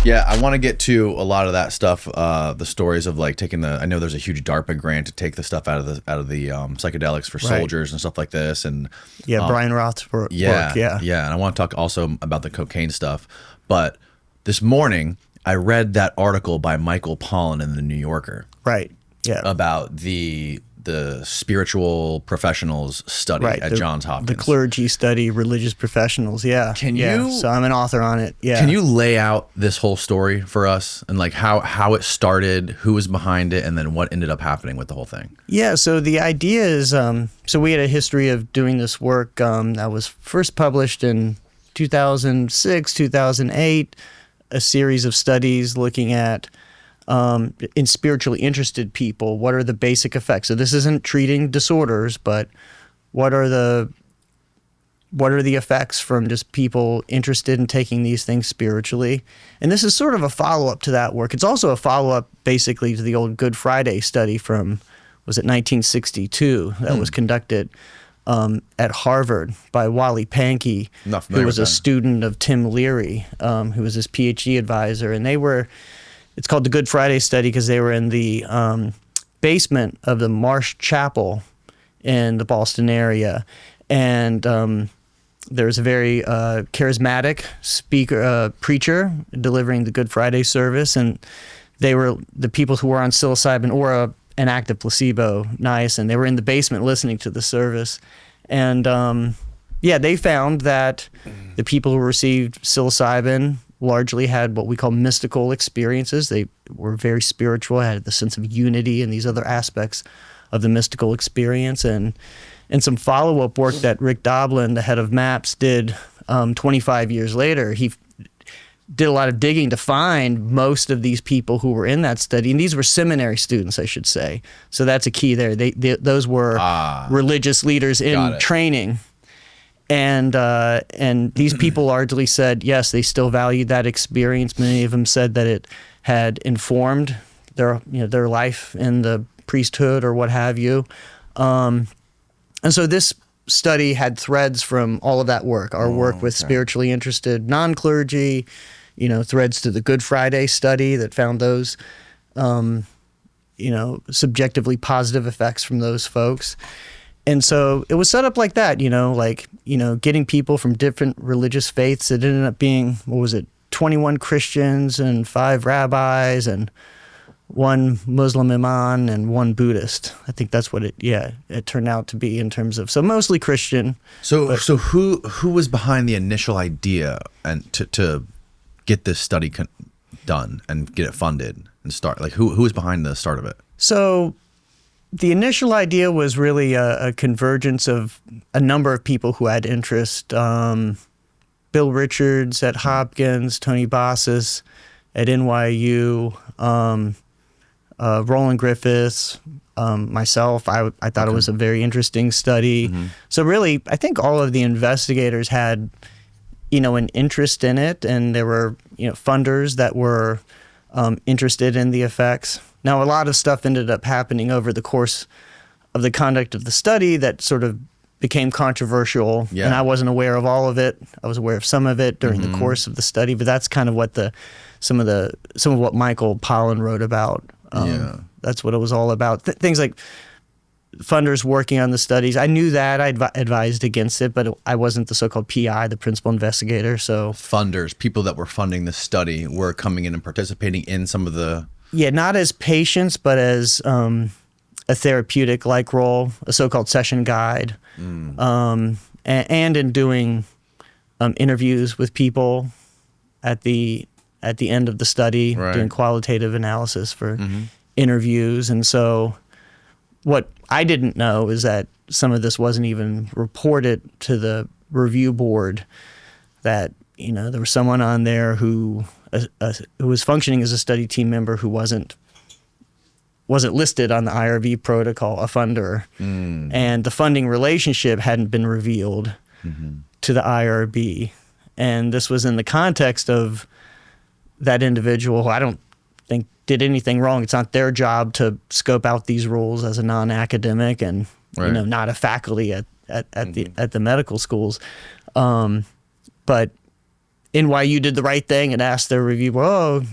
Yeah, I want to get to a lot of that stuff. The stories of like taking I know there's a huge DARPA grant to take the stuff out of the psychedelics for soldiers and stuff like this, and Brian Roth's work. Yeah. And I want to talk also about the cocaine stuff. But this morning, I read that article by Michael Pollan in the New Yorker, right? Yeah, about the spiritual professionals study at Johns Hopkins. The clergy study, religious professionals, Can you... So I'm an author on it, Can you lay out this whole story for us and like how it started, who was behind it, and then what ended up happening with the whole thing? Yeah, so the idea is, so we had a history of doing this work that was first published in 2006, 2008, a series of studies looking at in spiritually interested people, what are the basic effects? So this isn't treating disorders, but what are the effects from just people interested in taking these things spiritually? And this is sort of a follow-up to that work. It's also a follow-up basically to the old Good Friday study from, was it 1962, that was conducted at Harvard by Wally Pankey, who was a student of Tim Leary, who was his PhD advisor. And it's called the Good Friday study because they were in the basement of the Marsh Chapel in the Boston area. And there was a very charismatic preacher delivering the Good Friday service. And they were the people who were on psilocybin or an active placebo, niacin. They were in the basement listening to the service. And they found that the people who received psilocybin largely had what we call mystical experiences. They were very spiritual, had the sense of unity and these other aspects of the mystical experience. And some follow-up work that Rick Doblin, the head of MAPS, did 25 years later. He did a lot of digging to find most of these people who were in that study. And these were seminary students, I should say. So that's a key there. Those were religious leaders in training. And these people largely said, yes, they still valued that experience. Many of them said that it had informed their life in the priesthood or what have you. And so this study had threads from all of that work, our work with spiritually interested non-clergy, threads to the Good Friday study that found those, subjectively positive effects from those folks. And so it was set up like that, getting people from different religious faiths. It ended up being, 21 Christians and 5 rabbis and 1 Muslim imam and 1 Buddhist. I think that's what it turned out to be in terms of, so mostly Christian. So who was behind the initial idea and to get this study done and get it funded and start? Like who was behind the start of it? So the initial idea was really a convergence of a number of people who had interest. Bill Richards at Hopkins, Tony Bossis at NYU, Roland Griffiths, myself. I thought it was a very interesting study. Mm-hmm. So really, I think all of the investigators had, an interest in it, and there were, funders that were interested in the effects. Now, a lot of stuff ended up happening over the course of the conduct of the study that sort of became controversial, and I wasn't aware of all of it. I was aware of some of it during the course of the study, but that's kind of what some of what Michael Pollan wrote about. That's what it was all about. Things like funders working on the studies. I knew that. I advised against it, but I wasn't the so-called PI, the principal investigator. So funders, people that were funding the study, were coming in and participating in some of the... Yeah, not as patients, but as a therapeutic-like role, a so-called session guide, and in doing interviews with people at the end of the study, doing qualitative analysis for interviews. And so what I didn't know is that some of this wasn't even reported to the review board, that, there was someone on there who was functioning as a study team member who wasn't listed on the IRB protocol, a funder, and the funding relationship hadn't been revealed to the IRB. And this was in the context of that individual who I don't think did anything wrong. It's not their job to scope out these rules as a non-academic and not a faculty at at the medical schools. But NYU did the right thing and asked their review, "Oh,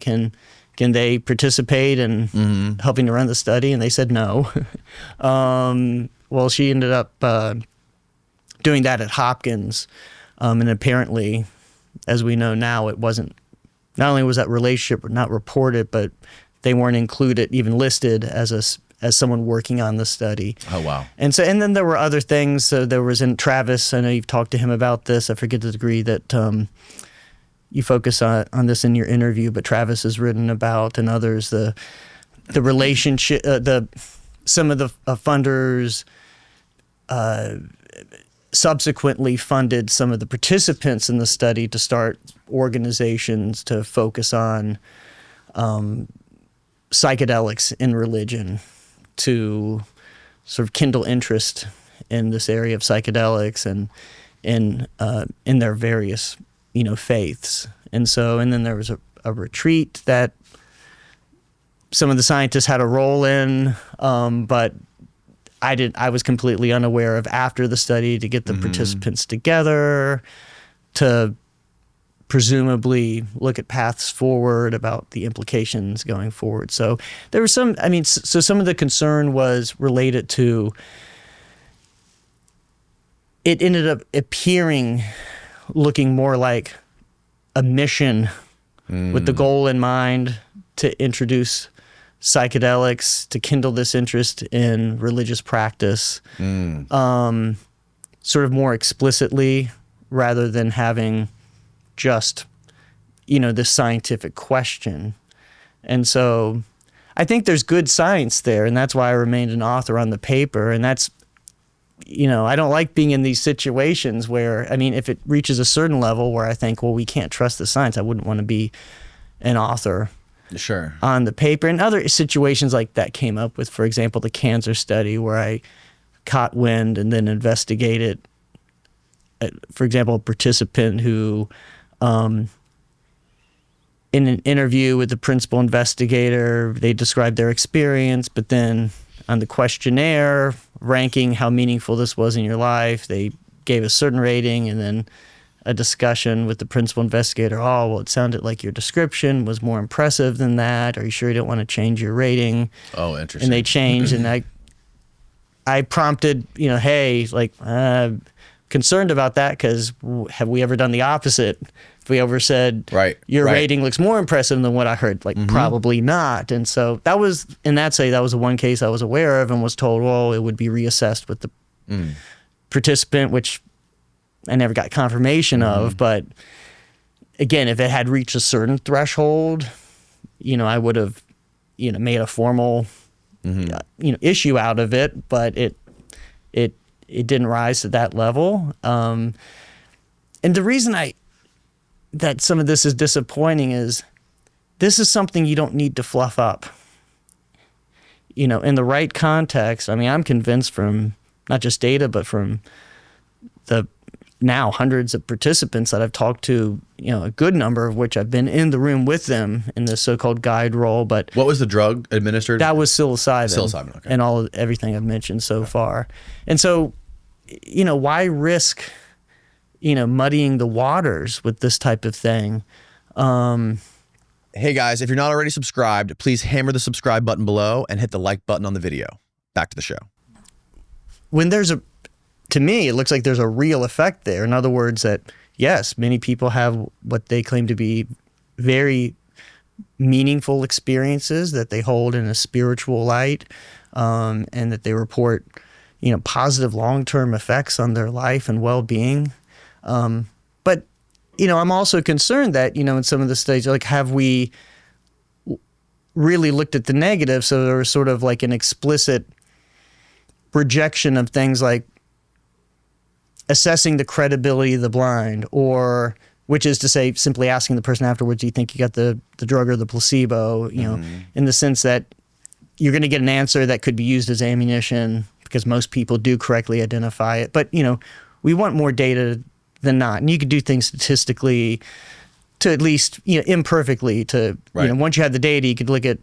can they participate in helping to run the study?" And they said no. Well, she ended up doing that at Hopkins, and apparently, as we know now, it wasn't. Not only was that relationship not reported, but they weren't included, even listed as someone working on the study. Oh, wow. And then there were other things. So there was in Travis, I know you've talked to him about this. I forget the degree that you focus on this in your interview, but Travis has written about, and others, the relationship, some of the funders subsequently funded some of the participants in the study to start organizations to focus on psychedelics in religion, to sort of kindle interest in this area of psychedelics and in their various faiths. And then there was a retreat that some of the scientists had a role in, but I was completely unaware of after the study to get the participants together to presumably look at paths forward about the implications going forward. So there was some of the concern was related to, it ended up looking more like a mission with the goal in mind to introduce psychedelics, to kindle this interest in religious practice, sort of more explicitly, rather than having just, this scientific question. And so I think there's good science there, and that's why I remained an author on the paper. And that's, I don't like being in these situations where, if it reaches a certain level where I think, well, we can't trust the science, I wouldn't want to be an author on the paper. And other situations like that came up with, for example, the cancer study, where I caught wind and then investigated, for example, a participant who, in an interview with the principal investigator, they described their experience, but then on the questionnaire, ranking how meaningful this was in your life, they gave a certain rating, and then a discussion with the principal investigator. Oh, well, it sounded like your description was more impressive than that. Are you sure you don't want to change your rating? Oh, interesting. And they changed, and I prompted, hey, concerned about that, because have we ever done the opposite? If we ever said, your rating looks more impressive than what I heard, probably not. And so that was, in that study, that was the one case I was aware of and was told, well, it would be reassessed with the participant, which I never got confirmation of. But again, if it had reached a certain threshold, I would have, made a formal, issue out of it, but it didn't rise to that level. And the reason that some of this is disappointing is this is something you don't need to fluff up. In the right context, I'm convinced from not just data, but from the now hundreds of participants that I've talked to, a good number of which I've been in the room with them in this so-called guide role. But what was the drug administered? That was psilocybin. Psilocybin, okay. And everything I've mentioned so far. And so, why risk, muddying the waters with this type of thing? Hey guys, if you're not already subscribed, please hammer the subscribe button below and hit the like button on the video. Back to the show. When to me, it looks like there's a real effect there. In other words, that yes, many people have what they claim to be very meaningful experiences that they hold in a spiritual light, and that they report, positive long-term effects on their life and well-being. But, I'm also concerned that, in some of the studies, have we really looked at the negative? So there was sort of like an explicit rejection of things like assessing the credibility of the blind, or which is to say simply asking the person afterwards, do you think you got the drug or the placebo, in the sense that you're going to get an answer that could be used as ammunition because most people do correctly identify it. But, we want more data than not. And you could do things statistically to at least, imperfectly to, once you have the data, you could look at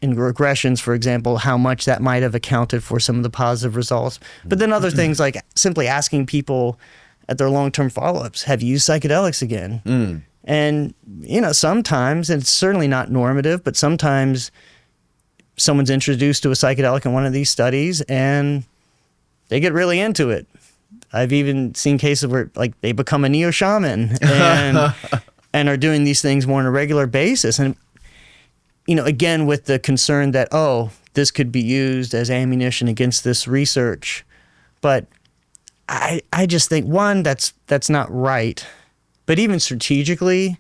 in regressions, for example, how much that might have accounted for some of the positive results. But then other things like simply asking people at their long-term follow-ups, have you used psychedelics again? And, sometimes, and it's certainly not normative, but sometimes someone's introduced to a psychedelic in one of these studies and they get really into it. I've even seen cases where like they become a neo-shaman and are doing these things more on a regular basis. And, again, with the concern that, this could be used as ammunition against this research. But I just think, one, that's not right. But even strategically,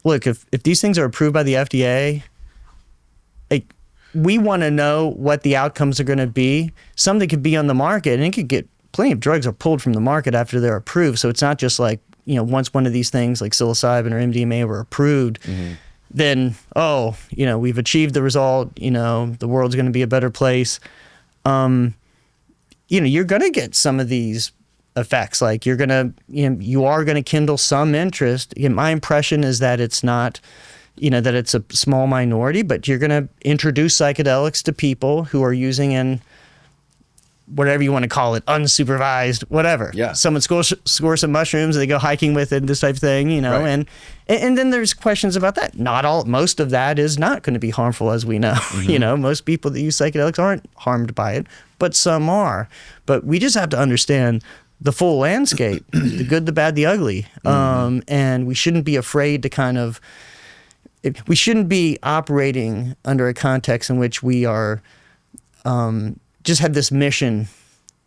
look, if these things are approved by the FDA, like, we want to know what the outcomes are going to be. Something could be on the market, and it could get plenty of drugs are pulled from the market after they're approved. So it's not just like, once one of these things like psilocybin or MDMA were approved, then, we've achieved the result, the world's going to be a better place. You're going to get some of these effects. Like you are going to kindle some interest. My impression is that it's not, that it's a small minority, but you're going to introduce psychedelics to people who are using in whatever you want to call it, unsupervised, whatever. Yeah. Someone scores some mushrooms, they go hiking with it, this type of thing, Right. and then there's questions about that. Most of that is not going to be harmful, as we know. Most people that use psychedelics aren't harmed by it, but some are. But we just have to understand the full landscape, the good, the bad, the ugly. And we shouldn't be afraid to we shouldn't be operating under a context in which we are just have this mission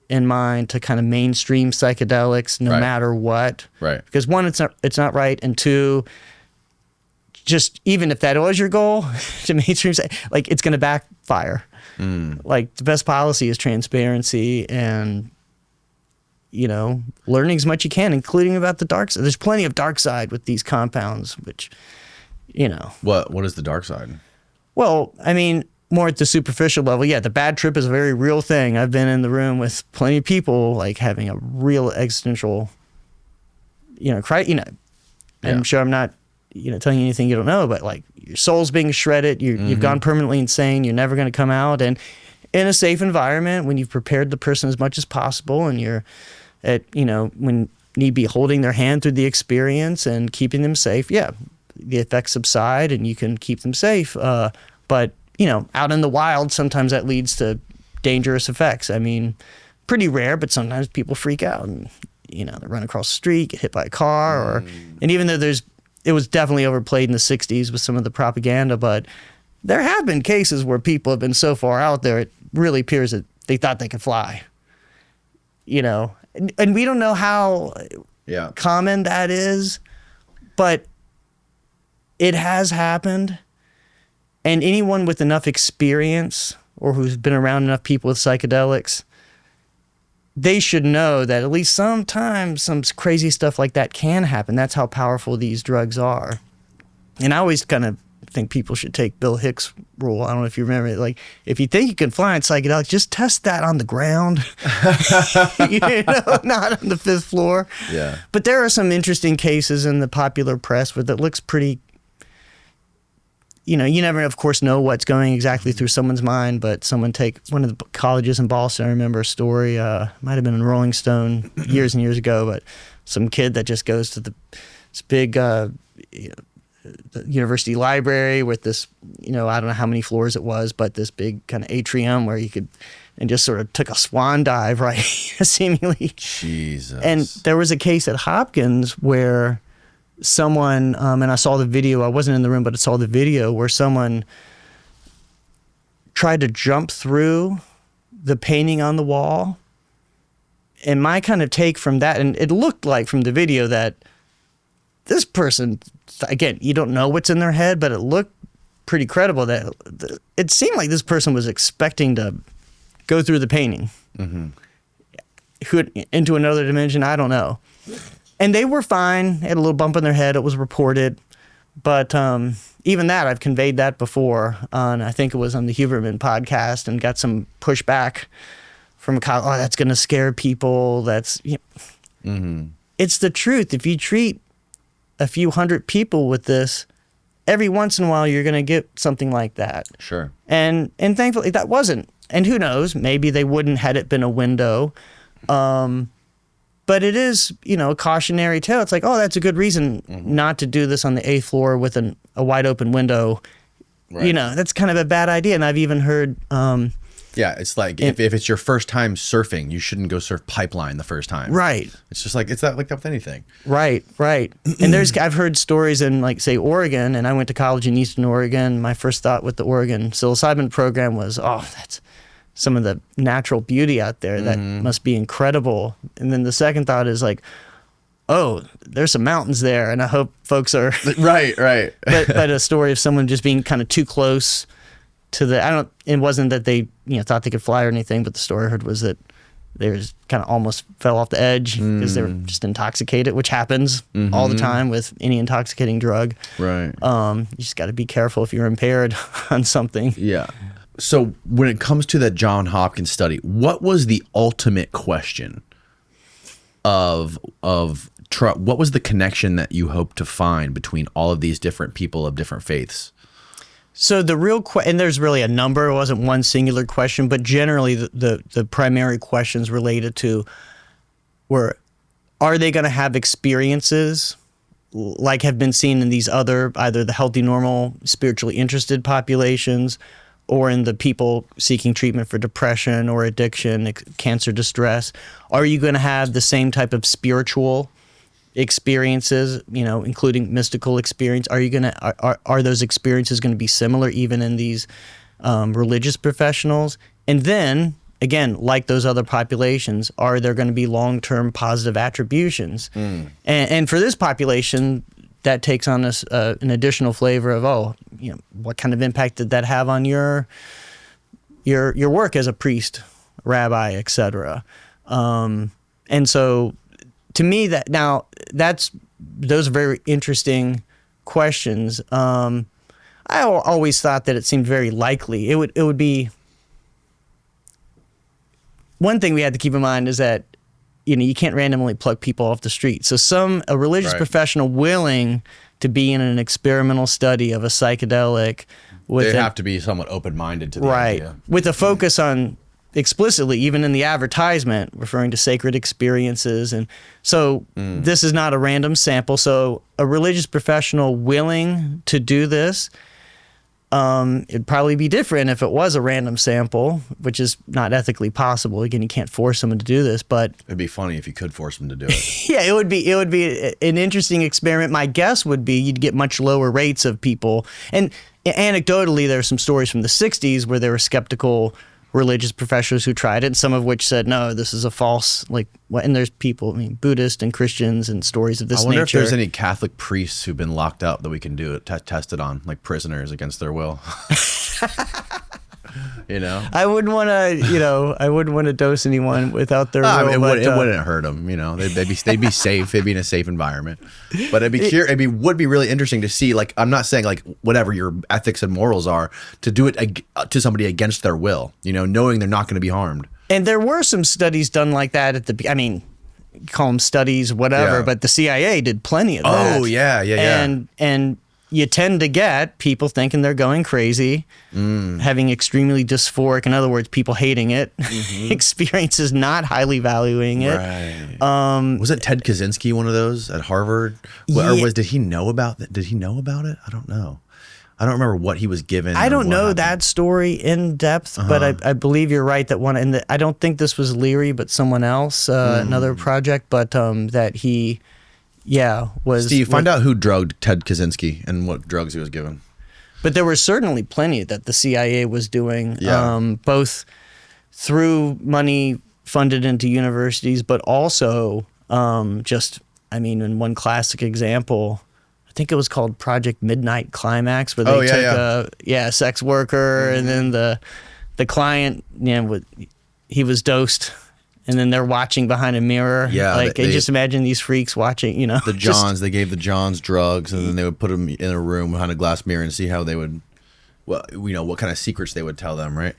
in mind to kind of mainstream psychedelics no matter what. Right. Because one, it's not right, and two, just even if that was your goal to mainstream, like it's going to backfire. Like the best policy is transparency and learning as much as you can, including about the dark side. There's plenty of dark side with these compounds, which What is the dark side? Well, I mean, more at the superficial level, the bad trip is a very real thing. I've been in the room with plenty of people like having a real existential, I'm sure I'm not, telling you anything you don't know, but like your soul's being shredded, you've gone permanently insane, you're never going to come out. And in a safe environment, when you've prepared the person as much as possible and you're at, when need be holding their hand through the experience and keeping them safe, the effects subside and you can keep them safe. But out in the wild, sometimes that leads to dangerous effects. I mean, pretty rare, but sometimes people freak out and, they run across the street, get hit by a car, and even though it was definitely overplayed in the 60s with some of the propaganda, but there have been cases where people have been so far out there, it really appears that they thought they could fly, and we don't know how common that is, but it has happened. And anyone with enough experience or who's been around enough people with psychedelics, they should know that at least sometimes some crazy stuff like that can happen. That's how powerful these drugs are. And I always kind of think people should take Bill Hicks' rule. I don't know if you remember it. Like, if you think you can fly on psychedelics, just test that on the ground, not on the 5th floor. Yeah. But there are some interesting cases in the popular press where that looks pretty... you never, of course, know what's going exactly through someone's mind, but one of the colleges in Boston, I remember a story, might have been in Rolling Stone years and years ago, but some kid that just goes to this big the university library with this, I don't know how many floors it was, but this big kind of atrium where you could, and just sort of took a swan dive, right, seemingly. Jesus. And there was a case at Hopkins where someone, and I saw the video, I wasn't in the room, but I saw the video where someone tried to jump through the painting on the wall. And my kind of take from that, and it looked like from the video that this person, again, you don't know what's in their head, but it looked pretty credible that it seemed like this person was expecting to go through the painting into another dimension. I don't know. And they were fine. They had a little bump in their head. It was reported. But even that, I've conveyed that before. I think it was on the Huberman podcast and got some pushback from that's going to scare people. That's It's the truth. If you treat a few hundred people with this every once in a while you're going to get something like that. Sure. And thankfully that wasn't. And who knows, maybe they wouldn't had it been a window. But it is, a cautionary tale. It's like, oh, that's a good reason not to do this on the 8th floor with a wide open window. Right. That's kind of a bad idea. And I've even heard... yeah, it's like if it's your first time surfing, you shouldn't go surf Pipeline the first time. Right. It's just like, it's that like that with anything. Right. And I've heard stories in, like, say, Oregon, and I went to college in Eastern Oregon. My first thought with the Oregon psilocybin program was, oh, that's some of the natural beauty out there. That must be incredible. And then the second thought is like, oh, there's some mountains there, and I hope folks are... Right. but a story of someone just being kind of too close to it wasn't that they thought they could fly or anything, but the story I heard was that they just kind of almost fell off the edge because they were just intoxicated, which happens all the time with any intoxicating drug. Right. You just got to be careful if you're impaired on something. Yeah. So when it comes to that Johns Hopkins study, what was the ultimate question of what was the connection that you hoped to find between all of these different people of different faiths? So the real and there's really a number. It wasn't one singular question, but generally the primary questions related to were, are they going to have experiences like have been seen in these other, either the healthy, normal, spiritually interested populations, or in the people seeking treatment for depression or addiction, cancer, distress? Are you going to have the same type of spiritual experiences, including mystical experience? Are those experiences going to be similar even in these religious professionals? And then, again, like those other populations, are there going to be long-term positive attributions? And for this population, that takes on an additional flavor of, what kind of impact did that have on your work as a priest, rabbi, etc. And so, to me, those are very interesting questions. I always thought that it seemed very likely. It would be, one thing we had to keep in mind is that you can't randomly pluck people off the street. So a religious professional willing to be in an experimental study of a psychedelic, they have to be somewhat open-minded to the idea. With a focus on, explicitly, even in the advertisement, referring to sacred experiences. And so this is not a random sample. So a religious professional willing to do this, it'd probably be different if it was a random sample, which is not ethically possible. Again, you can't force someone to do this, but it'd be funny if you could force them to do it. Yeah, it would be an interesting experiment. My guess would be you'd get much lower rates of people. And anecdotally, there are some stories from the 60s where there were skeptical religious professors who tried it, and some of which said, no, this is a false, and there's people, Buddhists and Christians and stories of this nature. I wonder if there's any Catholic priests who've been locked up that we can do it, test it on, like prisoners against their will. I wouldn't want to, dose anyone without their will. It wouldn't hurt them, they'd be safe, they'd be in a safe environment. But would be really interesting to see, I'm not saying whatever your ethics and morals are, to do it to somebody against their will, knowing they're not going to be harmed. And there were some studies done like that call them studies, whatever, but the CIA did plenty of that. Oh, yeah. And you tend to get people thinking they're going crazy, having extremely dysphoric, in other words, people hating it, experiences not highly valuing it. Right. Wasn't Ted Kaczynski one of those at Harvard? Or did he know about that? Did he know about it? I don't know. I don't remember what he was given. I don't know that story in depth, but I believe you're right that one, and I don't think this was Leary, but someone else, another project, but that he... Yeah, Steve, find out who drugged Ted Kaczynski and what drugs he was given. But there were certainly plenty that the CIA was doing, both through money funded into universities, but also in one classic example, I think it was called Project Midnight Climax, where they took a sex worker, and then the client, he was dosed. And then they're watching behind a mirror. Yeah. Just imagine these freaks watching, they gave the Johns drugs, and then they would put them in a room behind a glass mirror and see how they would, what kind of secrets they would tell them, right?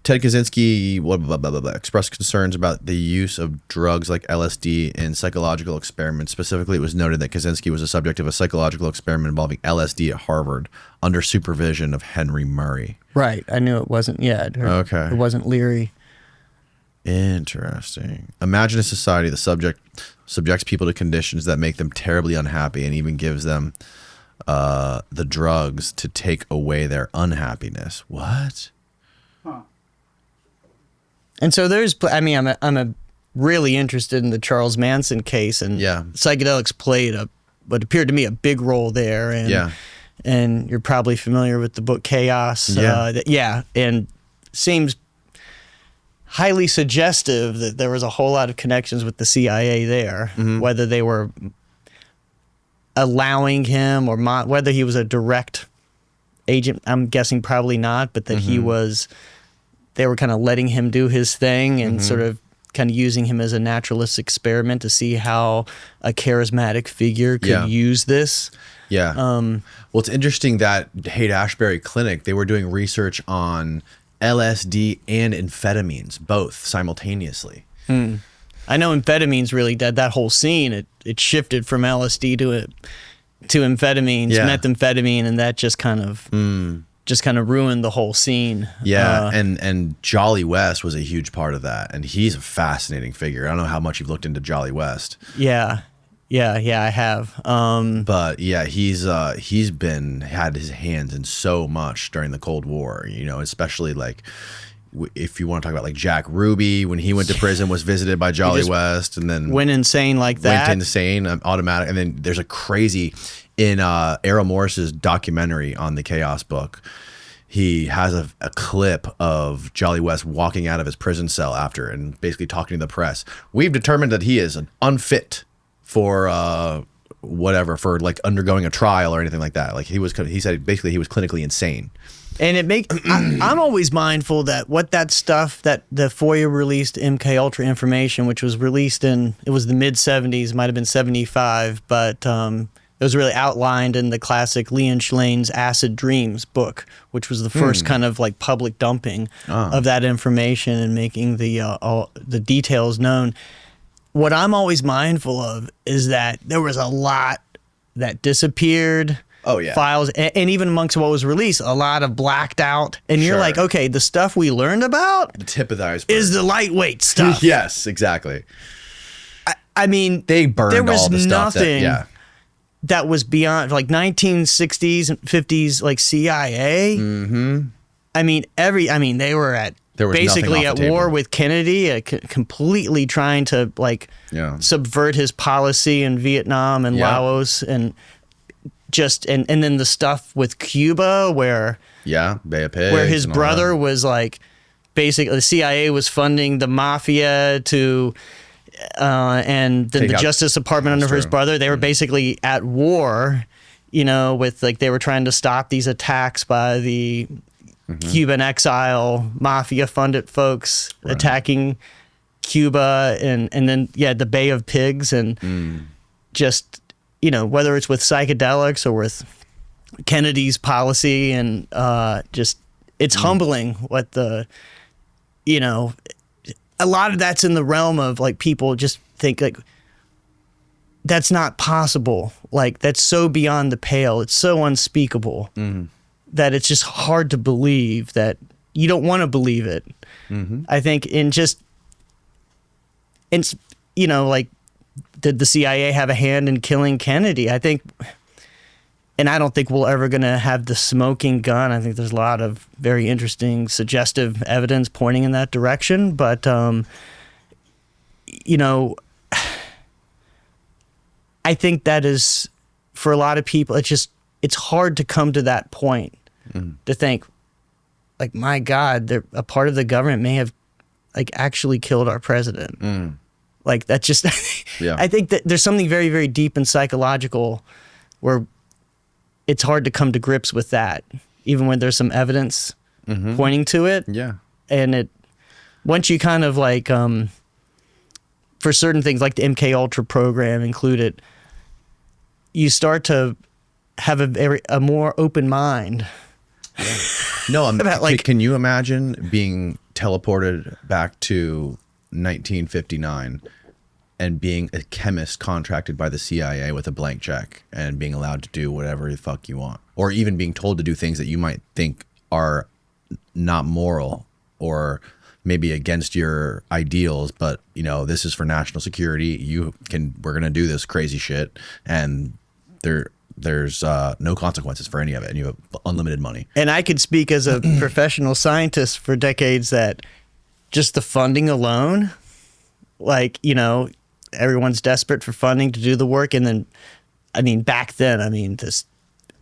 Ted Kaczynski expressed concerns about the use of drugs like LSD in psychological experiments. Specifically, it was noted that Kaczynski was a subject of a psychological experiment involving LSD at Harvard under supervision of Henry Murray. Right. I knew it wasn't. Yeah. Okay. It wasn't Leary. Interesting. Imagine a society the subjects people to conditions that make them terribly unhappy and even gives them the drugs to take away their unhappiness. What? Huh. And so I'm really interested in the Charles Manson case, and psychedelics played what appeared to me a big role there. And, and you're probably familiar with the book Chaos. And seems highly suggestive that there was a whole lot of connections with the CIA there, whether they were allowing him or whether he was a direct agent. I'm guessing probably not, but that they were kind of letting him do his thing and sort of kind of using him as a naturalist experiment to see how a charismatic figure could use this. Yeah. Well, it's interesting that Haight-Ashbury Clinic, they were doing research on LSD and amphetamines, both simultaneously. I know amphetamines really did that whole scene. It shifted from LSD to amphetamines, methamphetamine, and that just kind of ruined the whole scene. Yeah, and Jolly West was a huge part of that, and he's a fascinating figure. I don't know how much you've looked into Jolly West. Yeah, I have. But yeah, he's had his hands in so much during the Cold War. You know, especially like if you want to talk about like Jack Ruby, when he went to prison, was visited by Jolly West, and then went insane like that. Went insane, automatic. And then there's a crazy in Errol Morris's documentary on the Chaos book. He has a clip of Jolly West walking out of his prison cell after and basically talking to the press. We've determined that he is unfit for whatever, for like undergoing a trial or anything like that. Like he said basically he was clinically insane. And I'm always mindful that what that stuff that the FOIA released MK Ultra information, which was released it was the mid 70s, might have been 75, but it was really outlined in the classic Leon Schlein's Acid Dreams book, which was the first kind of like public dumping of that information and making the details known. What I'm always mindful of is that there was a lot that disappeared. Oh, yeah. Files, and even amongst what was released, a lot of blacked out. And you're like, okay, the stuff we learned about, the tip of the iceberg, is the lightweight stuff. Yes, exactly. I mean, they burned there was all the nothing stuff that was beyond like 1960s and 50s, like CIA. I mean, they were basically at war with Kennedy, completely trying to like subvert his policy in Vietnam and Laos and. And then the stuff with Cuba where Bay of Pigs, where his brother was like basically the CIA was funding the mafia to and then the Justice Department under his brother, they were basically at war, you know, with like they were trying to stop these attacks by the Cuban exile mafia funded folks attacking Cuba and then the Bay of Pigs and just, you know, whether it's with psychedelics or with Kennedy's policy and just it's humbling what the, you know, a lot of that's in the realm of like people just think like that's not possible. Like that's so beyond the pale. It's so unspeakable that it's just hard to believe that you don't want to believe it. I think you know, like, did the CIA have a hand in killing Kennedy? I think, and I don't think we're ever going to have the smoking gun. I think there's a lot of very interesting, suggestive evidence pointing in that direction. But, you know, I think that is, for a lot of people, it's hard to come to that point to think, like, my God, a part of the government may have, like, actually killed our president. Like that just, I think that there's something very, very deep and psychological where it's hard to come to grips with that, even when there's some evidence pointing to it. Yeah. And once you kind of like, for certain things like the MK Ultra program included, you start to have a more open mind. No, like, can you imagine being teleported back to 1959 and being a chemist contracted by the CIA with a blank check and being allowed to do whatever the fuck you want, or even being told to do things that you might think are not moral or maybe against your ideals, but you know, this is for national security. We're going to do this crazy shit, and there's no consequences for any of it, and you have unlimited money. And I could speak as a professional scientist for decades that just the funding alone, like, you know, everyone's desperate for funding to do the work. And then, I mean, back then, I mean, this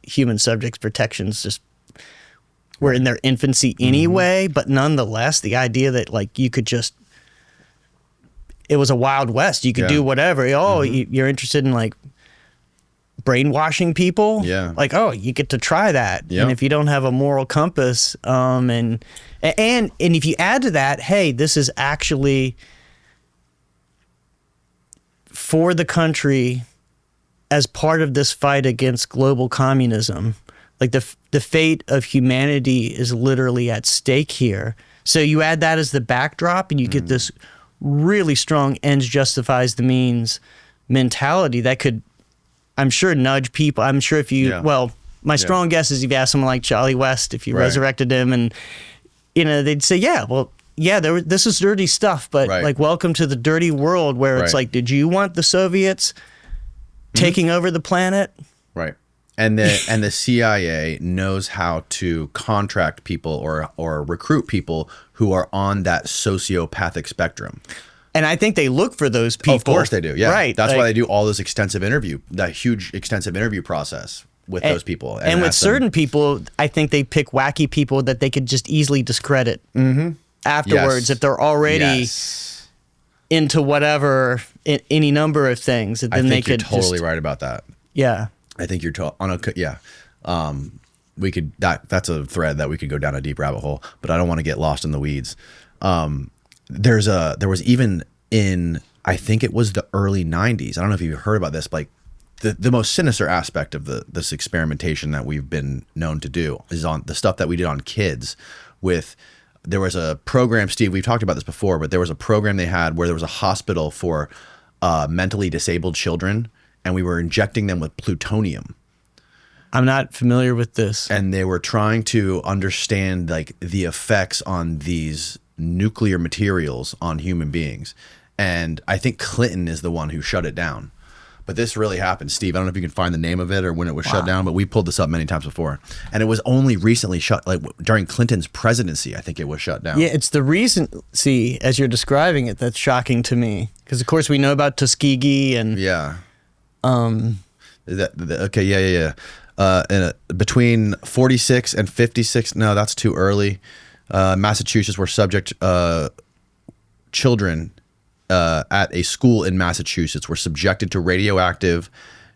human subjects protections just were in their infancy anyway. But nonetheless, the idea that like you could just, it was a Wild West. You could do whatever. Oh, you're interested in like brainwashing people? Yeah. Like, oh, you get to try that. And if you don't have a moral compass, and if you add to that, hey, this is actually for the country as part of this fight against global communism. Like the fate of humanity is literally at stake here. So you add that as the backdrop and you get this really strong ends justifies the means mentality that could, I'm sure, nudge people. I'm sure if you, well, my strong guess is if you ask someone like Charlie West, if you resurrected him and, you know, they'd say, yeah, well, yeah, this is dirty stuff, but like, welcome to the dirty world where it's like, did you want the Soviets taking over the planet? Right. And the CIA knows how to contract people or recruit people who are on that sociopathic spectrum. And I think they look for those people. Of course they do. Yeah. Right. That's why they do all this that huge extensive interview process with those people. And with certain people, I think they pick wacky people that they could just easily discredit afterwards if they're already into whatever, any number of things. And then they could you're totally right about that. Yeah. I think you're we could, that's a thread that we could go down a deep rabbit hole, but I don't want to get lost in the weeds. There was even in, I think it was the early 90s. I don't know if you heard about this, but like the most sinister aspect of this experimentation that we've been known to do is on the stuff that we did on kids there was a program, Steve, we've talked about this before, but there was a program they had where there was a hospital for mentally disabled children, and we were injecting them with plutonium. I'm not familiar with this. And they were trying to understand like the effects on these nuclear materials on human beings. And I think Clinton is the one who shut it down. But this really happened, Steve. I don't know if you can find the name of it or when it was shut down, but we pulled this up many times before. And it was only recently shut, like during Clinton's presidency, I think it was shut down. Yeah, it's the recency, as you're describing it, that's shocking to me. Because, of course, we know about Tuskegee and... Yeah. Between 46 and 56, no, that's too early. Massachusetts were subject children at a school in Massachusetts were subjected to radioactive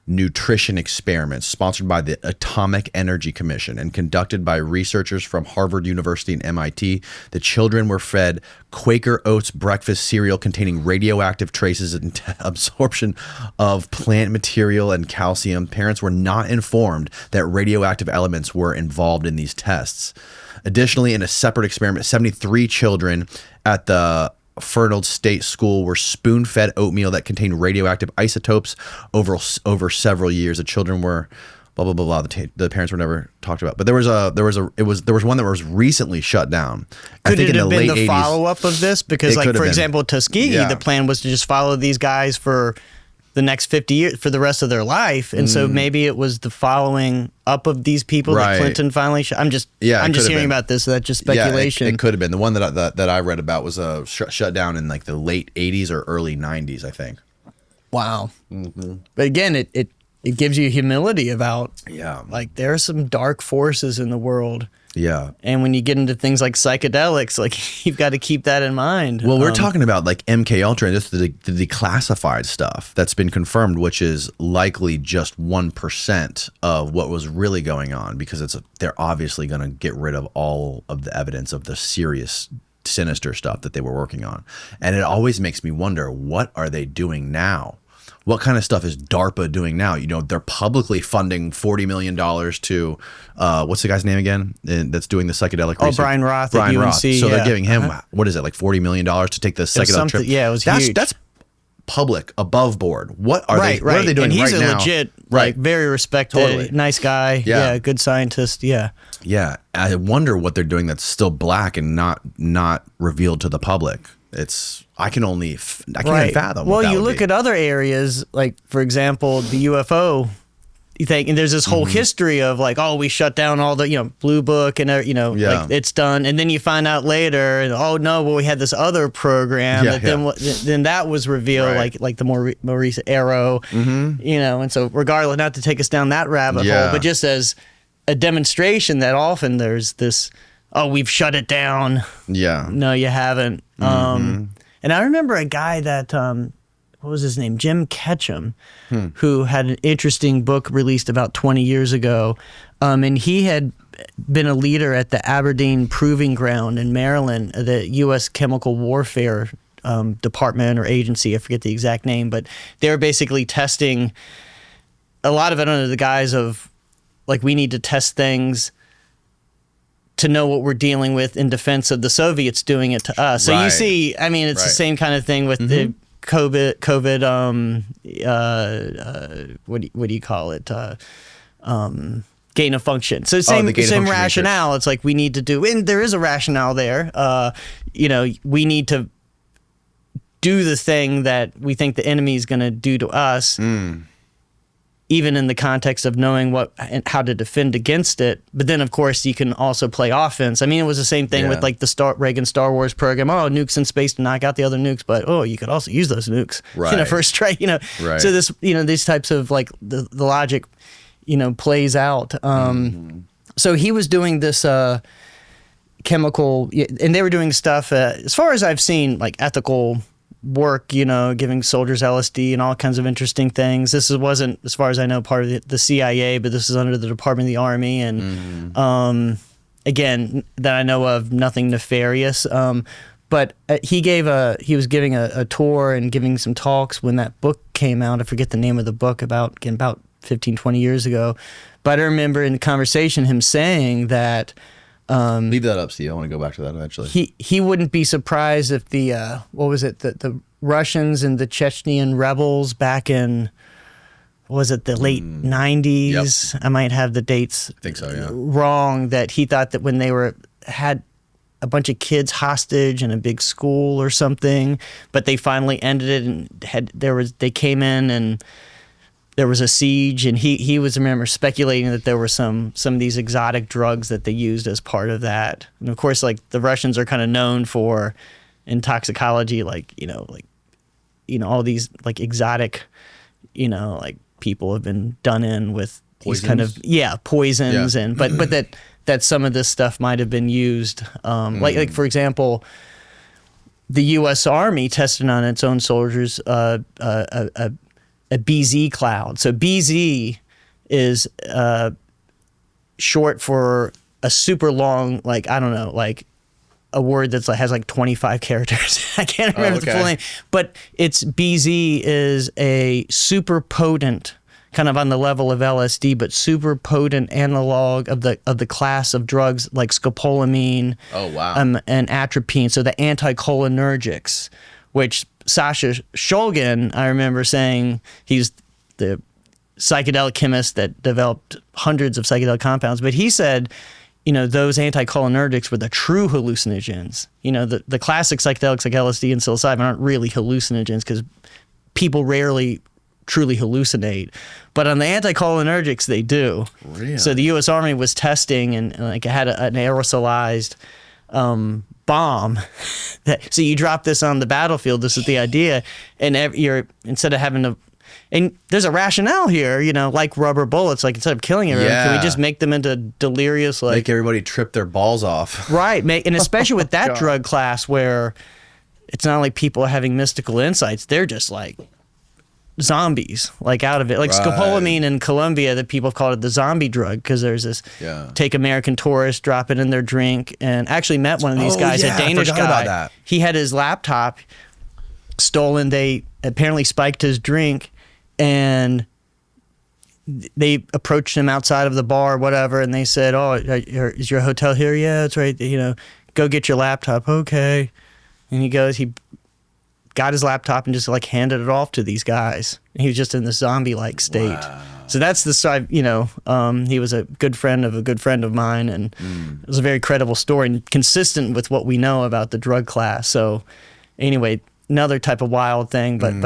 nutrition experiments sponsored by the Atomic Energy Commission and conducted by researchers from Harvard University and MIT. The children were fed Quaker Oats breakfast cereal containing radioactive traces and absorption of plant material and calcium. Parents were not informed that radioactive elements were involved in these tests. Additionally, in a separate experiment, 73 children at the Fernald State School were spoon-fed oatmeal that contained radioactive isotopes over several years. The children were blah blah blah blah. The parents were never talked about. But there was one that was recently shut down. I think Could it have been the 80s, follow-up of this? Because, like, for example, Tuskegee, the plan was to just follow these guys for the next 50 years, for the rest of their life. And so maybe it was the following up of these people that Clinton finally I'm just hearing about this, so that's just speculation. Yeah, it could have been. The one that I read about was shut down in like the late 80s or early 90s, I think. Wow. But again, it gives you humility about, like, there are some dark forces in the world. Yeah. And when you get into things like psychedelics, like, you've got to keep that in mind. Well, we're talking about like MK Ultra and just the declassified stuff that's been confirmed, which is likely just 1% of what was really going on, because they're obviously going to get rid of all of the evidence of the serious, sinister stuff that they were working on. And it always makes me wonder, what are they doing now? what kind of stuff is DARPA doing now? You know, they're publicly funding $40 million to what's the guy's name again? That's doing the psychedelic research. Brian Roth at Brian UNC. Roth. So they're giving him what is it, like $40 million to take the psychedelic trip? Yeah, it was huge. That's public, above board. What are right, they? What are they doing and he's right a now? legit, Right. like very respected, Totally. nice guy. Yeah. Good scientist. Yeah. Yeah, I wonder what they're doing that's still black and not revealed to the public. I can't even fathom. Well, what that you would look be. at other areas, like for example, the UFO. You think, and there's this whole history of like, oh, we shut down all the, Blue Book and like it's done, and then you find out later, and oh no, well we had this other program that then that was revealed, Right. like the more recent Arrow, and so regardless, not to take us down that rabbit hole, but just as a demonstration that often there's this, oh, we've shut it down. Yeah. No, you haven't. And I remember a guy that, what was his name? Jim Ketchum, who had an interesting book released about 20 years ago. And he had been a leader at the Aberdeen Proving Ground in Maryland, the U.S. Chemical Warfare Department or agency. I forget the exact name, but they were basically testing a lot of it under the guise of, like, we need to test things to know what we're dealing with in defense of the Soviets doing it to us. So you see, I mean, it's the same kind of thing with the COVID, what do you call it? Gain of function. So same rationale. It's like we need to do, and there is a rationale there. We need to do the thing that we think the enemy is going to do to us. Even in the context of knowing what and how to defend against it. But then, of course, you can also play offense. I mean, it was the same thing with like the Reagan Star Wars program. Oh, nukes in space to knock out the other nukes, but you could also use those nukes. Right. First strike. Right. So this, these types of like the logic, plays out. So he was doing this chemical, and they were doing stuff. As far as I've seen, like ethical work, giving soldiers LSD and all kinds of interesting things. This wasn't, as far as I know, part of the CIA, but this is under the Department of the Army. And again, that I know of, nothing nefarious. But he was giving a tour and giving some talks when that book came out. I forget the name of the book, about 15, 20 years ago. But I remember in the conversation him saying that leave that up, Steve. I want to go back to that eventually. He wouldn't be surprised if the the Russians and the Chechnyan rebels back in, was it the late 90s? Yep. I might have the dates I think so, yeah. wrong, that he thought that when they had a bunch of kids hostage in a big school or something, but they finally ended it and they came in and there was a siege, and he was, I remember, speculating that there were some of these exotic drugs that they used as part of that. And of course, like the Russians are kind of known for in toxicology, like all these like exotic, like people have been done in with these kind of poisons, and but that some of this stuff might have been used, like for example, the U.S. Army tested on its own soldiers a BZ cloud. So BZ is short for a super long, like, I don't know, like a word that's has like 25 characters. I can't remember the full name, but BZ is a super potent, kind of on the level of LSD, but super potent analog of the class of drugs like scopolamine. Oh wow. And atropine. So the anticholinergics, which Sasha Shulgin, I remember saying, he's the psychedelic chemist that developed hundreds of psychedelic compounds, but he said, those anticholinergics were the true hallucinogens. The classic psychedelics like LSD and psilocybin aren't really hallucinogens because people rarely truly hallucinate. But on the anticholinergics, they do. Really? So the U.S. Army was testing and like it had an aerosolized bomb. So you drop this on the battlefield. This is the idea, and instead of having to, and there's a rationale here, like rubber bullets. Like instead of killing everyone, can we just make them into delirious, like make everybody trip their balls off? Right, and especially with that drug class where it's not like people are having mystical insights; they're just like zombies, like out of it. Like scopolamine in Colombia, that people have called it the zombie drug because there's this take American tourists, drop it in their drink, and actually met one of these guys, a Danish guy. About that. He had his laptop stolen. They apparently spiked his drink, and they approached him outside of the bar, whatever, and they said, "Oh, is your hotel here? Yeah, it's right. Go get your laptop." Okay, and he got his laptop and just like handed it off to these guys. And he was just in the zombie-like state. Wow. So that's the side. He was a good friend of a good friend of mine, and it was a very credible story and consistent with what we know about the drug class. So anyway, another type of wild thing, but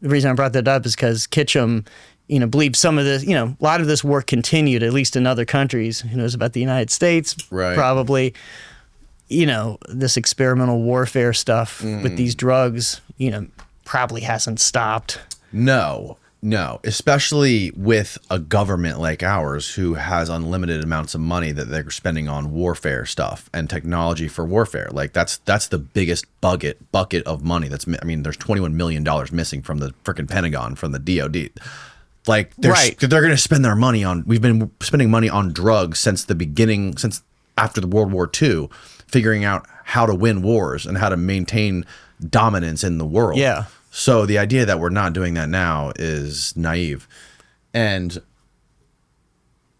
the reason I brought that up is because Kitchum, believed some of this, a lot of this work continued, at least in other countries. Who knows about the United States? Right. Probably, this experimental warfare stuff with these drugs, probably hasn't stopped. No, especially with a government like ours who has unlimited amounts of money that they're spending on warfare stuff and technology for warfare. Like that's the biggest bucket of money. There's $21 million missing from the freaking Pentagon, from the DOD. Like they're going to spend their money on. We've been spending money on drugs since after the World War II, figuring out how to win wars and how to maintain dominance in the world. Yeah. So the idea that we're not doing that now is naive. And,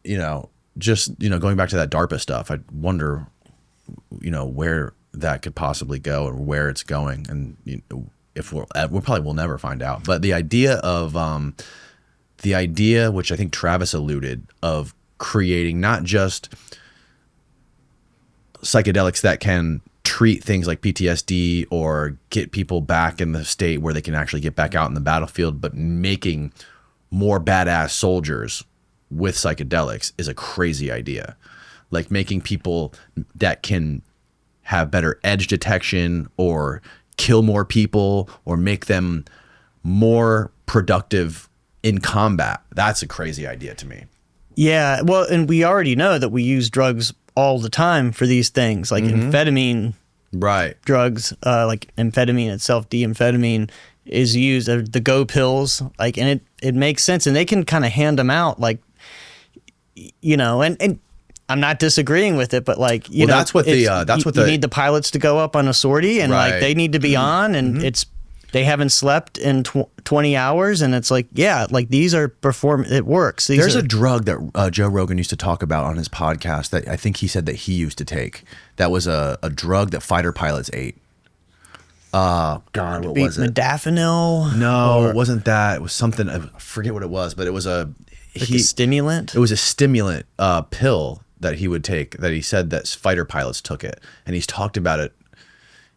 going back to that DARPA stuff, I wonder, where that could possibly go or where it's going. And if we probably will never find out. But the idea, which I think Travis alluded, of creating not just psychedelics that can treat things like PTSD or get people back in the state where they can actually get back out in the battlefield, but making more badass soldiers with psychedelics is a crazy idea. Like making people that can have better edge detection or kill more people or make them more productive in combat. That's a crazy idea to me. Yeah, well, and we already know that we use drugs all the time for these things, like amphetamine. Right. Drugs, like amphetamine itself, D-amphetamine, is used. The Go pills, and it makes sense, and they can kind of hand them out, and I'm not disagreeing with it, but you need the pilots to go up on a sortie, and they need to be on, and they haven't slept in 20 hours, and it's these are it works. There's a drug that Joe Rogan used to talk about on his podcast that I think he said that he used to take. That was a drug that fighter pilots ate. God, what was it? Modafinil? No, it wasn't that. It was something, I forget what it was, but it was a stimulant? It was a stimulant pill that he would take, that he said that fighter pilots took it. And he's talked about it.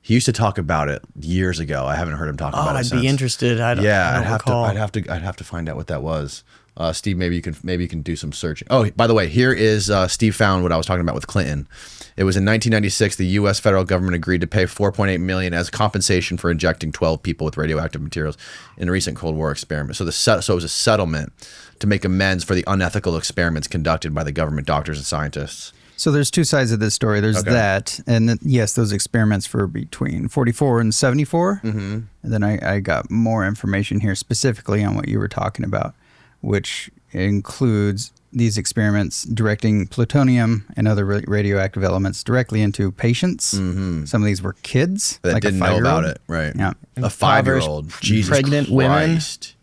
He used to talk about it years ago. I haven't heard him talk about it since. I'd be interested. I'd have to find out what that was. Steve, maybe you can do some searching. Oh, by the way, here is Steve found what I was talking about with Clinton. It was in 1996. The U.S. federal government agreed to pay $4.8 million as compensation for injecting 12 people with radioactive materials in a recent Cold War experiment. So it was a settlement to make amends for the unethical experiments conducted by the government doctors and scientists. So there's two sides of this story. There's that, and then, yes, those experiments were between 44 and 74. Mm-hmm. And then I got more information here specifically on what you were talking about, which includes these experiments directing plutonium and other radioactive elements directly into patients. Mm-hmm. Some of these were kids that didn't know about it, right? Yeah, a 5-year-old, Jesus pregnant Christ.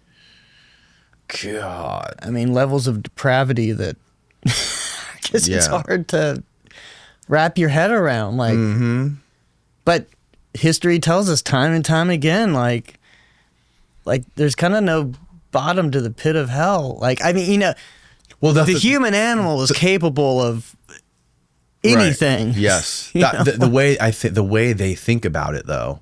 Women. God, I mean, levels of depravity that. Because it's hard to wrap your head around, but history tells us time and time again, like there's kind of no bottom to the pit of hell. Well, the human animal is capable of anything. Right. Yes, the way they think about it, though,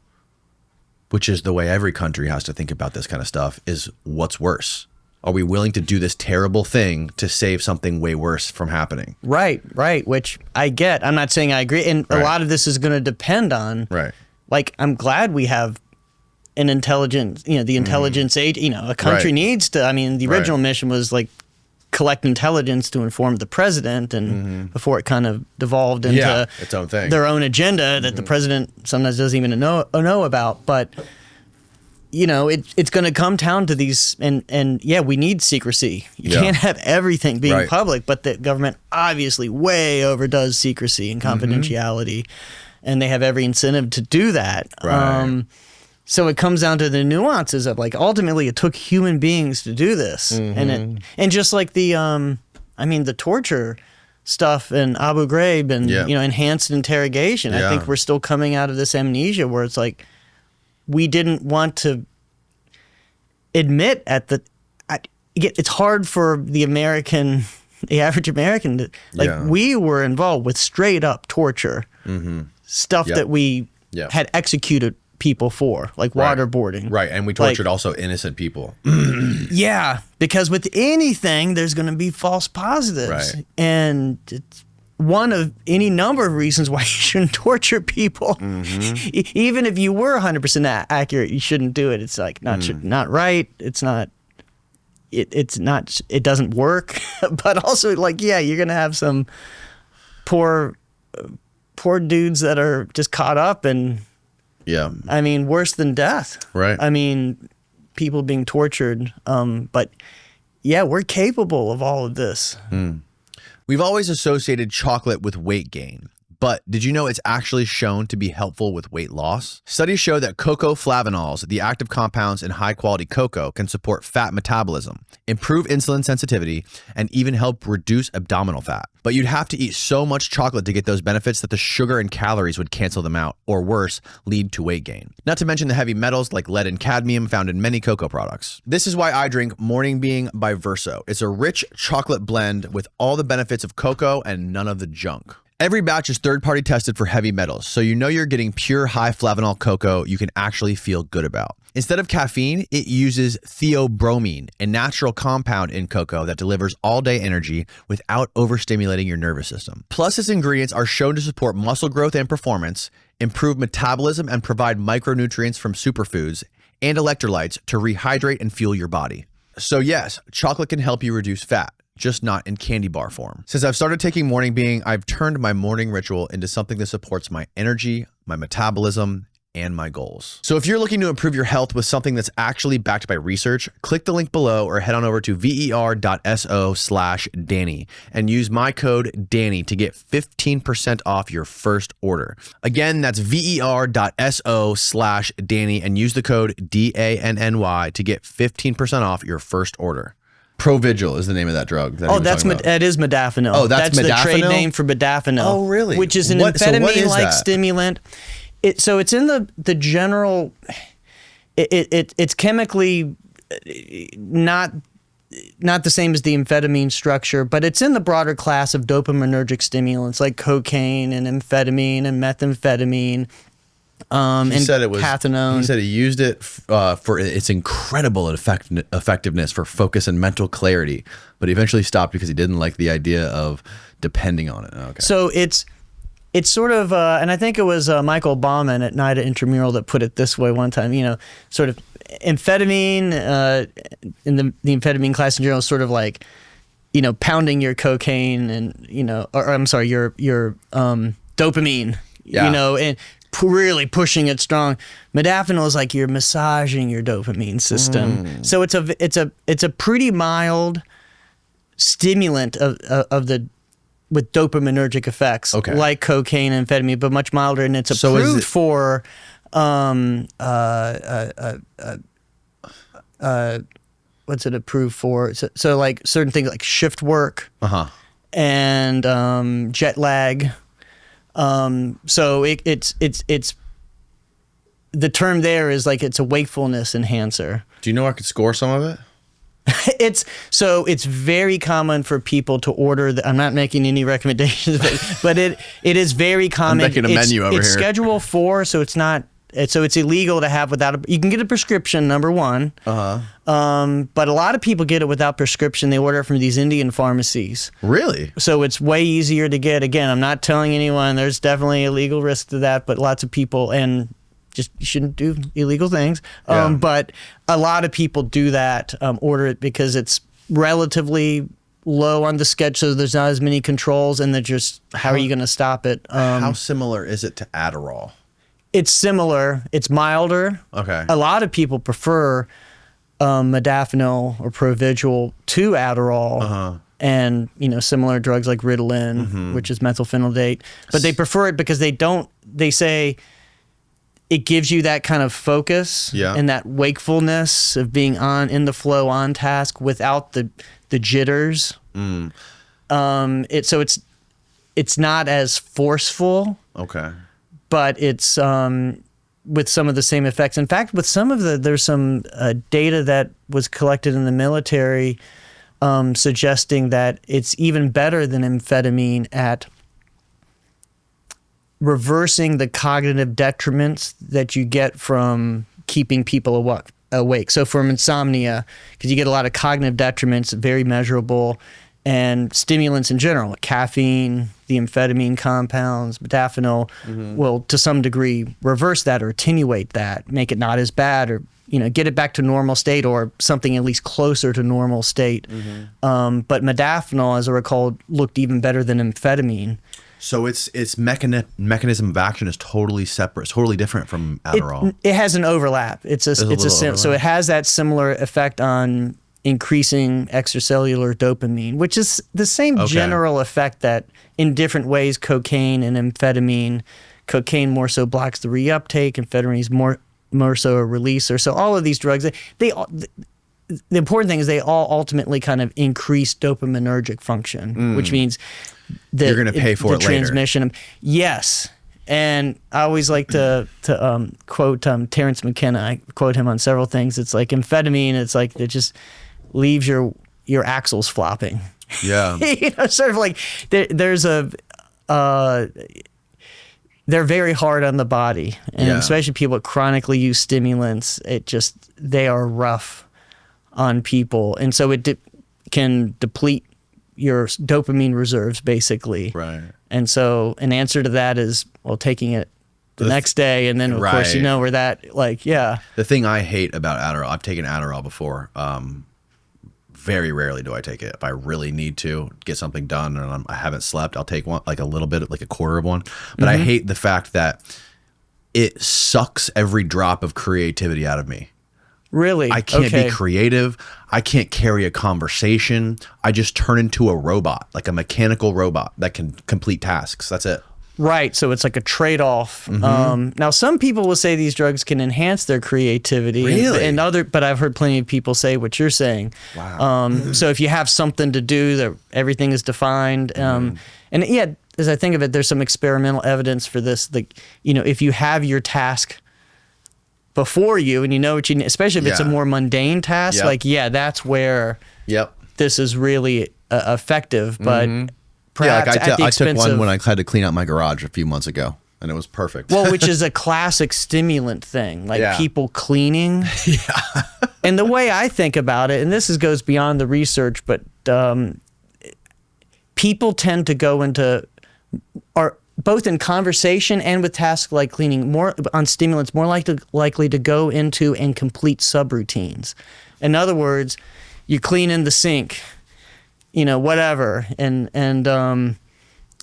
which is the way every country has to think about this kind of stuff, is what's worse. Are we willing to do this terrible thing to save something way worse from happening? Right, which I get. I'm not saying I agree. And a lot of this is going to depend on, I'm glad we have an intelligence, the intelligence age, a country needs to, the original mission was collect intelligence to inform the president, and before it kind of devolved into its own thing, their own agenda that the president sometimes doesn't even know about. But it's going to come down to these, and we need secrecy. You can't have everything being public, but the government obviously way overdoes secrecy and confidentiality, and they have every incentive to do that. So it comes down to the nuances of like ultimately it took human beings to do this, and just like the torture stuff in Abu Ghraib and enhanced interrogation. I think we're still coming out of this amnesia where it's like we didn't want to admit it's hard for the average American to we were involved with straight up torture stuff that we had executed people for, like waterboarding. Right, and we tortured also innocent people. Yeah, because with anything, there's going to be false positives. Right. And it's one of any number of reasons why you shouldn't torture people. Even if you were 100% accurate, you shouldn't do it. It's like not right. It's not. It's not. It doesn't work. But also, like, you're going to have some poor dudes that are just caught up and. Yeah. I mean, worse than death. Right. I mean, people being tortured. But we're capable of all of this. We've always associated chocolate with weight gain. But did you know it's actually shown to be helpful with weight loss? Studies show that cocoa flavonols, the active compounds in high-quality cocoa, can support fat metabolism, improve insulin sensitivity, and even help reduce abdominal fat. But you'd have to eat so much chocolate to get those benefits that the sugar and calories would cancel them out, or worse, lead to weight gain. Not to mention the heavy metals like lead and cadmium found in many cocoa products. This is why I drink Morning Bean by Verso. It's a rich chocolate blend with all the benefits of cocoa and none of the junk. Every batch is third-party tested for heavy metals, so you know you're getting pure high flavanol cocoa you can actually feel good about. Instead of caffeine, it uses theobromine, a natural compound in cocoa that delivers all-day energy without overstimulating your nervous system. Plus, its ingredients are shown to support muscle growth and performance, improve metabolism, and provide micronutrients from superfoods and electrolytes to rehydrate and fuel your body. So yes, chocolate can help you reduce fat, just not in candy bar form. Since I've started taking Morning Bean, I've turned my morning ritual into something that supports my energy, my metabolism, and my goals. So if you're looking to improve your health with something that's actually backed by research, click the link below or head on over to ver.so/Danny and use my code Danny to get 15% off your first order. Again, that's ver.so/Danny and use the code DANNY to get 15% off your first order. Provigil is the name of that drug. That is modafinil. Oh, that's the modafinil? trade name for modafinil. Oh, really? Which is an what amphetamine-like is stimulant. So it's in the general. It's chemically not the same as the amphetamine structure, but it's in the broader class of dopaminergic stimulants like cocaine and amphetamine and methamphetamine. And cathinone. He said he used it for its incredible effectiveness for focus and mental clarity, but he eventually stopped because he didn't like the idea of depending on it. Okay. So it's sort of, and I think it was Michael Bauman at Night at Intramural that put it this way one time. Sort of amphetamine in the amphetamine class in general is sort of like, pounding your cocaine and your dopamine. And really pushing it strong. Modafinil is like you're massaging your dopamine system. So it's a pretty mild stimulant with dopaminergic effects, like cocaine and amphetamine, but much milder, and it's approved for what's it approved for? So like certain things like shift work and jet lag. So it's the term there is like it's a wakefulness enhancer. Do you know I could score some of it? It's very common for people to order. I'm not making any recommendations, but it is very common. I'm making a menu over here. It's Schedule 4, so it's not. So it's illegal to have without you can get a prescription, number one. But a lot of people get it without prescription. They order it from these Indian pharmacies. Really? So it's way easier to get. Again, I'm not telling anyone. There's definitely a legal risk to that, but lots of people, and just you shouldn't do illegal things. But a lot of people do that, order it because it's relatively low on the schedule, so there's not as many controls, and they're just, how are you going to stop it? How similar is it to Adderall? It's similar. It's milder. Okay. A lot of people prefer modafinil or Provigil to Adderall, and similar drugs like Ritalin, which is methylphenidate. But they prefer it because they say it gives you that kind of focus and that wakefulness of being in the flow, on task without the jitters. So it's not as forceful. Okay. But it's with some of the same effects. In fact, with some of there's some data that was collected in the military suggesting that it's even better than amphetamine at reversing the cognitive detriments that you get from keeping people awake. So from insomnia, because you get a lot of cognitive detriments, very measurable, and stimulants in general, like caffeine, the amphetamine compounds, modafinil, will to some degree reverse that or attenuate that, make it not as bad, or get it back to normal state or something at least closer to normal state. But modafinil, as I recall, looked even better than amphetamine. So its mechanism of action is totally separate. It's totally different from Adderall. It has an overlap. So it has that similar effect on increasing extracellular dopamine, which is the same general effect that in different ways cocaine and amphetamine. Cocaine more so blocks the reuptake, amphetamine is more so a releaser. So all of these drugs, the important thing is they all ultimately kind of increase dopaminergic function, which means that you're going to pay for it later. Transmission. Yes. And I always like to quote Terrence McKenna. I quote him on several things. It's like amphetamine, it's like it just leaves your axles flopping. Yeah. Sort of like there's they're very hard on the body, and especially people that chronically use stimulants. They are rough on people, and so it can deplete your dopamine reserves, basically. Right. And so an answer to that is, taking it the next day, and then of course where that The thing I hate about Adderall, I've taken Adderall before. Very rarely do I take it. If I really need to get something done and I haven't slept, I'll take one, like a little bit, like a quarter of one. But I hate the fact that it sucks every drop of creativity out of me. Really? I can't be creative. I can't carry a conversation. I just turn into a robot, like a mechanical robot that can complete tasks. That's it. Right. So it's like a trade-off. Now, some people will say these drugs can enhance their creativity. Really? But I've heard plenty of people say what you're saying. Wow. So if you have something to do, that everything is defined. And as I think of it, there's some experimental evidence for this. Like, if you have your task before you and you know what you need, especially if it's a more mundane task, that's where this is really effective. But perhaps I took one when I had to clean out my garage a few months ago, and it was perfect. Well, which is a classic stimulant thing, like people cleaning. And the way I think about it, and this goes beyond the research, but people tend to go into, or both in conversation and with tasks like cleaning, more on stimulants, more likely to go into and complete subroutines. In other words, you clean in the sink, whatever. And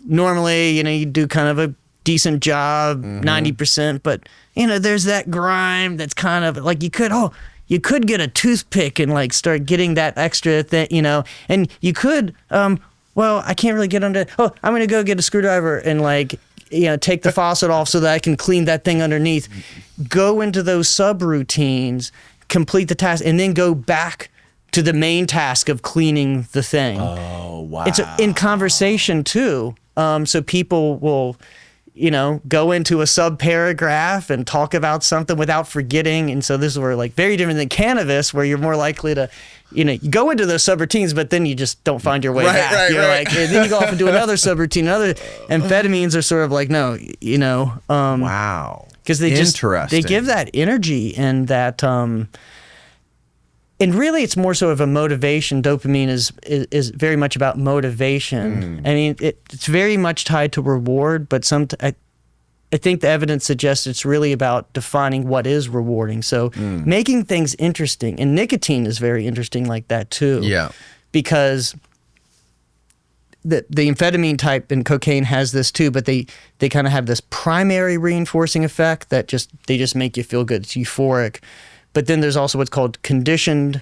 normally, you do kind of a decent job, 90%, but there's that grime that's kind of like you could get a toothpick and like start getting that extra thing, and you could, I can't really get under, I'm going to go get a screwdriver and take the faucet off so that I can clean that thing underneath. Go into those subroutines, complete the task, and then go back to the main task of cleaning the thing. Oh, wow. It's in conversation too. So people will, go into a sub-paragraph and talk about something without forgetting. And so this is where very different than cannabis, where you're more likely to, you go into those subroutines, but then you just don't find your way back. And then you go off and do another subroutine. Amphetamines are sort of like, no, wow. Because they give that energy and that, and really, it's more so of a motivation. Dopamine is very much about motivation. I mean, it's very much tied to reward, but I think the evidence suggests it's really about defining what is rewarding. So making things interesting. And nicotine is very interesting like that, too. Yeah. Because the amphetamine type and cocaine has this, too, but they kind of have this primary reinforcing effect that they just make you feel good. It's euphoric. But then there's also what's called conditioned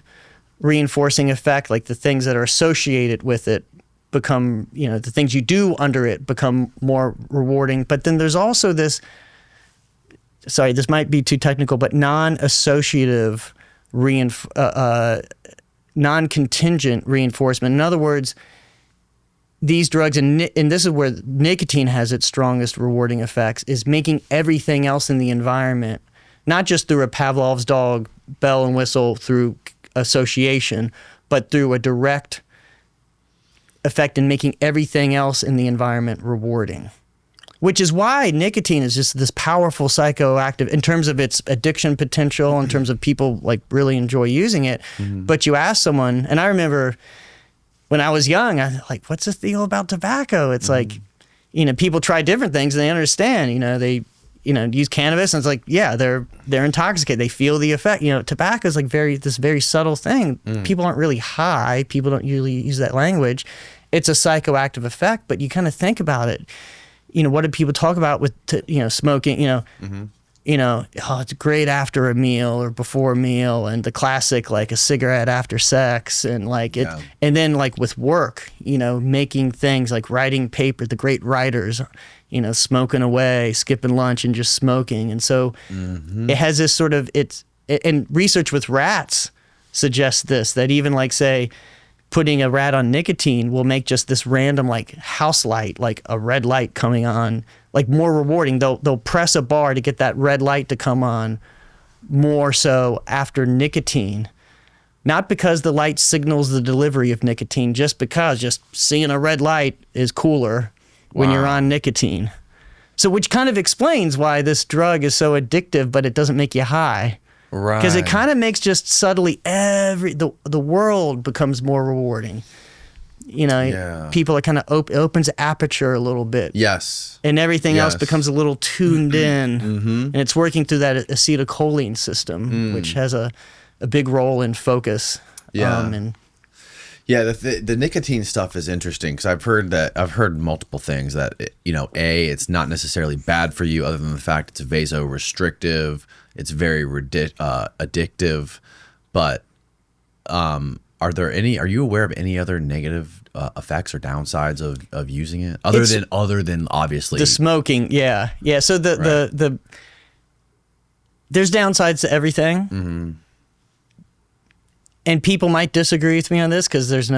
reinforcing effect, like the things that are associated with it become, the things you do under it become more rewarding. But then there's also this sorry, this might be too technical, but non-associative non-contingent reinforcement. In other words, these drugs, and this is where nicotine has its strongest rewarding effects, is making everything else in the environment, not just through a Pavlov's dog, bell and whistle, through association, but through a direct effect in making everything else in the environment rewarding. Which is why nicotine is just this powerful psychoactive in terms of its addiction potential, in terms of people like really enjoy using it. But you ask someone, and I remember when I was young, I was like, what's this deal about tobacco? It's like, you know, people try different things and they understand, you know, they, you know, use cannabis and it's like, yeah, they're intoxicated. They feel the effect. You know, tobacco is like this very subtle thing. People aren't really high. People don't usually use that language. It's a psychoactive effect, but you kind of think about it. You know, what do people talk about with, you know, smoking, you know, you know, oh, it's great after a meal or before a meal, and the classic, like a cigarette after sex, and like it, and then like with work, you know, making things like writing paper, the great writers, you know, smoking away, skipping lunch and just smoking. And so it has this sort of, and research with rats suggests this, that even like say, putting a rat on nicotine will make just this random like house light, like a red light coming on, like more rewarding. They'll press a bar to get that red light to come on more so after nicotine. Not because the light signals the delivery of nicotine, just because just seeing a red light is cooler when you're on nicotine. So which kind of explains why this drug is so addictive, but it doesn't make you high. Right. Because it kind of makes just subtly the world becomes more rewarding. You know, people are kind of opens aperture a little bit. Yes. And everything else becomes a little tuned in. And it's working through that acetylcholine system, which has a big role in focus. Yeah. Yeah, the nicotine stuff is interesting because I've heard multiple things that, you know, it's not necessarily bad for you other than the fact it's vasorestrictive, it's very addictive, but are you aware of any other negative effects or downsides of using it other than obviously the smoking? Yeah. So the there's downsides to everything. And people might disagree with me on this because there's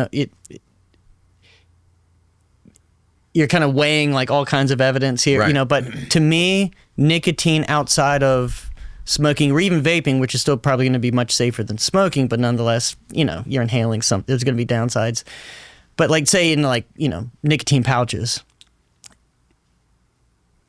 you're kind of weighing like all kinds of evidence here, right. You know, but to me, nicotine outside of smoking or even vaping, which is still probably going to be much safer than smoking, but nonetheless, you know, you're inhaling something, there's going to be downsides. But like say in like, you know, nicotine pouches,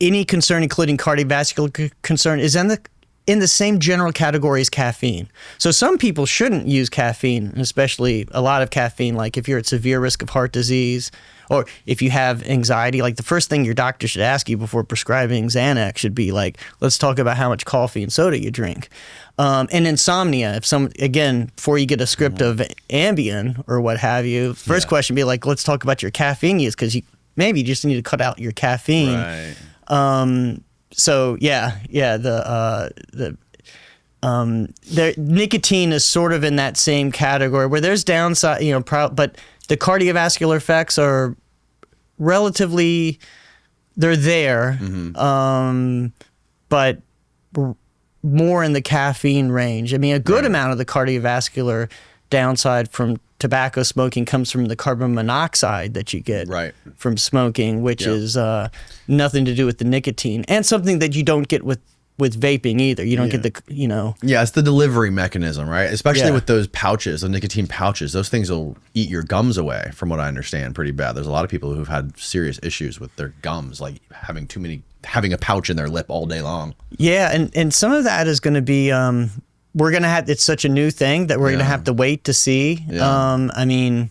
any concern, including cardiovascular concern, is in the same general category as caffeine. So some people shouldn't use caffeine, and especially a lot of caffeine, like if you're at severe risk of heart disease or if you have anxiety. Like the first thing your doctor should ask you before prescribing Xanax should be like, let's talk about how much coffee and soda you drink. And insomnia, before you get a script of Ambien or what have you, first question be like, let's talk about your caffeine use, because maybe you just need to cut out your caffeine. Right. So nicotine is sort of in that same category where there's downside, you know, but the cardiovascular effects are relatively, they're there, but more in the caffeine range. I mean, a good amount of the cardiovascular downside from tobacco smoking comes from the carbon monoxide that you get from smoking, which is nothing to do with the nicotine, and something that you don't get with vaping either. You don't get the, you know. Yeah, it's the delivery mechanism, right? Especially with those pouches, the nicotine pouches. Those things will eat your gums away, from what I understand, pretty bad. There's a lot of people who've had serious issues with their gums, like having a pouch in their lip all day long. Yeah, and some of that is going to be we're going to have, it's such a new thing that we're going to have to wait to see. I mean,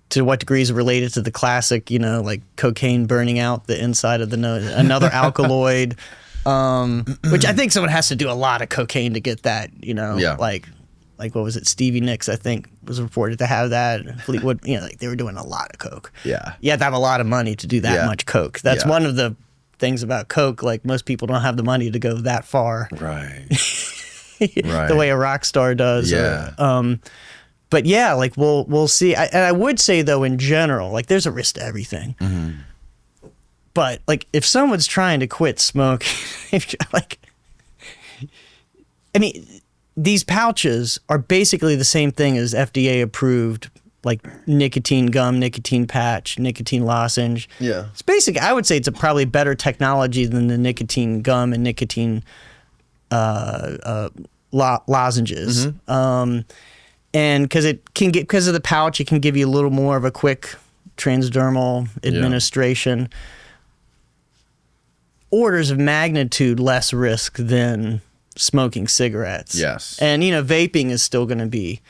to what degree is it related to the classic, you know, like cocaine burning out the inside of the nose, another alkaloid, which I think someone has to do a lot of cocaine to get that, you know, like what was it? Stevie Nicks, I think, was reported to have that. Fleetwood, you know, like they were doing a lot of coke. Yeah. You have to have a lot of money to do that much coke. That's one of the things about coke. Like most people don't have the money to go that far. Right. The way a rock star does. Yeah. But yeah, like we'll see. And I would say though, in general, like there's a risk to everything. But like if someone's trying to quit smoking, I mean, these pouches are basically the same thing as FDA approved, like nicotine gum, nicotine patch, nicotine lozenge. Yeah. It's basic. I would say it's a probably better technology than the nicotine gum and nicotine lozenges. And because of the pouch, it can give you a little more of a quick transdermal administration. Orders of magnitude less risk than smoking cigarettes. Yes. And, vaping is still going to be,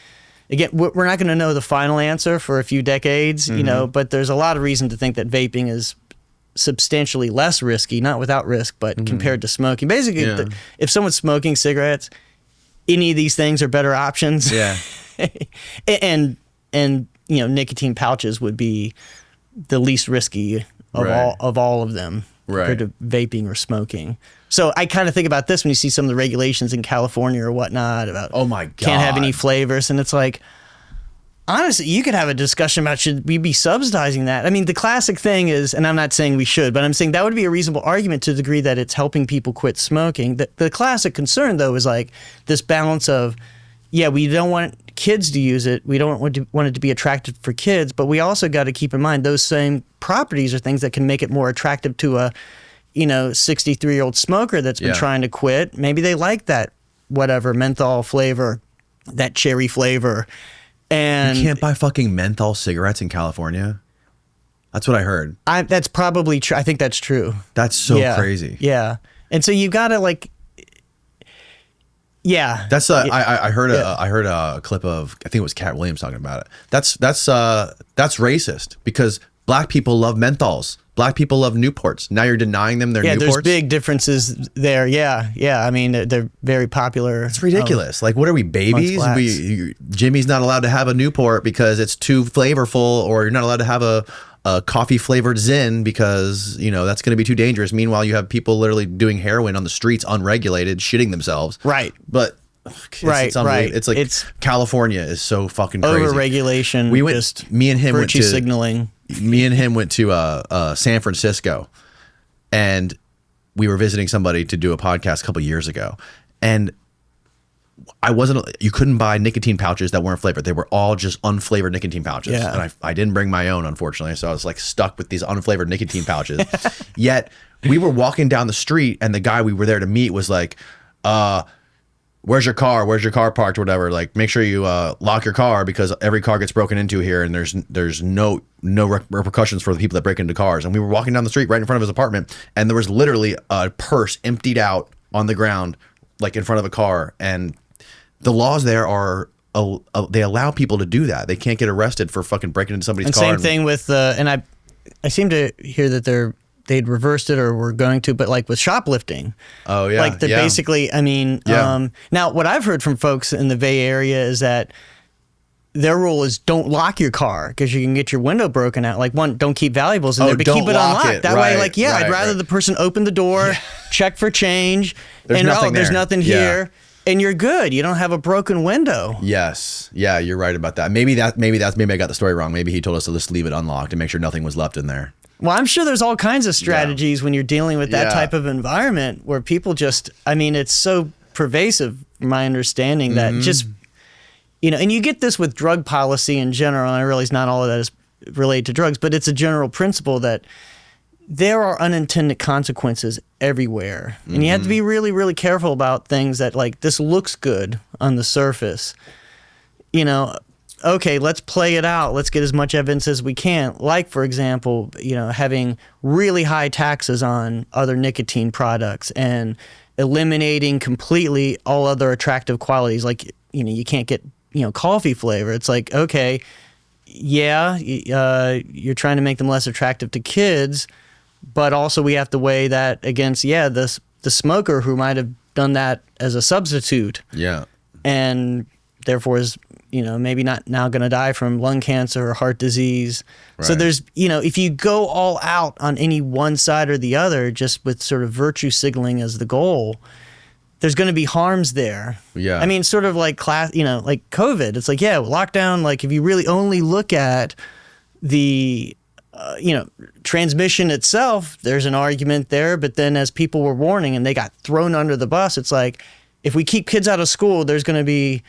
again, we're not going to know the final answer for a few decades, but there's a lot of reason to think that vaping is substantially less risky, not without risk, but compared to smoking. Basically, if someone's smoking cigarettes, any of these things are better options. Yeah. and nicotine pouches would be the least risky of all of them compared to vaping or smoking. So I kind of think about this when you see some of the regulations in California or whatnot about oh my God, can't have any flavors, and it's like, honestly, you could have a discussion about should we be subsidizing that. I mean, the classic thing is, and I'm not saying we should, but I'm saying that would be a reasonable argument to the degree that it's helping people quit smoking. The classic concern, though, is like this balance of, we don't want kids to use it. We don't want it to be attractive for kids, but we also got to keep in mind those same properties are things that can make it more attractive to a 63-year-old smoker that's been trying to quit. Maybe they like that whatever menthol flavor, that cherry flavor. And you can't buy fucking menthol cigarettes in California. That's what I heard. That's probably true. I think that's true. That's so crazy. Yeah. And so you got to That's I heard a clip of, I think it was Cat Williams talking about it. That's racist because black people love menthols. Black people love Newports. Now you're denying them their Newports. Yeah, there's big differences there. Yeah. I mean, they're very popular. It's ridiculous. Like, what are we, babies? Jimmy's not allowed to have a Newport because it's too flavorful, or you're not allowed to have a coffee flavored Zin because that's going to be too dangerous. Meanwhile, you have people literally doing heroin on the streets unregulated, shitting themselves. Right. But it's unbelievable. It's like California is so fucking crazy. Overregulation. Virtue signaling. Me and him went to San Francisco, and we were visiting somebody to do a podcast a couple years ago, and you couldn't buy nicotine pouches that weren't flavored. They were all just unflavored nicotine pouches. Yeah. And I didn't bring my own, unfortunately. So I was like stuck with these unflavored nicotine pouches. Yet we were walking down the street, and the guy we were there to meet was like, where's your car? Where's your car parked or whatever? Like, make sure you lock your car because every car gets broken into here, and there's no repercussions for the people that break into cars. And we were walking down the street right in front of his apartment, and there was literally a purse emptied out on the ground, like in front of a car. And the laws there are they allow people to do that. They can't get arrested for fucking breaking into somebody's car. Same thing with and I seem to hear that they'd reversed it or were going to, but like with shoplifting. Oh yeah. Like they're basically, I mean, now what I've heard from folks in the Bay Area is that their rule is don't lock your car because you can get your window broken out. Like, one, don't keep valuables in there, but keep it unlocked. That way, like, I'd rather the person open the door, check for change, there's nothing here. And you're good. You don't have a broken window. Yes. Yeah, you're right about that. Maybe I got the story wrong. Maybe he told us to just leave it unlocked and make sure nothing was left in there. Well, I'm sure there's all kinds of strategies when you're dealing with that type of environment where people just, I mean, it's so pervasive, from my understanding, that just, and you get this with drug policy in general, and I realize not all of that is related to drugs, but it's a general principle that there are unintended consequences everywhere. And you have to be really, really careful about things that, like, this looks good on the surface. Okay, let's play it out. Let's get as much evidence as we can. Like, for example, having really high taxes on other nicotine products and eliminating completely all other attractive qualities. Like, you can't get, coffee flavor. It's like, okay, you're trying to make them less attractive to kids, but also we have to weigh that against, the smoker who might have done that as a substitute. Yeah. And therefore is, maybe not now going to die from lung cancer or heart disease. Right. So there's, if you go all out on any one side or the other, just with sort of virtue signaling as the goal, there's going to be harms there. Yeah. I mean, sort of like like COVID. It's like, lockdown, like if you really only look at the transmission itself, there's an argument there. But then as people were warning and they got thrown under the bus, it's like, if we keep kids out of school, there's going to be,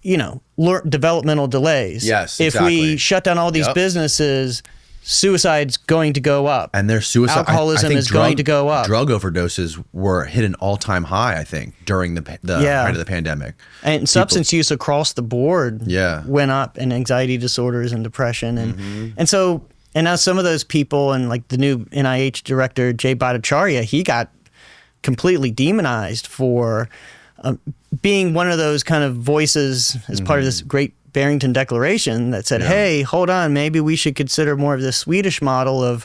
developmental delays. Yes, If we shut down all these businesses, suicide's going to go up. And their suicide, alcoholism is going to go up. Drug overdoses were hit an all-time high, I think, during the height of the pandemic. And substance use across the board went up, and anxiety disorders and depression. And so, and now some of those people, and like the new NIH director, Jay Bhattacharya, he got completely demonized for being one of those kind of voices as part of this great Barrington Declaration that said, hey, hold on, maybe we should consider more of the Swedish model of,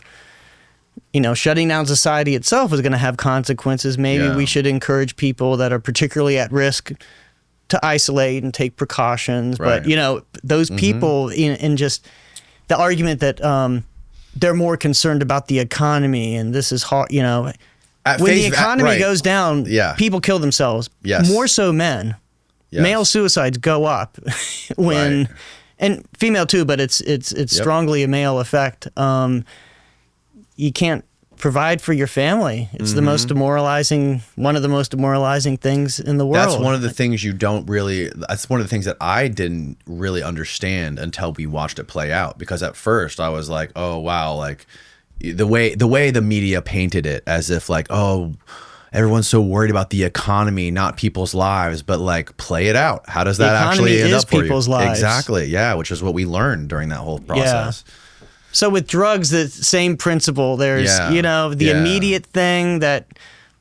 shutting down society itself is going to have consequences. Maybe we should encourage people that are particularly at risk to isolate and take precautions. Right. But, those people in just the argument that they're more concerned about the economy and this is hard, when the economy goes down, people kill themselves. Yes. More so men. Yes. Male suicides go up when, and female too, but it's strongly a male effect. You can't provide for your family. It's the most demoralizing, one of the most demoralizing things in the world. That's one of the things that's one of the things that I didn't really understand until we watched it play out. Because at first I was like, oh wow, like the way the media painted it as if like, oh, everyone's so worried about the economy, not people's lives, but like play it out. How does that actually end up for you? People's lives. Exactly. Yeah. Which is what we learned during that whole process. Yeah. So with drugs, the same principle. There's, the immediate thing that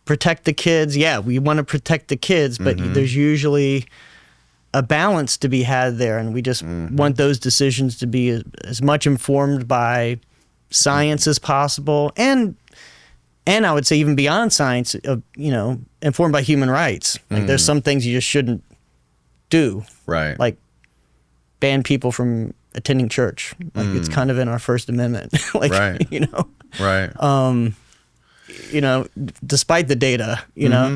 protect the kids. Yeah, we want to protect the kids, but there's usually a balance to be had there. And we just want those decisions to be as much informed by science as possible. And I would say even beyond science, informed by human rights. Like there's some things you just shouldn't do. Right. Like ban people from attending church. Like it's kind of in our First Amendment. Right. Right. Despite the data,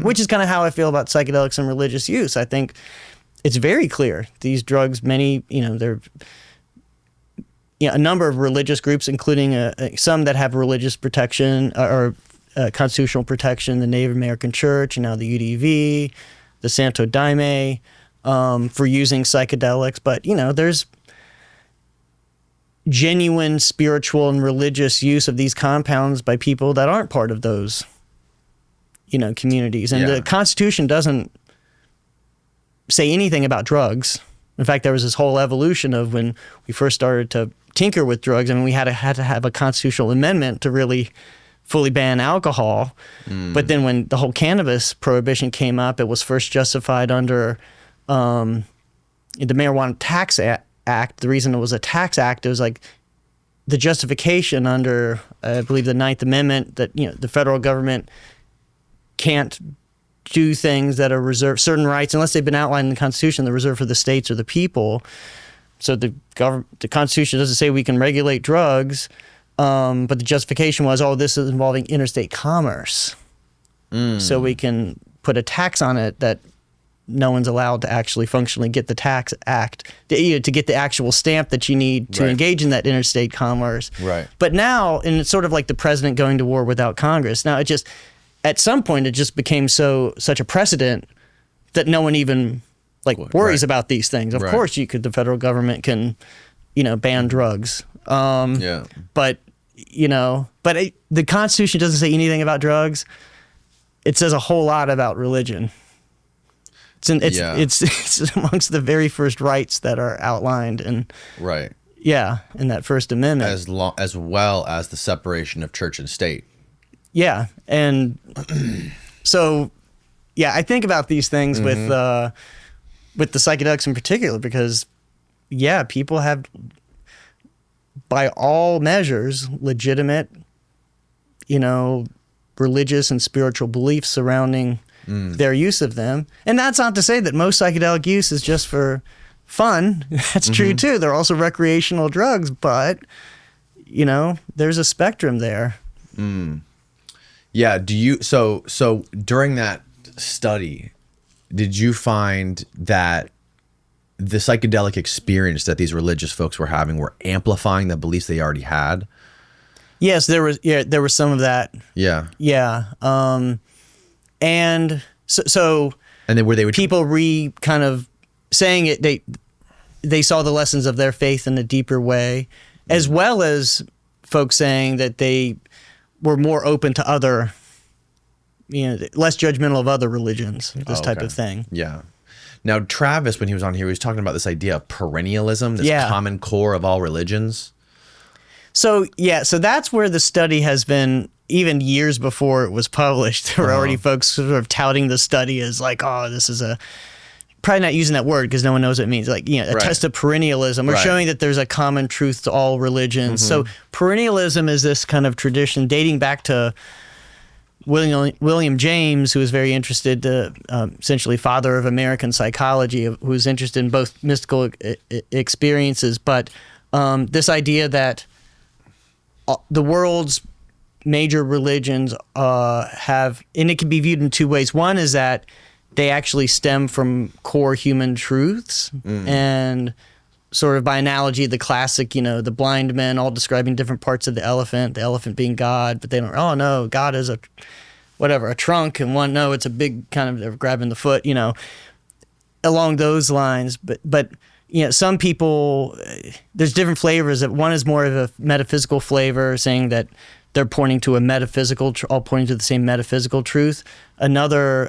which is kind of how I feel about psychedelics and religious use. I think it's very clear. These drugs, many, they're a number of religious groups, including some that have religious protection or constitutional protection, the Native American Church, and now the UDV, the Santo Daime, for using psychedelics. But, there's genuine spiritual and religious use of these compounds by people that aren't part of those, communities. And the Constitution doesn't say anything about drugs. In fact, there was this whole evolution of when we first started to tinker with drugs. I mean, we had to have a constitutional amendment to really fully ban alcohol. But then when the whole cannabis prohibition came up, it was first justified under the Marijuana Tax Act. The reason it was a tax act, it was like the justification under, I believe, the Ninth Amendment that, the federal government can't do things that are reserved, certain rights, unless they've been outlined in the Constitution, they're reserved for the states or the people. So the Constitution doesn't say we can regulate drugs, but the justification was, this is involving interstate commerce. So we can put a tax on it that no one's allowed to actually functionally get the tax act, to get the actual stamp that you need to engage in that interstate commerce. Right. But now, and it's sort of like the president going to war without Congress. Now, at some point, it just became such a precedent that no one even worries about these things. Of course, the federal government can, ban drugs. But the Constitution doesn't say anything about drugs. It says a whole lot about religion. It's amongst the very first rights that are outlined in in that First Amendment, as well as the separation of church and state. Yeah, and so I think about these things with the psychedelics in particular because people have, by all measures, legitimate, religious and spiritual beliefs surrounding their use of them. And that's not to say that most psychedelic use is just for fun. That's true too. They're also recreational drugs, but there's a spectrum there. Yeah. So during that study, did you find that the psychedelic experience that these religious folks were having were amplifying the beliefs they already had. Yes, there was some of that. Yeah. Yeah. And so and then where they would people kind of saying it, they saw the lessons of their faith in a deeper way, as well as folks saying that they were more open to other, less judgmental of other religions, this type of thing. Yeah. Now, Travis, when he was on here, he was talking about this idea of perennialism, this common core of all religions. So that's where the study has been, even years before it was published. There were already folks sort of touting the study as like, oh, this is probably not using that word because no one knows what it means. Like, a test of perennialism, or showing that there's a common truth to all religions. So perennialism is this kind of tradition dating back to William James, who was very interested, essentially father of American psychology, who was interested in both mystical experiences, but this idea that the world's major religions have, and it can be viewed in two ways. One is that they actually stem from core human truths, and sort of by analogy, the classic, the blind men all describing different parts of the elephant being God, but they don't, oh no, God is a trunk, and one, no, it's a big kind of, they're grabbing the foot, along those lines. But some people, there's different flavors. One is more of a metaphysical flavor, saying that they're pointing to all pointing to the same metaphysical truth. Another,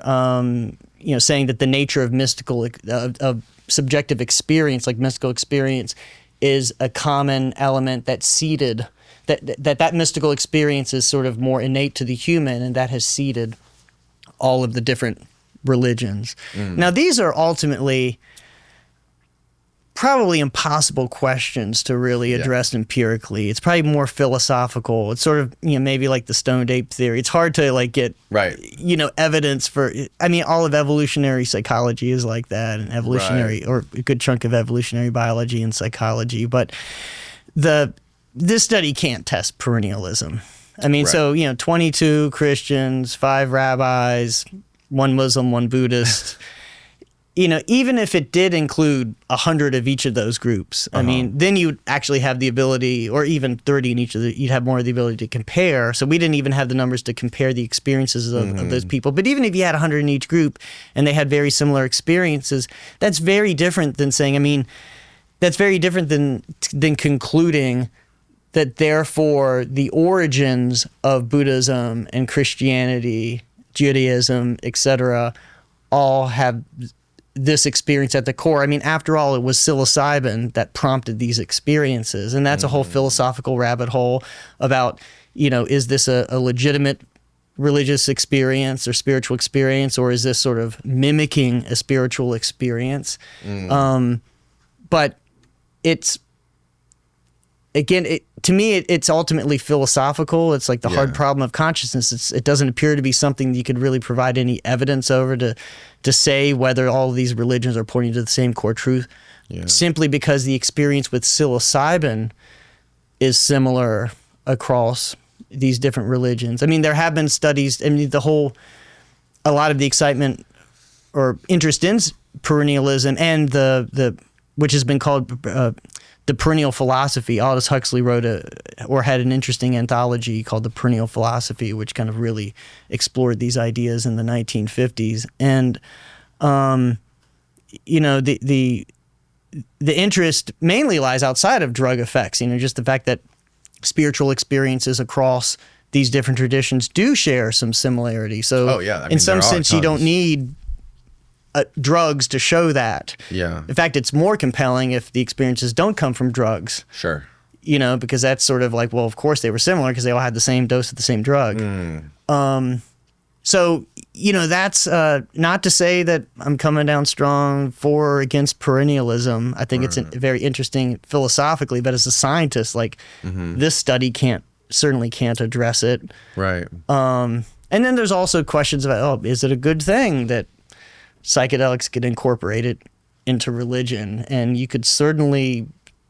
saying that the nature of of subjective experience, like mystical experience, is a common element that's seeded, that mystical experience is sort of more innate to the human, and that has seeded all of the different religions. Now, these are ultimately probably impossible questions to really address empirically. It's probably more philosophical. It's sort of, maybe like the stoned ape theory. It's hard to get, evidence for, all of evolutionary psychology is like that, and evolutionary, or a good chunk of evolutionary biology and psychology. But this study can't test perennialism. So, 22 Christians, 5 rabbis, 1 Muslim, 1 Buddhist. Even if it did include 100 of each of those groups, then you'd actually have the ability, or even 30 in each of you'd have more of the ability to compare. So we didn't even have the numbers to compare the experiences of those people. But even if you had 100 in each group and they had very similar experiences, that's very different than saying, that's very different than concluding that therefore the origins of Buddhism and Christianity, Judaism, etc., all have this experience at the core. After all, it was psilocybin that prompted these experiences. And that's a whole philosophical rabbit hole about, is this a legitimate religious experience or spiritual experience, or is this sort of mimicking a spiritual experience? But it's, again, to me, it's ultimately philosophical. It's like the hard problem of consciousness. It doesn't appear to be something you could really provide any evidence over to say whether all of these religions are pointing to the same core truth, simply because the experience with psilocybin is similar across these different religions. There have been studies. A lot of the excitement or interest in perennialism and the which has been called the perennial philosophy. Aldous Huxley wrote had an interesting anthology called The Perennial Philosophy, which kind of really explored these ideas in the 1950s. And, the interest mainly lies outside of drug effects, just the fact that spiritual experiences across these different traditions do share some similarity. So in some sense, you don't need drugs to show that. Yeah. In fact, it's more compelling if the experiences don't come from drugs. Sure. Because that's sort of like, well, of course they were similar because they all had the same dose of the same drug. So, that's not to say that I'm coming down strong for or against perennialism. I think it's very interesting philosophically, but as a scientist, this study certainly can't address it. Right. And then there's also questions about, is it a good thing that psychedelics get incorporated into religion? And you could certainly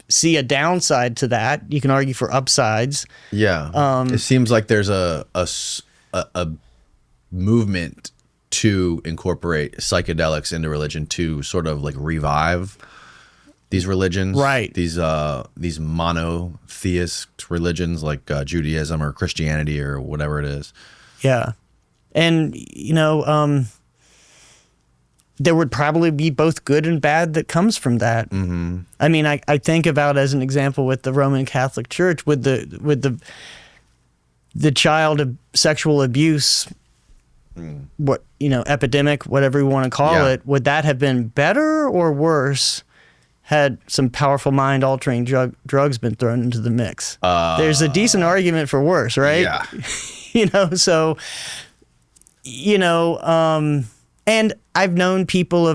see a downside to that. You can argue for upsides. Yeah. It seems like there's a movement to incorporate psychedelics into religion to sort of like revive these religions, Right. These monotheist religions like Judaism or Christianity or whatever it is. Yeah. And, there would probably be both good and bad that comes from that. Mm-hmm. I mean, I think about, as an example, with the Roman Catholic Church, with the child sexual abuse, epidemic, whatever you want to call it, would that have been better or worse had some powerful mind-altering drugs been thrown into the mix? There's a decent argument for worse, right? Yeah. And I've known people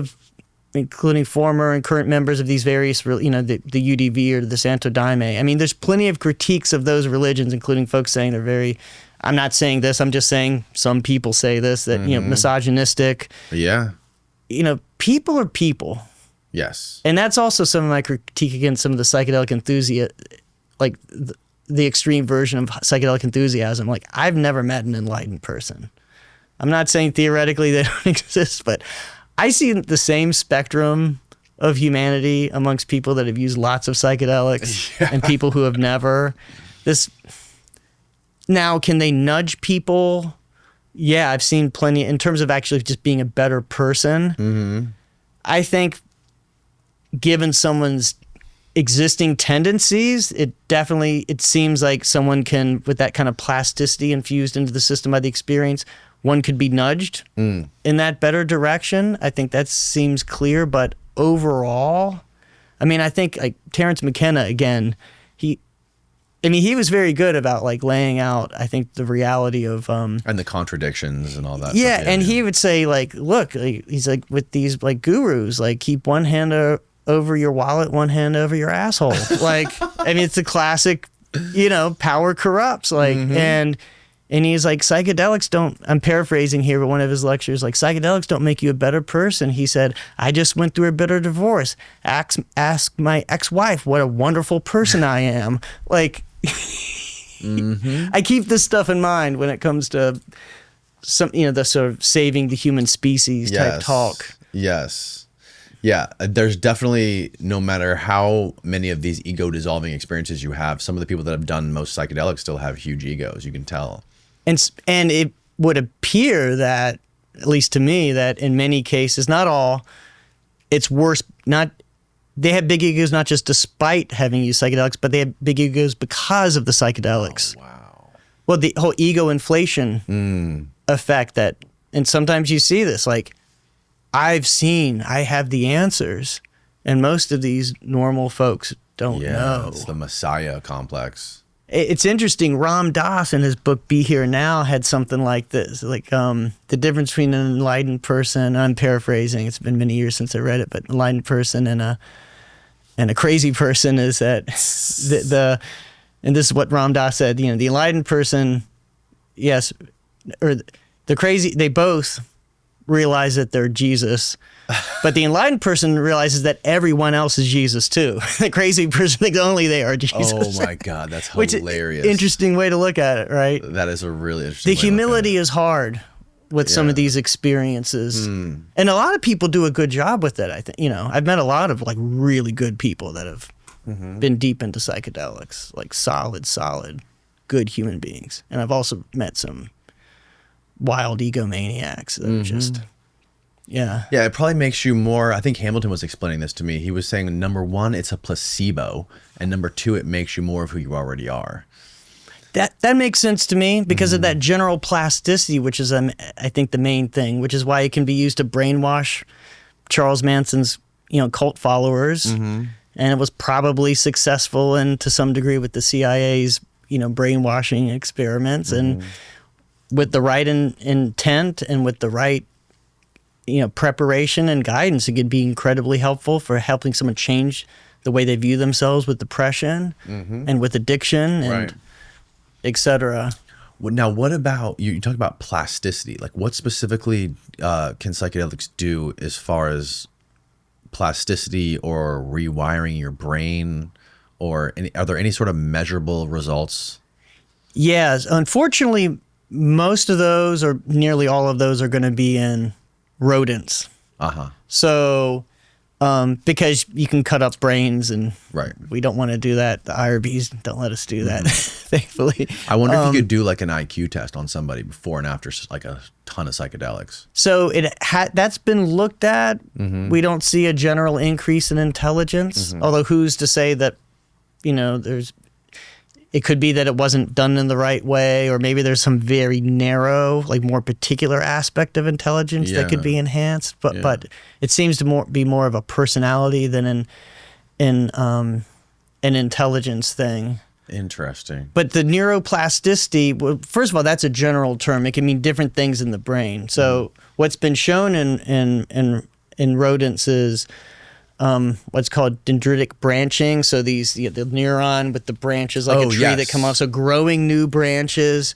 including former and current members of these various, the UDV or the Santo Daime. I mean, there's plenty of critiques of those religions, including folks saying they're very, I'm not saying this, I'm just saying some people say this, that, misogynistic. Yeah. People are people. Yes. And that's also some of my critique against some of the psychedelic enthusiasts, like the extreme version of psychedelic enthusiasm. Like, I've never met an enlightened person. I'm not saying theoretically they don't exist, but I see the same spectrum of humanity amongst people that have used lots of psychedelics and people who have never. Now, can they nudge people? Yeah, I've seen plenty in terms of actually just being a better person. Mm-hmm. I think given someone's existing tendencies, it seems like someone can, with that kind of plasticity infused into the system by the experience, one could be nudged in that better direction. I think that seems clear, but overall, I mean, I think like Terence McKenna, again, he was very good about like laying out, I think, the reality of and the contradictions and all that. Yeah, stuff. And he would say like, look, he's like, with these like gurus, like keep one hand over your wallet, one hand over your asshole. Like, I mean, it's the classic, power corrupts. Like, and he's like, psychedelics don't, I'm paraphrasing here, but one of his lectures, like, psychedelics don't make you a better person. He said, I just went through a bitter divorce. Ask my ex-wife what a wonderful person I am. Like, I keep this stuff in mind when it comes to some, the sort of saving the human species type talk. Yes. Yeah, there's definitely, no matter how many of these ego-dissolving experiences you have, some of the people that have done most psychedelics still have huge egos, you can tell. And it would appear that, at least to me, that in many cases, not all, it's worse. They have big egos not just despite having used psychedelics, but they have big egos because of the psychedelics. Oh, wow. Well, the whole ego inflation effect and sometimes you see this, like, I have the answers, and most of these normal folks don't know. It's the Messiah complex. It's interesting. Ram Dass in his book Be Here Now had something like this, like the difference between an enlightened person, I'm paraphrasing, it's been many years since I read it, but enlightened person and a crazy person is that and this is what Ram Dass said, the enlightened person, yes, or the crazy, they both realize that they're Jesus, but the enlightened person realizes that everyone else is Jesus too. The crazy person thinks only they are Jesus. Oh my God, that's hilarious. Which is interesting way to look at it, right? That is a really interesting The humility is hard with some of these experiences. And a lot of people do a good job with it, I think. I've met a lot of like really good people that have been deep into psychedelics, like solid, good human beings. And I've also met some wild egomaniacs that are just, yeah, it probably makes you more. I think Hamilton was explaining this to me. He was saying, number one, it's a placebo, and number two, it makes you more of who you already are. That makes sense to me because of that general plasticity, which is I think the main thing, which is why it can be used to brainwash Charles Manson's cult followers, and it was probably successful and to some degree with the CIA's brainwashing experiments and. With the right intent and with the right, preparation and guidance, it could be incredibly helpful for helping someone change the way they view themselves with depression and with addiction and et cetera. Now, what about, you talk about plasticity, like what specifically can psychedelics do as far as plasticity or rewiring your brain, or are there any sort of measurable results? Yes, unfortunately, most of those, or nearly all of those, are going to be in rodents. So because you can cut up brains, and Right. we don't want to do that. The IRBs don't let us do that, thankfully. I wonder if you could do like an IQ test on somebody before and after like a ton of psychedelics. So that's been looked at. We don't see a general increase in intelligence, although who's to say that, it could be that it wasn't done in the right way, or maybe there's some very narrow, like more particular aspect of intelligence that could be enhanced. But it seems to be more of a personality than an intelligence thing. Interesting. But the neuroplasticity, well, first of all, that's a general term. It can mean different things in the brain. So what's been shown in rodents is what's called dendritic branching. So the neuron with the branches like a tree that come off. So growing new branches.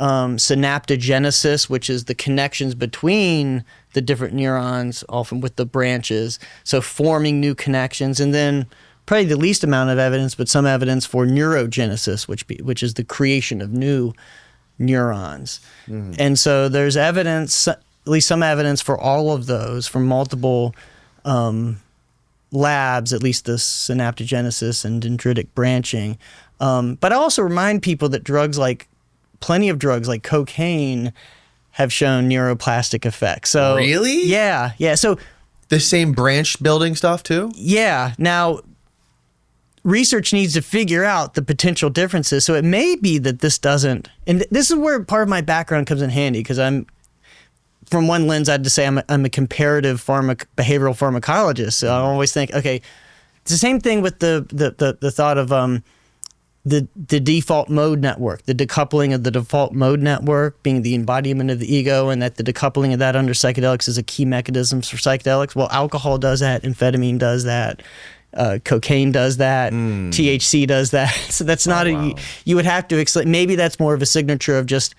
Synaptogenesis, which is the connections between the different neurons, often with the branches. So forming new connections. And then probably the least amount of evidence, but some evidence for neurogenesis, which is the creation of new neurons. And so there's evidence, at least some evidence for all of those from multiple labs, at least the synaptogenesis and dendritic branching. But I also remind people that plenty of drugs like cocaine have shown neuroplastic effects. So really? Yeah. So the same branch building stuff too? Yeah. Now, research needs to figure out the potential differences. So it may be that this doesn't, and this is where part of my background comes in handy, because from one lens, I had to say I'm a comparative behavioral pharmacologist. So I always think, okay, it's the same thing with the thought of the default mode network, the decoupling of the default mode network being the embodiment of the ego, and that the decoupling of that under psychedelics is a key mechanism for psychedelics. Well, alcohol does that, amphetamine does that, cocaine does that, THC does that. So that's not you would have to explain. Maybe that's more of a signature of just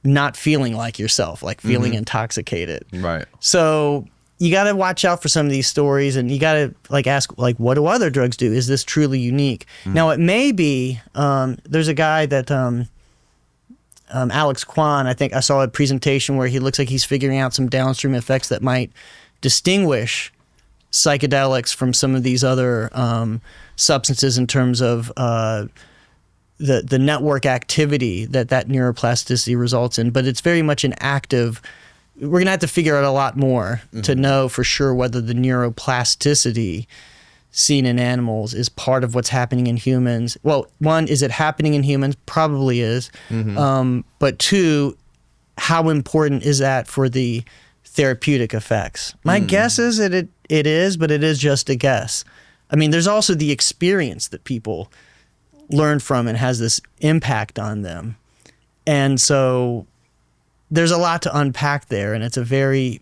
not feeling like yourself, like feeling intoxicated. Right. So you got to watch out for some of these stories, and you got to ask, what do other drugs do? Is this truly unique? Now, it may be, there's a guy that, Alex Kwan, I think I saw a presentation where he looks like he's figuring out some downstream effects that might distinguish psychedelics from some of these other substances in terms of the network activity that neuroplasticity results in. But it's very much an active. We're going to have to figure out a lot more to know for sure whether the neuroplasticity seen in animals is part of what's happening in humans. Well, one, is it happening in humans? Probably is. But two, how important is that for the therapeutic effects? My guess is that it is, but it is just a guess. I mean, there's also the experience that people learn from and has this impact on them. And so there's a lot to unpack there, and it's a very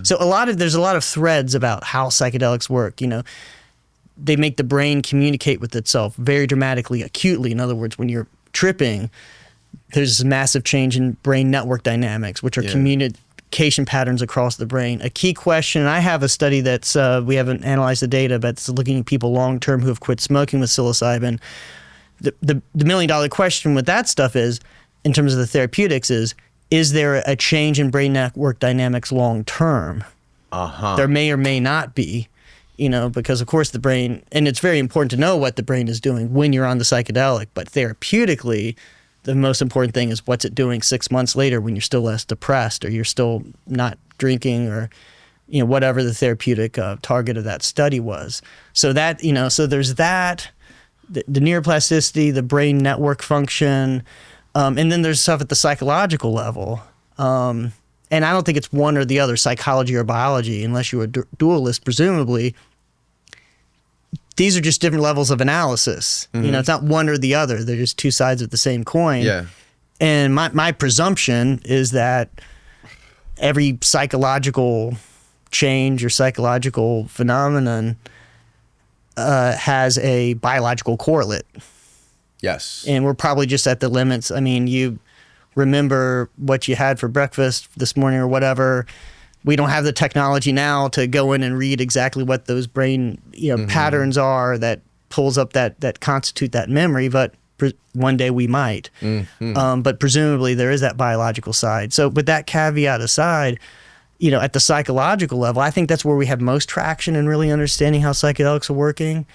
So there's a lot of threads about how psychedelics work. They make the brain communicate with itself very dramatically, acutely. In other words, when you're tripping, there's this massive change in brain network dynamics, which are communication patterns across the brain. A key question, and I have a study that's we haven't analyzed the data, but it's looking at people long term who have quit smoking with psilocybin. The $1 million question with that stuff is, in terms of the therapeutics, is there a change in brain network dynamics long term? There may or may not be, because of course the brain, and it's very important to know what the brain is doing when you're on the psychedelic, but therapeutically, the most important thing is what's it doing 6 months later when you're still less depressed, or you're still not drinking, or whatever the therapeutic target of that study was. So that, so there's that, the neuroplasticity, the brain network function. And then there's stuff at the psychological level. And I don't think it's one or the other, psychology or biology, unless you're a dualist, presumably. These are just different levels of analysis. It's not one or the other. They're just two sides of the same coin. Yeah. And my presumption is that every psychological change or psychological phenomenon has a biological correlate. Yes. And we're probably just at the limits. I mean, you remember what you had for breakfast this morning or whatever. We don't have the technology now to go in and read exactly what those brain patterns are that pulls up that constitute that memory, but one day we might. But presumably there is that biological side. So with that caveat aside, you know, at the psychological level, I think that's where we have most traction in really understanding how psychedelics are working.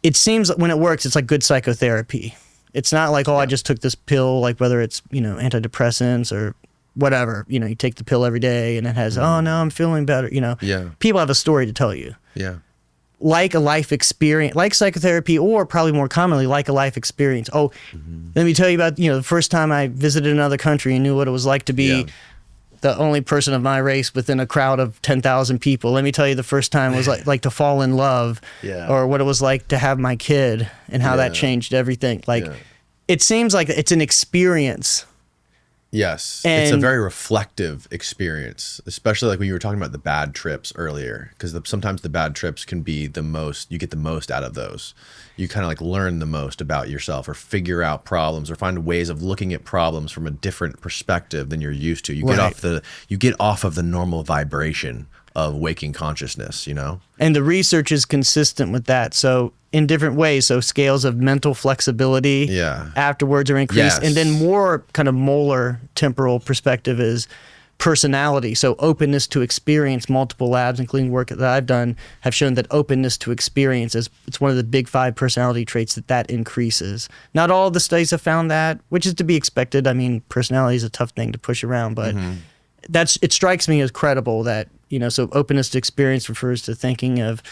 It seems that when it works, it's like good psychotherapy. It's not like, I just took this pill, like whether it's, you know, antidepressants or whatever, you know, you take the pill every day and it has, oh, now I'm feeling better, you know. Yeah. People have a story to tell you. Yeah. Like a life experience, like psychotherapy, or probably more commonly, like a life experience. Oh, let me tell you about, you know, the first time I visited another country and knew what it was like to be the only person of my race within a crowd of 10,000 people. Let me tell you the first time it was like to fall in love, or what it was like to have my kid and how that changed everything. Like, it seems like it's an experience. Yes. It's a very reflective experience, especially like when you were talking about the bad trips earlier, because sometimes the bad trips can be the most, you get the most out of those. You kind of like learn the most about yourself or figure out problems or find ways of looking at problems from a different perspective than you're used to. You get off of the normal vibration of waking consciousness, you know? And the research is consistent with that. So in different ways, so scales of mental flexibility afterwards are increased. And then more kind of molar temporal perspective is personality. So openness to experience. Multiple labs, including work that I've done, have shown that openness to experience is it's one of the big 5 personality traits that increases. Not all of the studies have found that, which is to be expected. I mean, personality is a tough thing to push around, but it strikes me as credible that, you know, so openness to experience refers to thinking of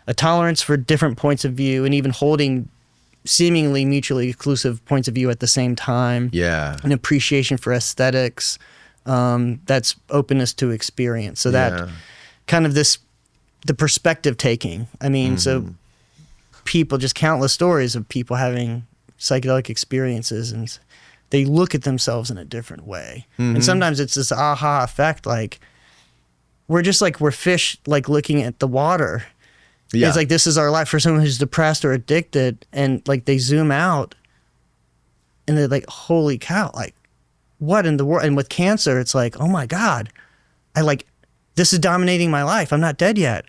a tolerance for different points of view and even holding seemingly mutually exclusive points of view at the same time. Yeah. An appreciation for aesthetics. That's openness to experience. So that kind of the perspective taking. I mean, so people, just countless stories of people having psychedelic experiences and they look at themselves in a different way. And sometimes it's this aha effect, like we're fish, like looking at the water. Yeah. It's like, this is our life. For someone who's depressed or addicted, and like they zoom out and they're like, holy cow, like what in the world? And with cancer, it's like, oh my God, this is dominating my life. I'm not dead yet.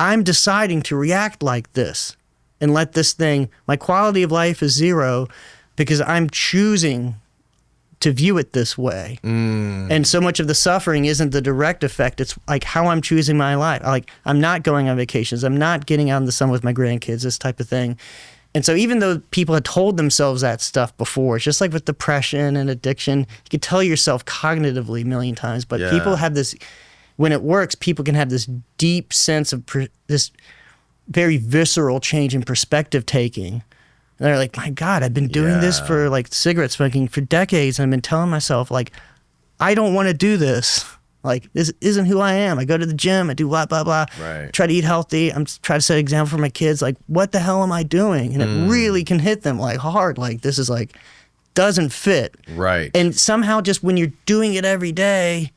I'm deciding to react like this and let this thing, my quality of life is 0 because I'm choosing to view it this way. And so much of the suffering isn't the direct effect. It's like how I'm choosing my life. Like, I'm not going on vacations. I'm not getting out in the sun with my grandkids, this type of thing. And so even though people had told themselves that stuff before, it's just like with depression and addiction, you can tell yourself cognitively a million times, but people have this, when it works, people can have this deep sense of this very visceral change in perspective taking. And they're like, my God, I've been doing this for like cigarette smoking for decades. And I've been telling myself, like, I don't want to do this. Like, this isn't who I am. I go to the gym, I do blah, blah, blah. Right. Try to eat healthy. I'm trying to set an example for my kids. Like, what the hell am I doing? And it really can hit them like hard. Like, this is like, doesn't fit. Right. And somehow just when you're doing it every day,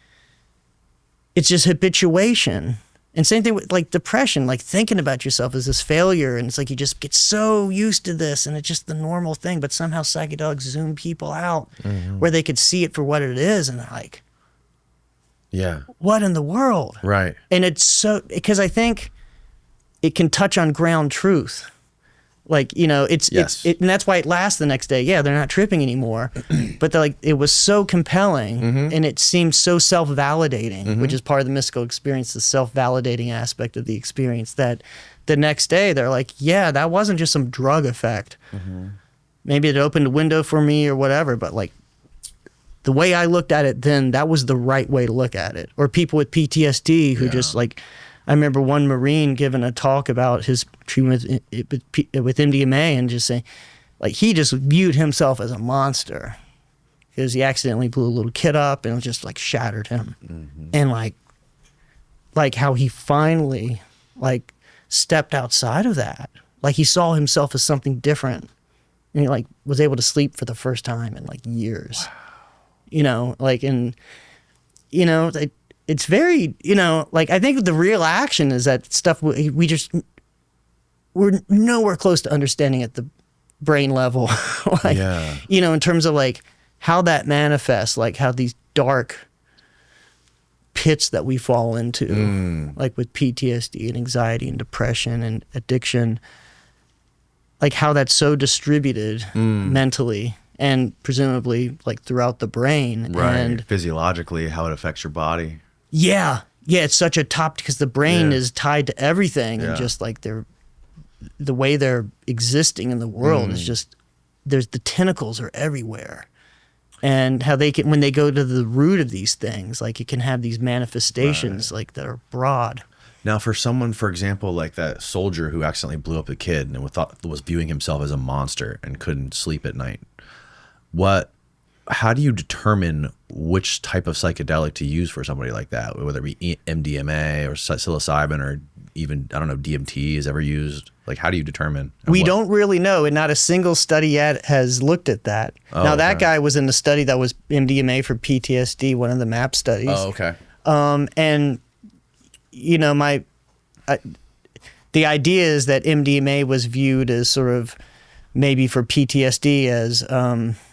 it's just habituation. And same thing with like depression, like thinking about yourself as this failure. And it's like you just get so used to this and it's just the normal thing. But somehow psychedelics zoom people out where they could see it for what it is. And they're like, what in the world? Right. And it's so, because I think it can touch on ground truth. Like, you know, and that's why it lasts the next day. Yeah, they're not tripping anymore. But they're like, it was so compelling and it seemed so self-validating, which is part of the mystical experience, the self-validating aspect of the experience, that the next day they're like, yeah, that wasn't just some drug effect. Maybe it opened a window for me or whatever, but like the way I looked at it then, that was the right way to look at it. Or people with PTSD who just like, I remember one Marine giving a talk about his treatment with MDMA and just saying, like, he just viewed himself as a monster because he accidentally blew a little kid up and it just like shattered him. And like how he finally like stepped outside of that. Like he saw himself as something different and he like was able to sleep for the first time in like years. Wow. You know, like, and, you know, it's very, you know, like I think the real action is that stuff we're nowhere close to understanding at the brain level. Like, you know, in terms of like how that manifests, like how these dark pits that we fall into, like with PTSD and anxiety and depression and addiction, like how that's so distributed mentally. and presumably like throughout the brain. Right. And Physiologically, how it affects your body. yeah, it's such a top, because the brain Yeah. is tied to everything, Yeah. and just like the way they're existing in the world is just, the tentacles are everywhere. And how they can, when they go to the root of these things, like it can have these manifestations like that are broad. Now, for someone, for example, like that soldier who accidentally blew up a kid and was viewing himself as a monster and couldn't sleep at night, how do you determine which type of psychedelic to use for somebody like that, whether it be MDMA or psilocybin or even, I don't know, DMT is ever used? Like, how do you determine? We don't really know, and not a single study yet has looked at that. Now, that guy was in the study that was MDMA for PTSD, one of the MAP studies. Oh, okay. And, you know, the idea is that MDMA was viewed as sort of maybe for PTSD as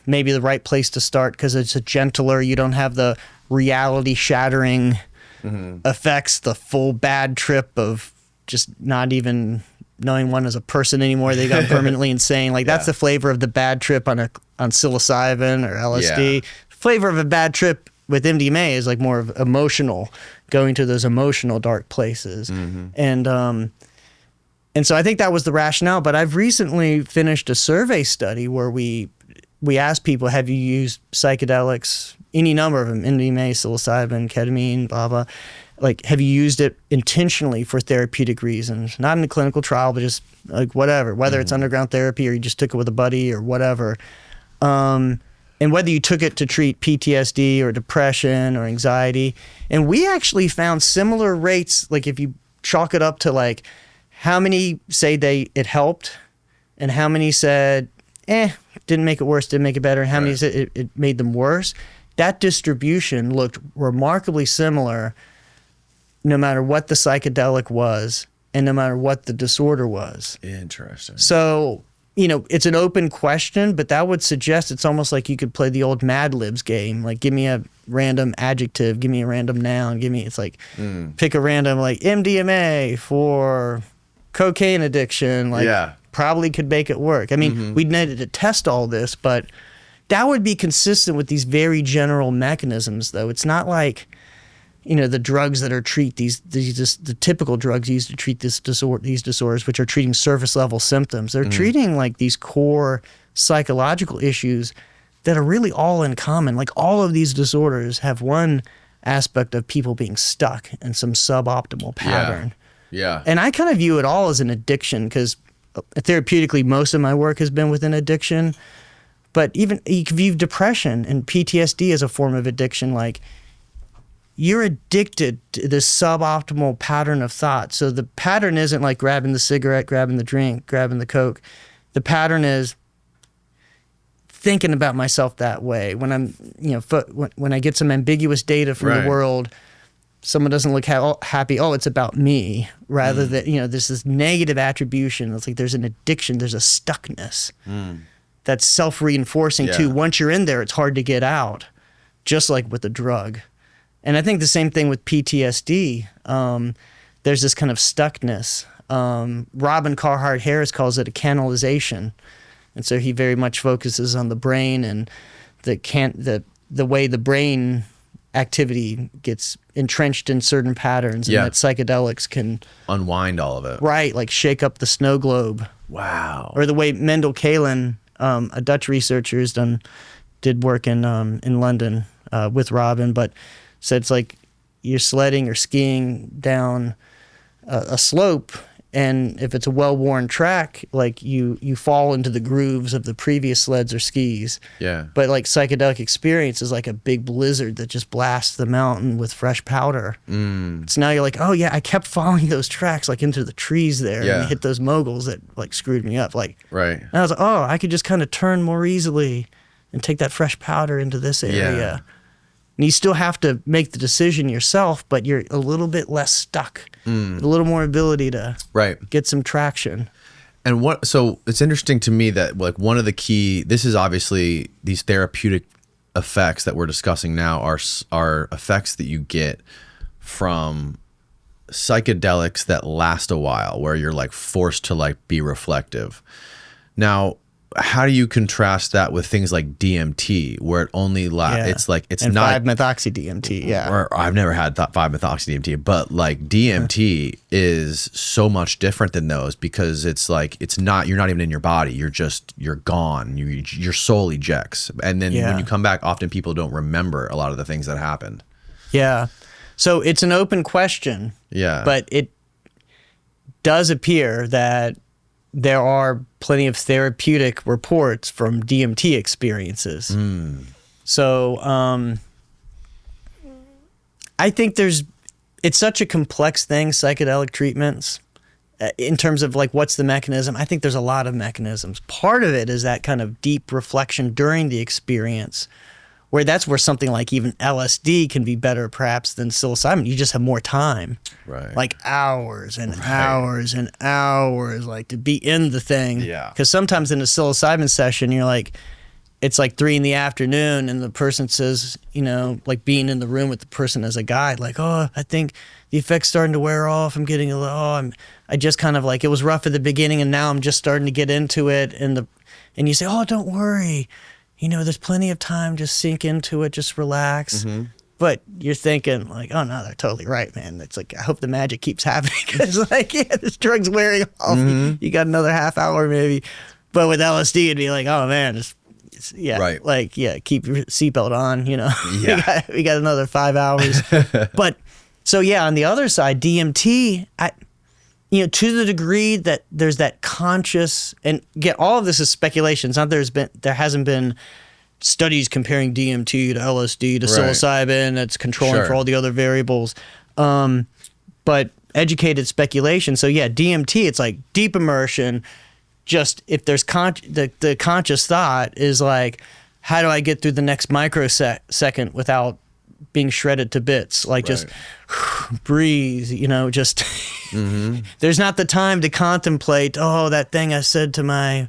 maybe the right place to start, because it's a gentler, you don't have the reality shattering effects, the full bad trip of just not even knowing one as a person anymore. They got permanently insane. Like that's the flavor of the bad trip on psilocybin or LSD. Yeah. Flavor of a bad trip with MDMA is like more of emotional, going to those emotional dark places. And so I think that was the rationale. But I've recently finished a survey study where we asked people, have you used psychedelics, any number of them, MDMA, psilocybin, ketamine, blah, blah. Like, have you used it intentionally for therapeutic reasons? Not in a clinical trial, but just like whatever, whether it's underground therapy or you just took it with a buddy or whatever. And whether you took it to treat PTSD or depression or anxiety. And we actually found similar rates, like if you chalk it up to like how many say it helped and how many said, didn't make it worse, didn't make it better, and how many said it made them worse. That distribution looked remarkably similar no matter what the psychedelic was and no matter what the disorder was. Interesting. So, you know, it's an open question, but that would suggest it's almost like you could play the old Mad Libs game. Like, give me a random adjective, give me a random noun, it's like, pick a random, like MDMA for cocaine addiction. Like, probably could make it work. I mean, we'd needed to test all this, but that would be consistent with these very general mechanisms, though. It's not like, you know, the drugs that are the typical drugs used to treat these disorders, which are treating surface level symptoms. They're treating like these core psychological issues that are really all in common. Like all of these disorders have one aspect of people being stuck in some suboptimal pattern. Yeah. And I kind of view it all as an addiction, because therapeutically, most of my work has been within addiction. But even you can view depression and PTSD as a form of addiction. Like, you're addicted to this suboptimal pattern of thought. So the pattern isn't like grabbing the cigarette, grabbing the drink, grabbing the Coke. The pattern is thinking about myself that way. When I'm, you know, when I get some ambiguous data from the world, someone doesn't look happy. Oh, it's about me, rather than, you know, there's this negative attribution. It's like there's an addiction, there's a stuckness that's self-reinforcing too. Once you're in there, it's hard to get out, just like with the drug. And I think the same thing with PTSD. There's this kind of stuckness. Robin Carhart Harris calls it a canalization. And so he very much focuses on the brain and the way the brain activity gets entrenched in certain patterns, and that psychedelics can unwind all of it. Right, like shake up the snow globe. Wow. Or the way Mendel Kaelen, a Dutch researcher, did work in London with Robin, but said it's like you're sledding or skiing down a slope, and if it's a well-worn track, like you fall into the grooves of the previous sleds or skis. Yeah. But like psychedelic experience is like a big blizzard that just blasts the mountain with fresh powder. So now you're like, oh yeah, I kept following those tracks like into the trees there and hit those moguls that like screwed me up. Like, and I was like, oh, I could just kind of turn more easily and take that fresh powder into this area. Yeah. And you still have to make the decision yourself, but you're a little bit less stuck, a little more ability to get some traction. And so it's interesting to me that like one of the key, this is obviously these therapeutic effects that we're discussing now are effects that you get from psychedelics that last a while, where you're like forced to like be reflective. Now, how do you contrast that with things like DMT, where it only it's like it's and not 5-methoxy DMT, Or I've never had 5-methoxy DMT, but like DMT is so much different than those because it's like you're not even in your body. You're gone. Your soul ejects, and then when you come back, often people don't remember a lot of the things that happened. Yeah, so it's an open question. Yeah, but it does appear that there are plenty of therapeutic reports from DMT experiences. So I think it's such a complex thing, psychedelic treatments, in terms of like what's the mechanism. I think there's a lot of mechanisms. Part of it is that kind of deep reflection during the experience, where that's where something like even LSD can be better perhaps than psilocybin. You just have more time. Right. Like hours and hours and hours, like to be in the thing. Yeah. Because sometimes in a psilocybin session, you're like, it's like 3 PM and the person says, you know, like being in the room with the person as a guide, like, oh, I think the effect's starting to wear off. I'm getting I just kind of like, it was rough at the beginning and now I'm just starting to get into it. And you say, oh, don't worry. You know, there's plenty of time, just sink into it, just relax. But you're thinking like, oh no, they're totally right, man. It's like, I hope the magic keeps happening because like, yeah, this drug's wearing off. You got another half hour maybe. But with LSD, it'd be like, oh man, right. Like, keep your seatbelt on, you know. we got another 5 hours. But so yeah, on the other side, DMT, you know, to the degree that there's that conscious, and all of this is speculation. It's not there hasn't been studies comparing DMT to LSD to psilocybin that's controlling for all the other variables. But educated speculation. So yeah, DMT, it's like deep immersion. Just if there's the conscious thought is like, how do I get through the next microsecond without being shredded to bits? Like just breathe, you know, just there's not the time to contemplate, oh, that thing I said to my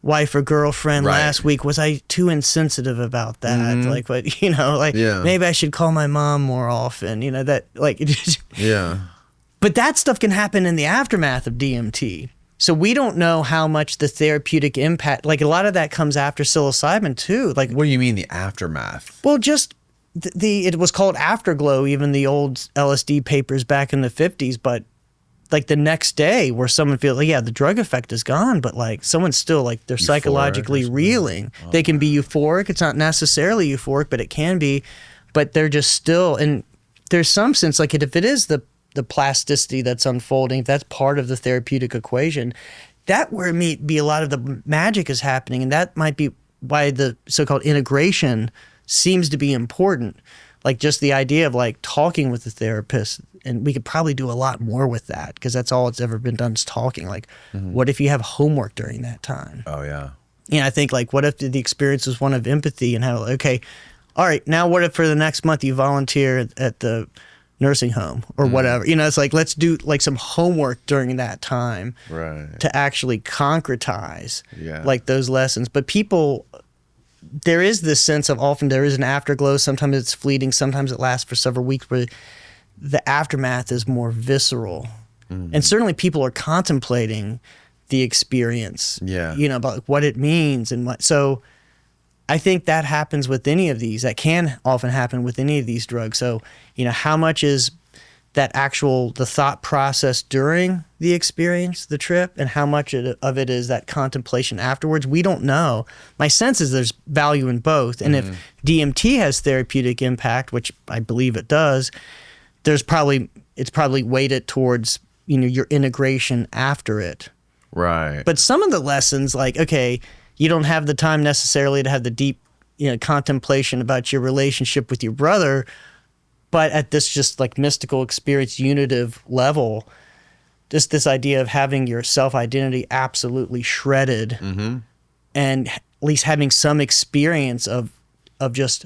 wife or girlfriend last week, was I too insensitive about that? Like, what, you know, like maybe I should call my mom more often, you know, that like, but that stuff can happen in the aftermath of DMT. So we don't know how much the therapeutic impact, like a lot of that comes after psilocybin too. Like, what do you mean the aftermath? Well, just it was called afterglow, even the old LSD papers back in the 50s, but like the next day where someone feels like, yeah, the drug effect is gone, but like someone's still like, they're psychologically reeling. They can be euphoric. It's not necessarily euphoric, but it can be, but they're just still, and there's some sense like if it is the plasticity that's unfolding, if that's part of the therapeutic equation, that where it may be a lot of the magic is happening. And that might be why the so-called integration seems to be important. Like just the idea of like talking with the therapist, and we could probably do a lot more with that because that's all it's ever been done is talking. Like, what if you have homework during that time? Oh yeah. Yeah, I think like, what if the experience was one of empathy and how, okay, all right, now what if for the next month you volunteer at the nursing home or whatever, you know, it's like, let's do like some homework during that time to actually concretize like those lessons. But people, there is this sense of often there is an afterglow. Sometimes it's fleeting. Sometimes it lasts for several weeks, but the aftermath is more visceral. And certainly people are contemplating the experience, you know, about what it means and what, so I think that happens with any of these. That can often happen with any of these drugs. So, you know, how much is that the thought process during the experience, the trip, and how much of it is that contemplation afterwards? We don't know. My sense is there's value in both. And if DMT has therapeutic impact, which I believe it does, it's probably weighted towards, you know, your integration after it. Right. But some of the lessons, like, okay, you don't have the time necessarily to have the deep, you know, contemplation about your relationship with your brother, but at this just like mystical experience, unitive level, just this idea of having your self-identity absolutely shredded and at least having some experience of just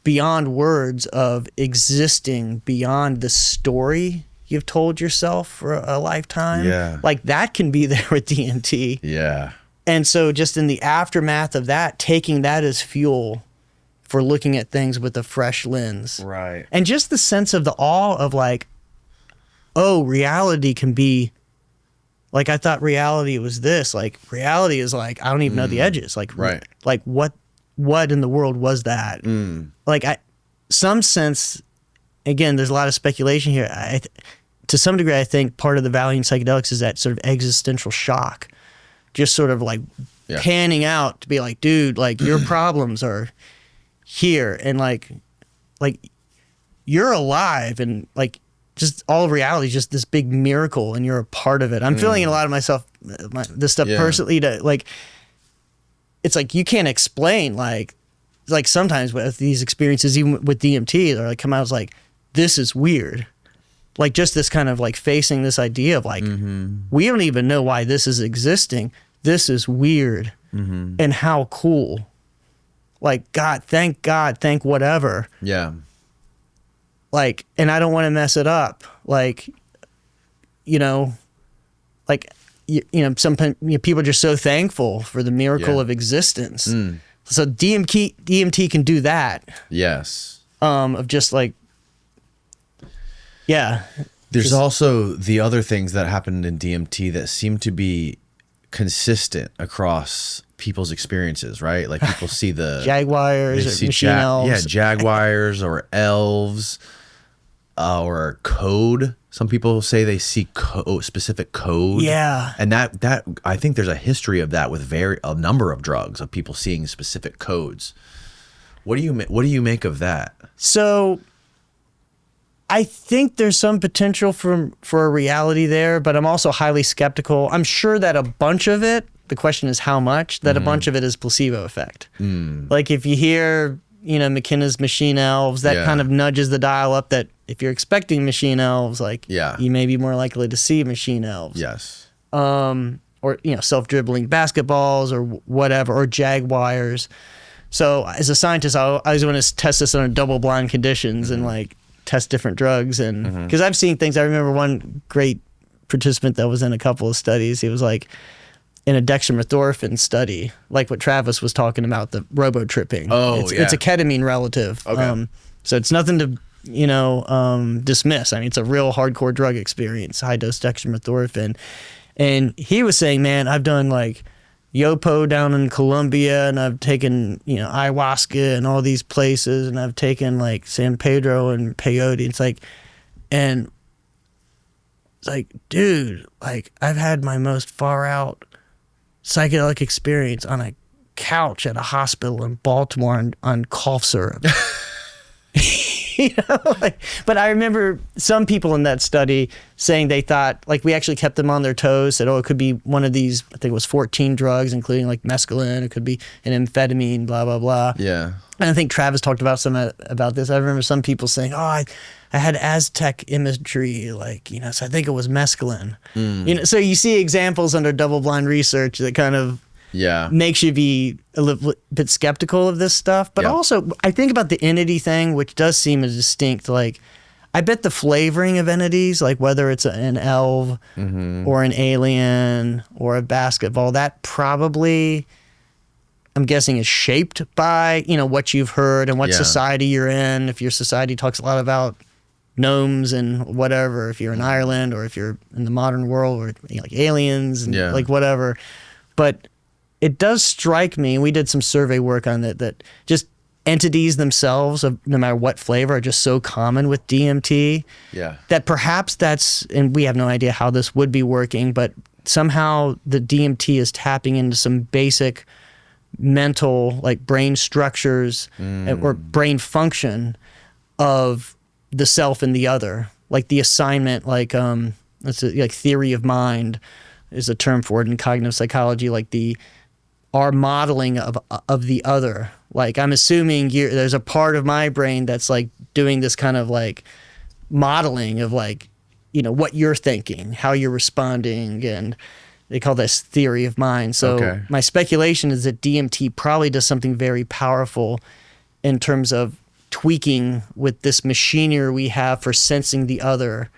beyond words, of existing beyond the story you've told yourself for a lifetime. Yeah. Like that can be there with DMT. Yeah. And so just in the aftermath of that, taking that as fuel for looking at things with a fresh lens. Right. And just the sense of the awe of like, oh, reality can be Like, I thought reality was this. Like, reality is like, I don't even know the edges. Like, right. Like, what in the world was that? Like, some sense, again, there's a lot of speculation here. To some degree, I think part of the value in psychedelics is that sort of existential shock. Just sort of like panning out to be like, dude, like, your problems are here. And like you're alive, and like, just all of reality is just this big miracle, and you're a part of it. I'm feeling a lot of myself, this stuff personally, to like, it's like, you can't explain, like sometimes with these experiences, even with DMT, they're like, come out as like, this is weird. Like, just this kind of like facing this idea of like, we don't even know why this is existing. This is weird. And how cool. Like, thank whatever. Yeah. Like, and I don't want to mess it up. Like, you know, like, some people are just so thankful for the miracle of existence. So DMT can do that. Yes. Of just like, yeah. There's also the other things that happened in DMT that seem to be consistent across people's experiences, right? Like, people see the jaguars or machine elves. Yeah, jaguars or elves or code. Some people say they see specific code. Yeah. And that I think there's a history of that with a number of drugs, of people seeing specific codes. What do you make of that? So I think there's some potential for a reality there, but I'm also highly skeptical. I'm sure that a bunch of it, the question is how much, that a bunch of it is placebo effect. Like, if you hear, McKenna's machine elves, that kind of nudges the dial up that if you're expecting machine elves, like, you may be more likely to see machine elves. Yes. Or, self-dribbling basketballs or whatever, or jaguars. So as a scientist, I always want to test this under double-blind conditions and like test different drugs. And because I've seen things, I remember one great participant that was in a couple of studies. He was like in a dextromethorphan study, like what Travis was talking about, the robo-tripping. It's a ketamine relative. Okay. So it's nothing to, dismiss. I mean, it's a real hardcore drug experience, high-dose dextromethorphan. And he was saying, man, I've done like Yopo down in Colombia, and I've taken, ayahuasca and all these places, and I've taken like San Pedro and peyote. It's like, dude, like, I've had my most far out psychedelic experience on a couch at a hospital in Baltimore on cough syrup. But I remember some people in that study saying they thought, like, we actually kept them on their toes, said, it could be one of these, I think it was 14 drugs, including like mescaline, it could be an amphetamine, blah, blah, blah. Yeah. And I think Travis talked about about this. I remember some people saying, I had Aztec imagery, like, so I think it was mescaline. So you see examples under double-blind research that kind of makes you be a little bit skeptical of this stuff. But also, I think about the entity thing, which does seem a distinct, like, I bet the flavoring of entities, like whether it's an elf or an alien or a basketball, that probably, I'm guessing, is shaped by, what you've heard and what society you're in. If your society talks a lot about gnomes and whatever, if you're in Ireland, or if you're in the modern world, or like aliens and like whatever. But it does strike me, and we did some survey work on it, that just entities themselves, no matter what flavor, are just so common with DMT that perhaps that's, and we have no idea how this would be working, but somehow the DMT is tapping into some basic mental, like, brain structures or brain function of the self and the other, like the assignment, like like theory of mind is a term for it in cognitive psychology, like our modeling of the other. Like, I'm assuming there's a part of my brain that's like doing this kind of like modeling of like, what you're thinking, how you're responding, and they call this theory of mind. So my speculation is that DMT probably does something very powerful in terms of tweaking with this machinery we have for sensing the other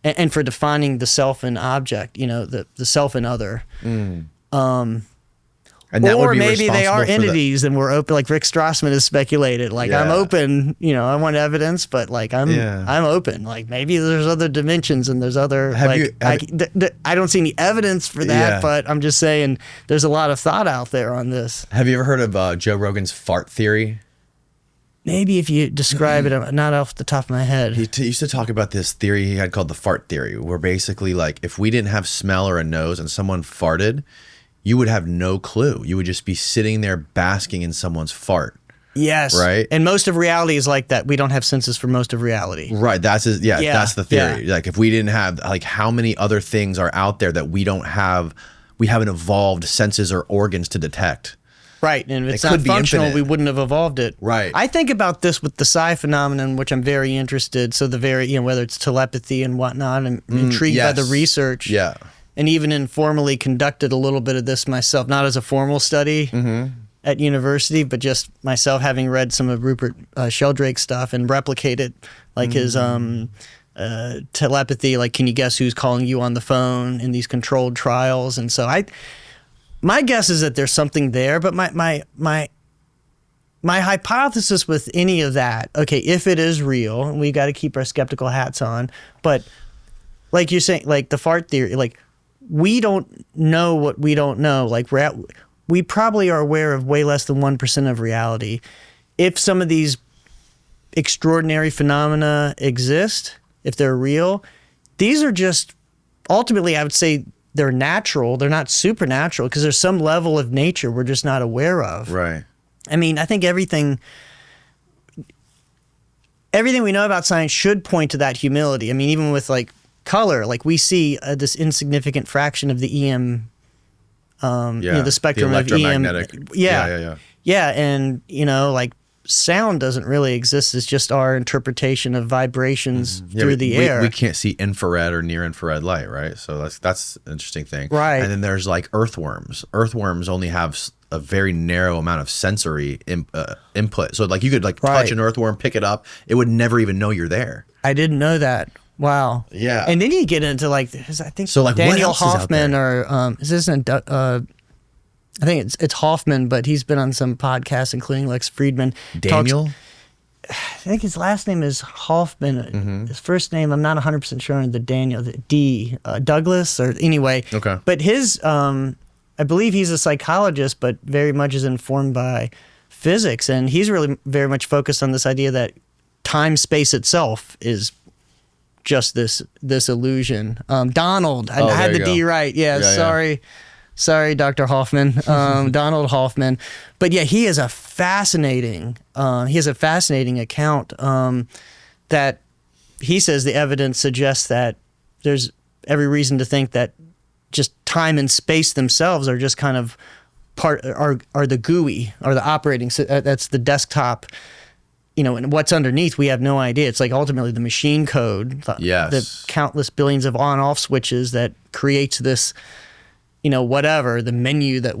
and for defining the self and object, the self and other. And that would or be maybe they are responsible for the- entities and we're open, like Rick Strassman has speculated. Like, I'm Yeah. open, I want evidence, but like I'm open. Like, maybe there's other dimensions and there's other, I don't see any evidence for that, Yeah. but I'm just saying there's a lot of thought out there on this. Have you ever heard of Joe Rogan's fart theory? Maybe if you describe it, not off the top of my head. He used to talk about this theory he had called the fart theory, where basically, like, if we didn't have smell or a nose and someone farted, you would have no clue. You would just be sitting there basking in someone's fart. Yes. Right. And most of reality is like that. We don't have senses for most of reality. Right. That's that's the theory. Yeah. Like, if we didn't have, like, how many other things are out there that we don't have, we haven't evolved senses or organs to detect. Right, and if it's It not could be functional, infinite. we wouldn't have evolved it. Right. I think about this with the psi phenomenon, which I'm very interested. So whether it's telepathy and whatnot, I'm intrigued by the yes. research. Yeah. And even informally conducted a little bit of this myself, not as a formal study at university, but just myself having read some of Rupert Sheldrake's stuff and replicated like his telepathy. Like, can you guess who's calling you on the phone in these controlled trials? And so my guess is that there's something there, but my hypothesis with any of that, okay, if it is real, and we got to keep our skeptical hats on, but like you're saying, like the fart theory, like we don't know what we don't know. Like we probably are aware of way less than 1% of reality. If some of these extraordinary phenomena exist, if they're real, these are just ultimately, I would say, they're natural. They're not supernatural because there's some level of nature we're just not aware of. Right. I mean, I think everything we know about science should point to that humility. I mean, even with like color, like we see this insignificant fraction of the EM, the spectrum of EM. electromagnetic. Yeah, and like sound doesn't really exist. It's just our interpretation of vibrations through the air. We can't see infrared or near infrared light, right? So that's an interesting thing. Right. And then there's like earthworms. Earthworms only have a very narrow amount of sensory input. So like you could like touch an earthworm, pick it up. It would never even know you're there. I didn't know that. Wow. Yeah. And then you get into like, I think So, like, what Daniel else is out Hoffman there? or is this I think it's Hoffman, but he's been on some podcasts, including Lex Friedman. Daniel? I think his last name is Hoffman. His first name, I'm not 100% sure on the Daniel, Douglas, or anyway. Okay. But his, I believe he's a psychologist, but very much is informed by physics. And he's really very much focused on this idea that time space itself is just this illusion. Donald, I had the D right. Yeah, sorry, Dr. Hoffman, Donald Hoffman. But yeah, he has a fascinating account that he says the evidence suggests that there's every reason to think that just time and space themselves are just kind of are the GUI, or the operating, that's the desktop. And what's underneath, we have no idea. It's like ultimately the machine code, the countless billions of on-off switches that creates this, whatever, the menu that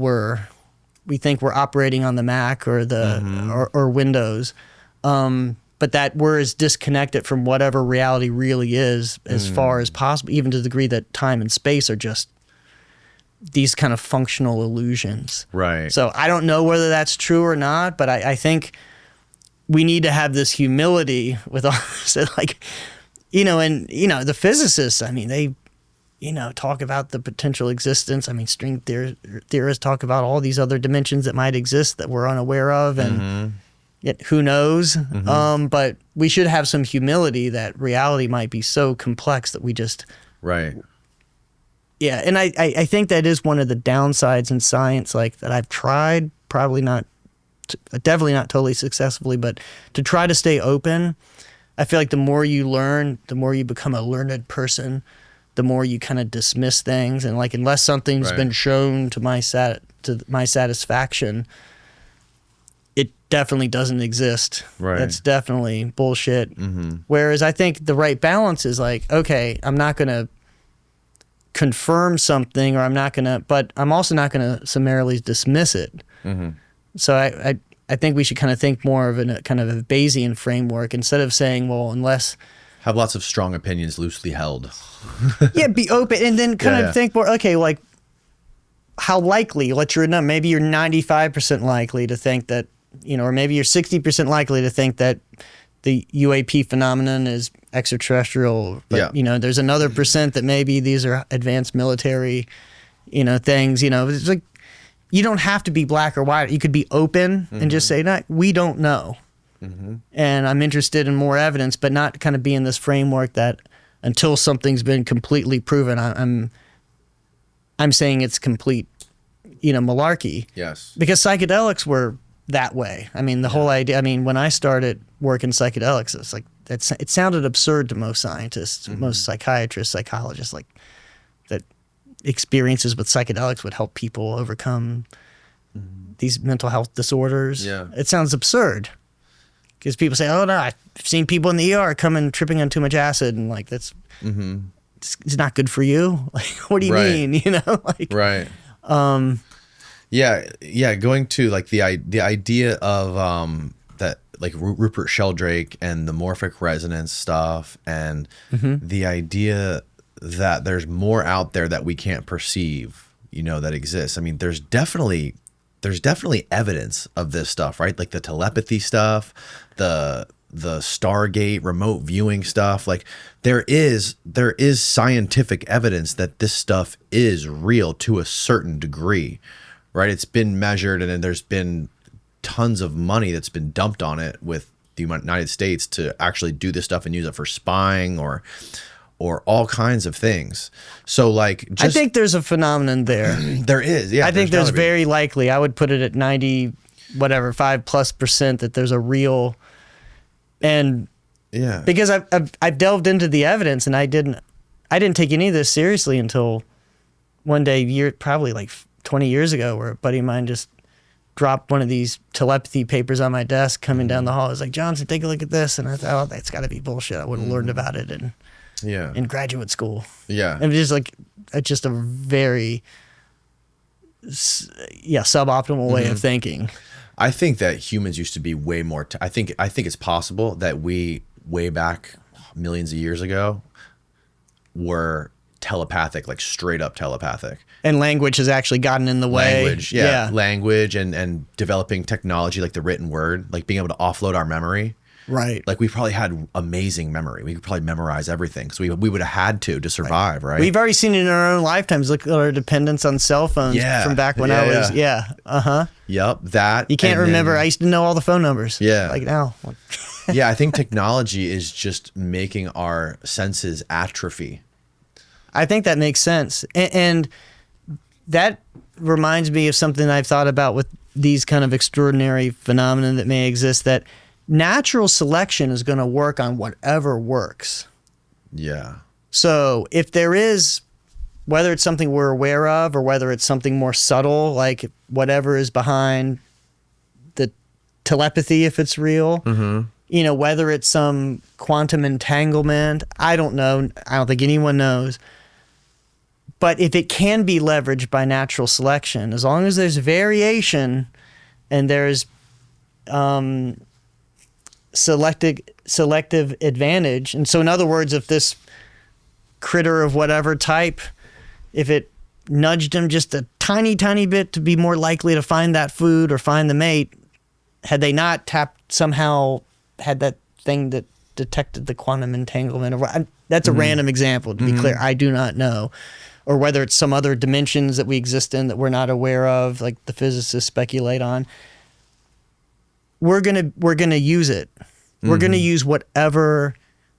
we think we're operating on the Mac or the or Windows. But that we're as disconnected from whatever reality really is as far as possible, even to the degree that time and space are just these kind of functional illusions. Right. So I don't know whether that's true or not, but I think we need to have this humility with all this, like, the physicists, I mean, they, talk about the potential existence. I mean, string theorists talk about all these other dimensions that might exist that we're unaware of, and yet who knows? But we should have some humility that reality might be so complex that we just... Right. Yeah, and I think that is one of the downsides in science, like, that I've tried, probably not, definitely not totally successfully, but to try to stay open. I feel like the more you learn, the more you become a learned person, the more you kind of dismiss things, and like unless something's been shown to my satisfaction, it definitely doesn't exist. Right. That's definitely bullshit. Whereas I think the right balance is like, okay, I'm not going to confirm something, or but I'm also not going to summarily dismiss it. So I think we should kind of think more of a kind of a Bayesian framework instead of saying, well, unless... Have lots of strong opinions loosely held. Yeah, be open, and then kind of think more, okay, like, how likely, what's your number? Maybe you're 95% likely to think that, or maybe you're 60% likely to think that the UAP phenomenon is extraterrestrial. But, there's another percent that maybe these are advanced military, things. It's like, you don't have to be black or white. You could be open and just say, no, we don't know. And I'm interested in more evidence, but not kind of be in this framework that until something's been completely proven, I'm saying it's complete, malarkey. Yes. Because psychedelics were that way. I mean, the whole idea, when I started working psychedelics, it's like, it sounded absurd to most scientists, most psychiatrists, psychologists, like that experiences with psychedelics would help people overcome these mental health disorders. Yeah. It sounds absurd. Because people say, oh, no, I've seen people in the ER coming tripping on too much acid, and like that's it's not good for you. Like, what do you mean? Right. Going to like the idea of that, like Rupert Sheldrake and the morphic resonance stuff, and the idea that there's more out there that we can't perceive, that exists. I mean, there's definitely evidence of this stuff, right? Like the telepathy stuff, the Stargate remote viewing stuff. Like there is scientific evidence that this stuff is real to a certain degree, right? It's been measured, and then there's been tons of money that's been dumped on it with the United States to actually do this stuff and use it for spying or all kinds of things. So like, I think there's a phenomenon there. There is, yeah. I think there's very likely, I would put it at 5+% that there's a real, and because I've delved into the evidence, and I didn't take any of this seriously until one day, probably like 20 years ago, where a buddy of mine just dropped one of these telepathy papers on my desk coming down the hall. I was like, Johnson, take a look at this. And I thought, oh, that's gotta be bullshit. I would have learned about it in graduate school. Yeah. And it was like, it's just a very, suboptimal way of thinking. I think that humans used to be way more, I think it's possible that we, way back millions of years ago, were telepathic, like straight up telepathic. And language has actually gotten in the way. Language and developing technology, like the written word, like being able to offload our memory. Right. Like we probably had amazing memory. We could probably memorize everything. So we would have had to survive, right? We've already seen it in our own lifetimes. Look at our dependence on cell phones from back when I was, Yep, that. You can't remember. I used to know all the phone numbers. Yeah. Like now. I think technology is just making our senses atrophy. I think that makes sense. And that reminds me of something I've thought about with these kind of extraordinary phenomena that may exist, that natural selection is going to work on whatever works. Yeah. So if there is, whether it's something we're aware of or whether it's something more subtle, like whatever is behind the telepathy, if it's real, whether it's some quantum entanglement, I don't know. I don't think anyone knows. But if it can be leveraged by natural selection, as long as there's variation and there's selective advantage. And so in other words, if this critter of whatever type, if it nudged him just a tiny, tiny bit to be more likely to find that food or find the mate, had they not somehow had that thing that detected the quantum entanglement, that's a random example, to be clear. I do not know. Or whether it's some other dimensions that we exist in that we're not aware of, like the physicists speculate on. We're gonna use it. We're gonna use whatever.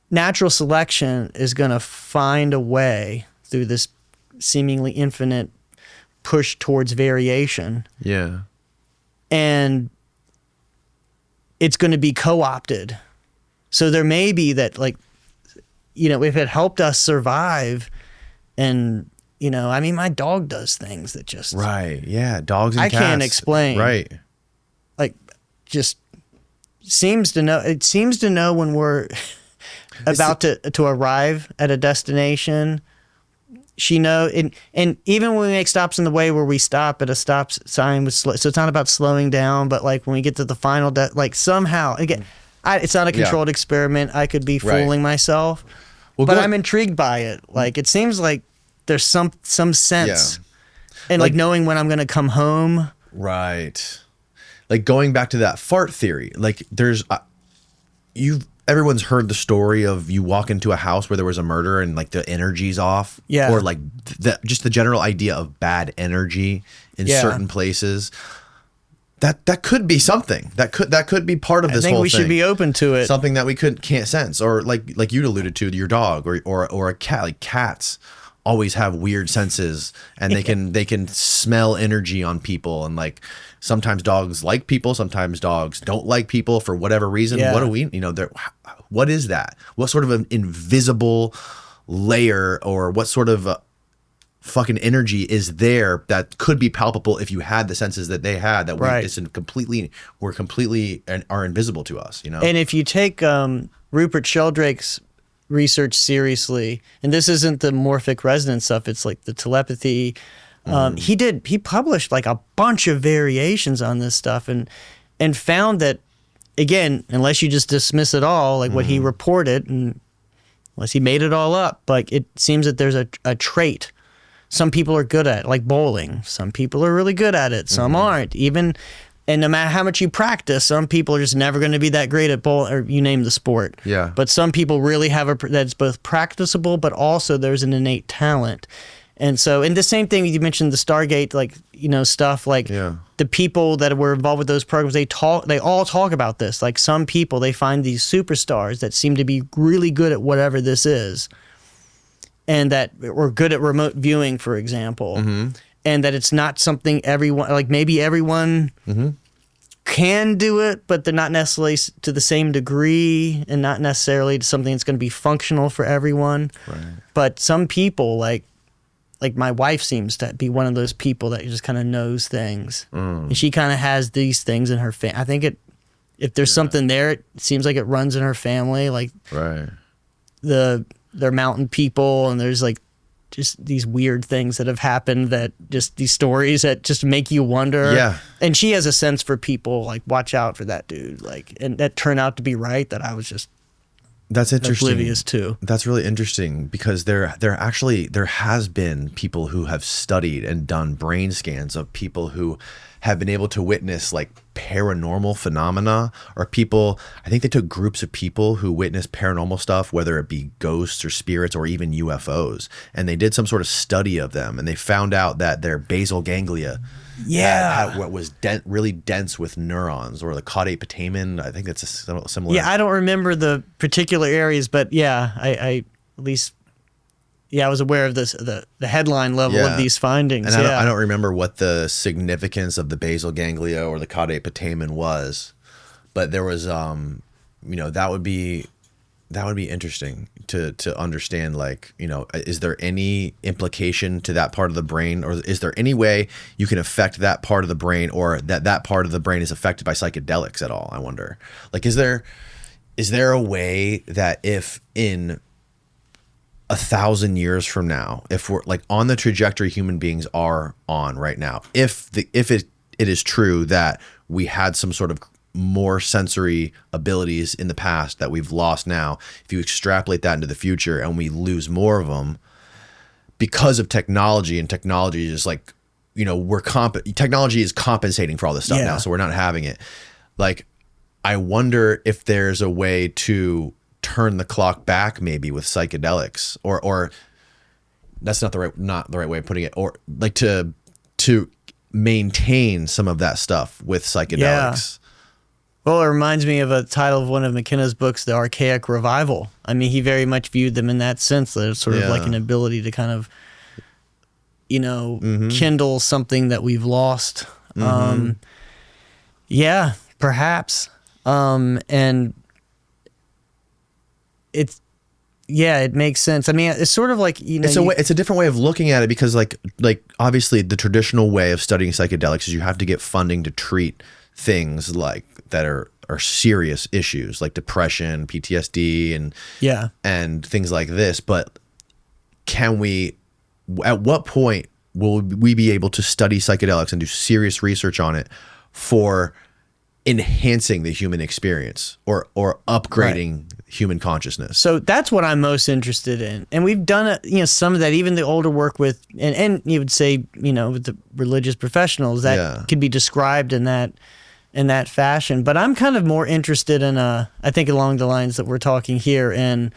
Natural selection is gonna find a way through this seemingly infinite push towards variation. Yeah. And it's gonna be co-opted. So there may be that, like, if it helped us survive, and my dog does things that just right. Yeah, dogs and cats. I can't explain. Right. Like, just seems to know. It seems to know when we're about to arrive at a destination. She knows, and even when we make stops in the way where we stop at a stop sign, so it's not about slowing down, but like when we get to the final, like somehow, again, it's not a controlled experiment. I could be fooling myself, but I'm intrigued by it. Like, it seems like there's some sense. Yeah. And like knowing when I'm going to come home. Right. Like going back to that fart theory, like there's, everyone's heard the story of you walk into a house where there was a murder and like the energy's off. Yeah. Or like just the general idea of bad energy in certain places. That could be something. That could be part of this whole thing. I think we should be open to it. Something that we can't sense. Or like you alluded to, your dog or a cat. Like cats always have weird senses, and they can smell energy on people, and like sometimes dogs like people, sometimes dogs don't like people for whatever reason. Yeah. What do we, what is that? What sort of an invisible layer, or what sort of fucking energy is there that could be palpable if you had the senses that they had, that we're completely and are invisible to us, And if you take Rupert Sheldrake's research seriously, and this isn't the morphic resonance stuff, it's like the telepathy. He published like a bunch of variations on this stuff and found that, again, unless you just dismiss it all, like what he reported, and unless he made it all up, like it seems that there's a trait. Some people are good at it, like bowling. Some people are really good at it. Some aren't. And no matter how much you practice, some people are just never going to be that great at bowling, or you name the sport. Yeah. But some people really have that's both practicable, but also there's an innate talent. And so, and the same thing, you mentioned the Stargate, like, stuff like the people that were involved with those programs, they all talk about this. Like some people, they find these superstars that seem to be really good at whatever this is. And that we're good at remote viewing, for example, and that it's not something everyone, like maybe everyone can do it, but they're not necessarily to the same degree, and not necessarily something that's going to be functional for everyone. Right. But some people, like my wife seems to be one of those people that just kind of knows things, and she kind of has these things in her family. I think if there's something there, it seems like it runs in her family, like they're mountain people, and there's like just these weird things that have happened, that just these stories that just make you wonder. Yeah. And she has a sense for people, like, watch out for that dude. Like, and that turned out to be right, that I was just That's interesting. oblivious to. That's really interesting, because there has been people who have studied and done brain scans of people who have been able to witness like paranormal phenomena, or people, I think they took groups of people who witnessed paranormal stuff, whether it be ghosts or spirits or even UFOs, and they did some sort of study of them, and they found out that their basal ganglia had what was really dense with neurons, or the caudate putamen. I think that's a similar. Yeah, I don't remember the particular areas, but yeah, I at least, I was aware of this, the headline level of these findings. And I don't remember what the significance of the basal ganglia or the caudate putamen was, but there was, that would be interesting to understand, like, is there any implication to that part of the brain, or is there any way you can affect that part of the brain, or that part of the brain is affected by psychedelics at all? I wonder, like, is there a way that if in 1,000 years from now, if we're like on the trajectory human beings are on right now, if it is true that we had some sort of more sensory abilities in the past that we've lost now, if you extrapolate that into the future and we lose more of them because of technology, and technology is like, technology is compensating for all this stuff now, so we're not having it. Like, I wonder if there's a way to turn the clock back, maybe with psychedelics, or that's not the right way of putting it, or like to maintain some of that stuff with psychedelics. Well, it reminds me of a title of one of McKenna's books, The Archaic Revival. I mean, he very much viewed them in that sense, that it's sort of like an ability to kind of, kindle something that we've lost. Yeah, perhaps. And it makes sense. I mean, it's sort of like, it's a different way of looking at it, because like obviously the traditional way of studying psychedelics is you have to get funding to treat things like that are serious issues like depression, PTSD, and things like this. But at what point will we be able to study psychedelics and do serious research on it for enhancing the human experience, or upgrading human consciousness. So that's what I'm most interested in. And we've done some of that, even the older work with, and you would say, with the religious professionals that could be described in that fashion. But I'm kind of more interested in, I think along the lines that we're talking here. And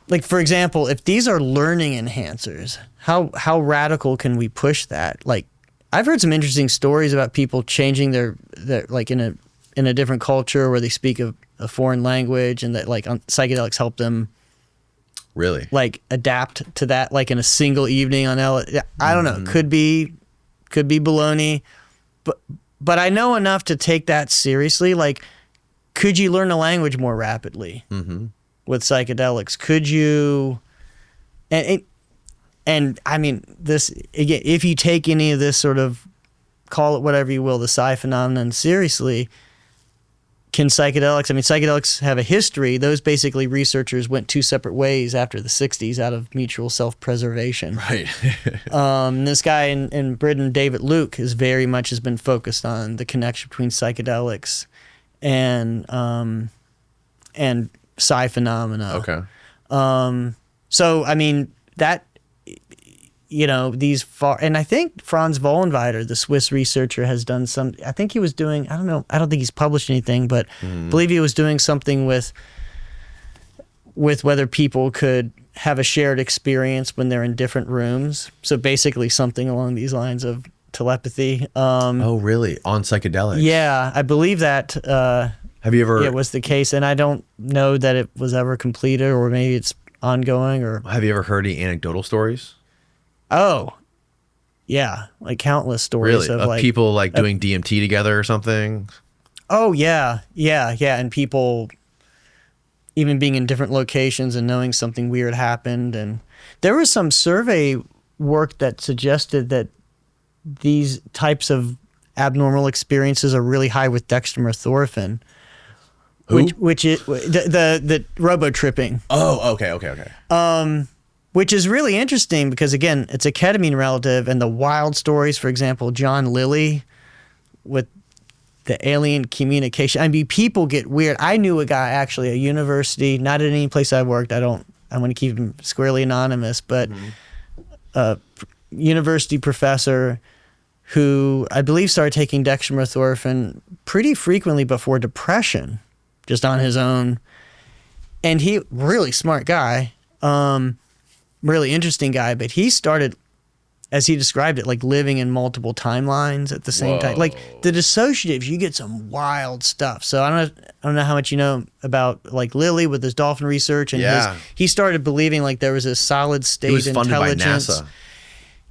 like, for example, if these are learning enhancers, how radical can we push that? Like, I've heard some interesting stories about people changing their like in a different culture where they speak a foreign language, and that like psychedelics help them really like adapt to that, like in a single evening on I don't know, could be baloney, but I know enough to take that seriously. Like, could you learn a language more rapidly with psychedelics? Could you, and I mean, this again, if you take any of this sort of, call it whatever you will, the psi phenomenon seriously, can psychedelics, I mean, psychedelics have a history. Those basically researchers went two separate ways after the 60s out of mutual self-preservation. Right. This guy in Britain, David Luke, has been focused on the connection between psychedelics and psi phenomena. Okay. So, I mean, that, and I think Franz Vollenweider, the Swiss researcher, has done some, I think he was doing, I don't think he's published anything, but I believe he was doing something with whether people could have a shared experience when they're in different rooms. So basically something along these lines of telepathy. Oh, really? On psychedelics? Yeah, I believe that have you ever? It was the case, and I don't know that it was ever completed, or maybe it's ongoing. Or have you ever heard any anecdotal stories? Oh, yeah, like countless stories really? of like people like doing DMT together or something. Oh yeah, and people even being in different locations and knowing something weird happened. And there was some survey work that suggested that these types of abnormal experiences are really high with dextromethorphan. Who? Which is the robo tripping. Oh, okay. Which is really interesting because, again, it's a ketamine relative, and the wild stories, for example, John Lilly with the alien communication. I mean, people get weird. I knew a guy, actually, at a university, not at any place I worked. I want to keep him squarely anonymous, but a university professor who I believe started taking dextromethorphan pretty frequently before depression, just on his own. And he, really smart guy, really interesting guy, but he started, as he described it, like living in multiple timelines at the same time. Like the dissociatives, you get some wild stuff. So I don't know how much you know about like Lilly with his dolphin research, and he started believing like there was a solid state intelligence. He was funded by NASA.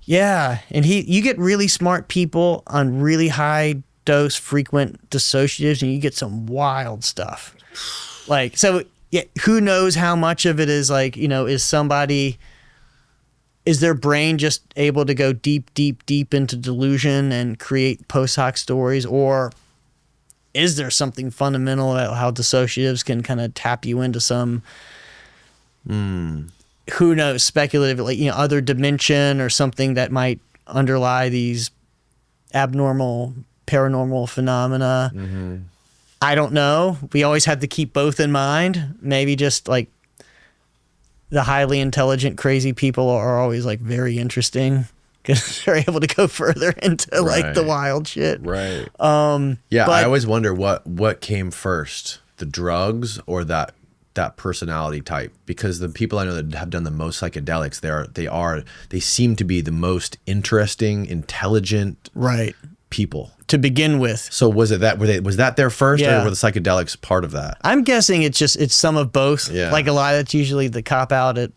Yeah, and you get really smart people on really high dose frequent dissociatives, and you get some wild stuff. Like, so yeah, who knows how much of it is like, is their brain just able to go deep, deep, deep into delusion and create post hoc stories? Or is there something fundamental about how dissociatives can kind of tap you into some, who knows, speculative, like, other dimension or something that might underlie these abnormal, paranormal phenomena? I don't know. We always have to keep both in mind. Maybe just like the highly intelligent, crazy people are always like very interesting because they're able to go further into like the wild shit. Right. But I always wonder what came first, the drugs or that personality type, because the people I know that have done the most psychedelics, they seem to be the most interesting, intelligent people to begin with. So was that there first, or were the psychedelics part of that? I'm guessing it's some of both. Yeah. Like a lot, that's usually the cop out in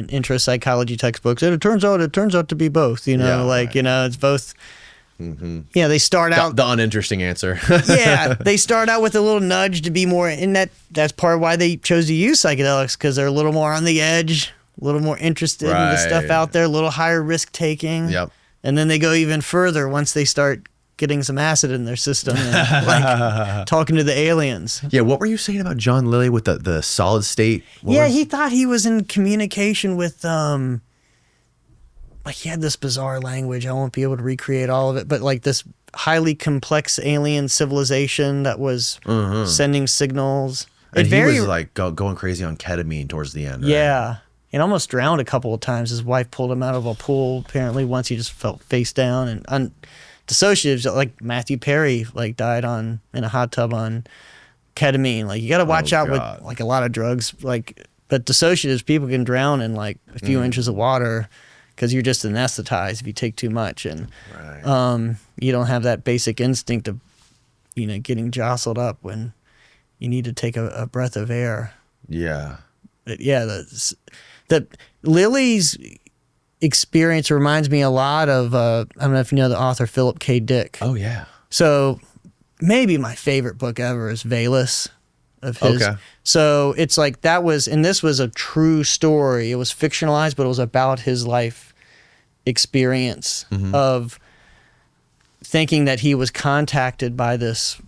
intro psychology textbooks. And it turns out to be both. It's both. Yeah, they start out the uninteresting answer. Yeah, they start out with a little nudge to be more, and that's part of why they chose to use psychedelics, because they're a little more on the edge, a little more interested in the stuff out there, a little higher risk taking. Yep. And then they go even further once they start getting some acid in their system and like talking to the aliens. Yeah, what were you saying about John Lilly with the solid state? He thought he was in communication with like he had this bizarre language. I won't be able to recreate all of it, but like this highly complex alien civilization that was sending signals. And he was like going crazy on ketamine towards the end. Right? Yeah. And almost drowned a couple of times. His wife pulled him out of a pool. Apparently, once he just felt face down and dissociatives. Like Matthew Perry, like died in a hot tub on ketamine. Like you got to watch out with like a lot of drugs. Like, but dissociatives, people can drown in like a few inches of water because you're just anesthetized if you take too much, and you don't have that basic instinct of getting jostled up when you need to take a breath of air. Yeah. But yeah, the Lily's experience reminds me a lot of I don't know if you know the author Philip K. Dick. Oh yeah. So maybe my favorite book ever is Veilus of his. Okay. So it's like this was a true story. It was fictionalized, but it was about his life experience of thinking that he was contacted by this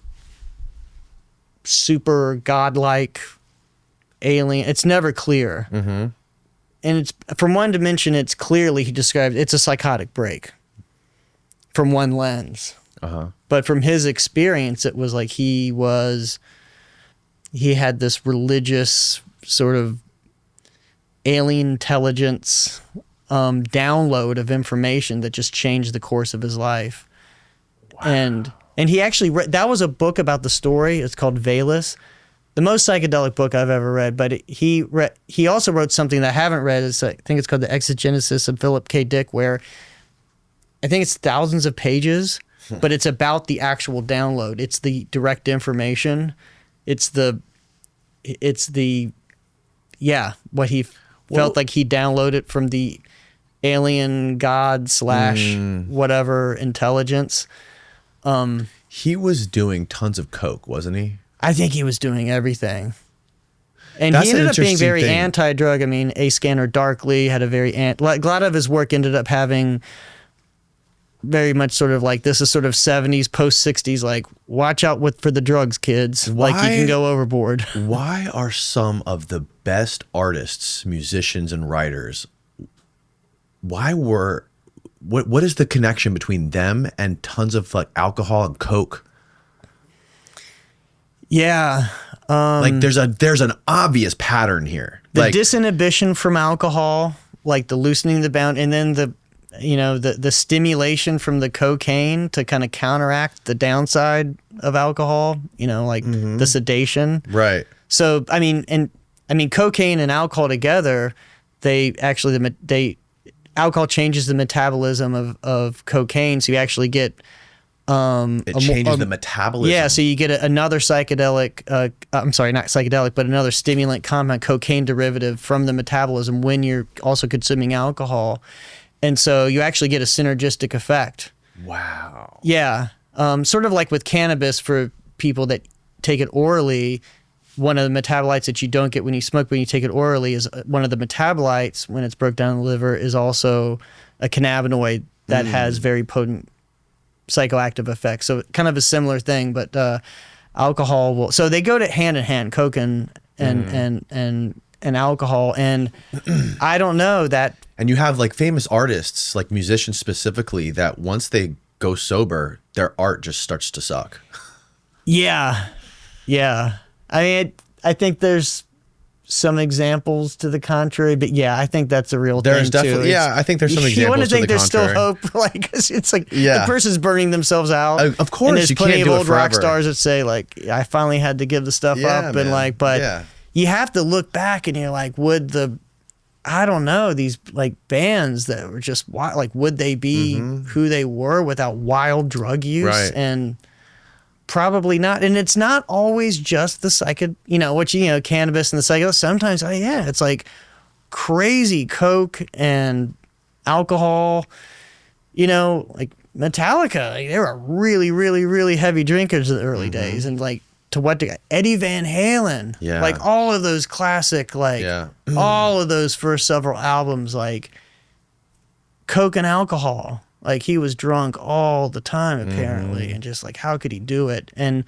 super godlike alien. It's never clear. And it's from one dimension, it's clearly he described it's a psychotic break from one lens. But from his experience, it was like he had this religious sort of alien intelligence download of information that just changed the course of his life. Wow. And he actually that was a book about the story. It's called Veilus. The most psychedelic book I've ever read, but he also wrote something that I haven't read. I think it's called The Exogenesis of Philip K. Dick, where I think it's thousands of pages, but it's about the actual download. It's the direct information. It's the what he felt like he downloaded from the alien god / whatever intelligence. He was doing tons of coke, wasn't he? I think he was doing everything. And he ended up being very anti-drug. I mean, A Scanner Darkly had a very... a lot of his work ended up having very much sort of like, this is sort of 70s, post-60s, like, watch out for the drugs, kids. Like, you can go overboard. Why are some of the best artists, musicians, and writers... What is the connection between them and tons of like alcohol and coke? Yeah. Like there's an obvious pattern here. The like, disinhibition from alcohol, like the loosening the bound, and then the stimulation from the cocaine to kind of counteract the downside of alcohol, like the sedation. Right. So, I mean, cocaine and alcohol together, alcohol changes the metabolism of cocaine, so you actually get it changes the metabolism. Yeah, so you get another psychedelic. I'm sorry, not psychedelic, but another stimulant compound, cocaine derivative from the metabolism when you're also consuming alcohol, and so you actually get a synergistic effect. Wow. Yeah, sort of like with cannabis for people that take it orally. One of the metabolites that you don't get when you smoke, when you take it orally, is one of the metabolites, when it's broke down in the liver, is also a cannabinoid that has very potent psychoactive effects. So kind of a similar thing, but alcohol will. So they go hand in hand, coke and alcohol, and I don't know that. And you have like famous artists, like musicians specifically, that once they go sober, their art just starts to suck. Yeah. I mean, I think there's some examples to the contrary, but yeah, I think that's a real thing too. There's definitely, I think there's some examples to the contrary. You want to think there's still hope, like, cause it's like the person's burning themselves out. Of course, and there's you plenty can't of do old it forever. rock stars that say like, I finally had to give the stuff up, and like, but you have to look back and you're like, I don't know, these like bands that were just like, would they be who they were without wild drug use? Right. And probably not. And it's not always just the cannabis and the psychedelics. Sometimes, it's like crazy coke and alcohol. Like Metallica, like, they were really, really, really heavy drinkers in the early days. And like, to what degree? Eddie Van Halen. Yeah. Like all of those classic, like all of those first several albums, like coke and alcohol. Like he was drunk all the time apparently, and just like, how could he do it? And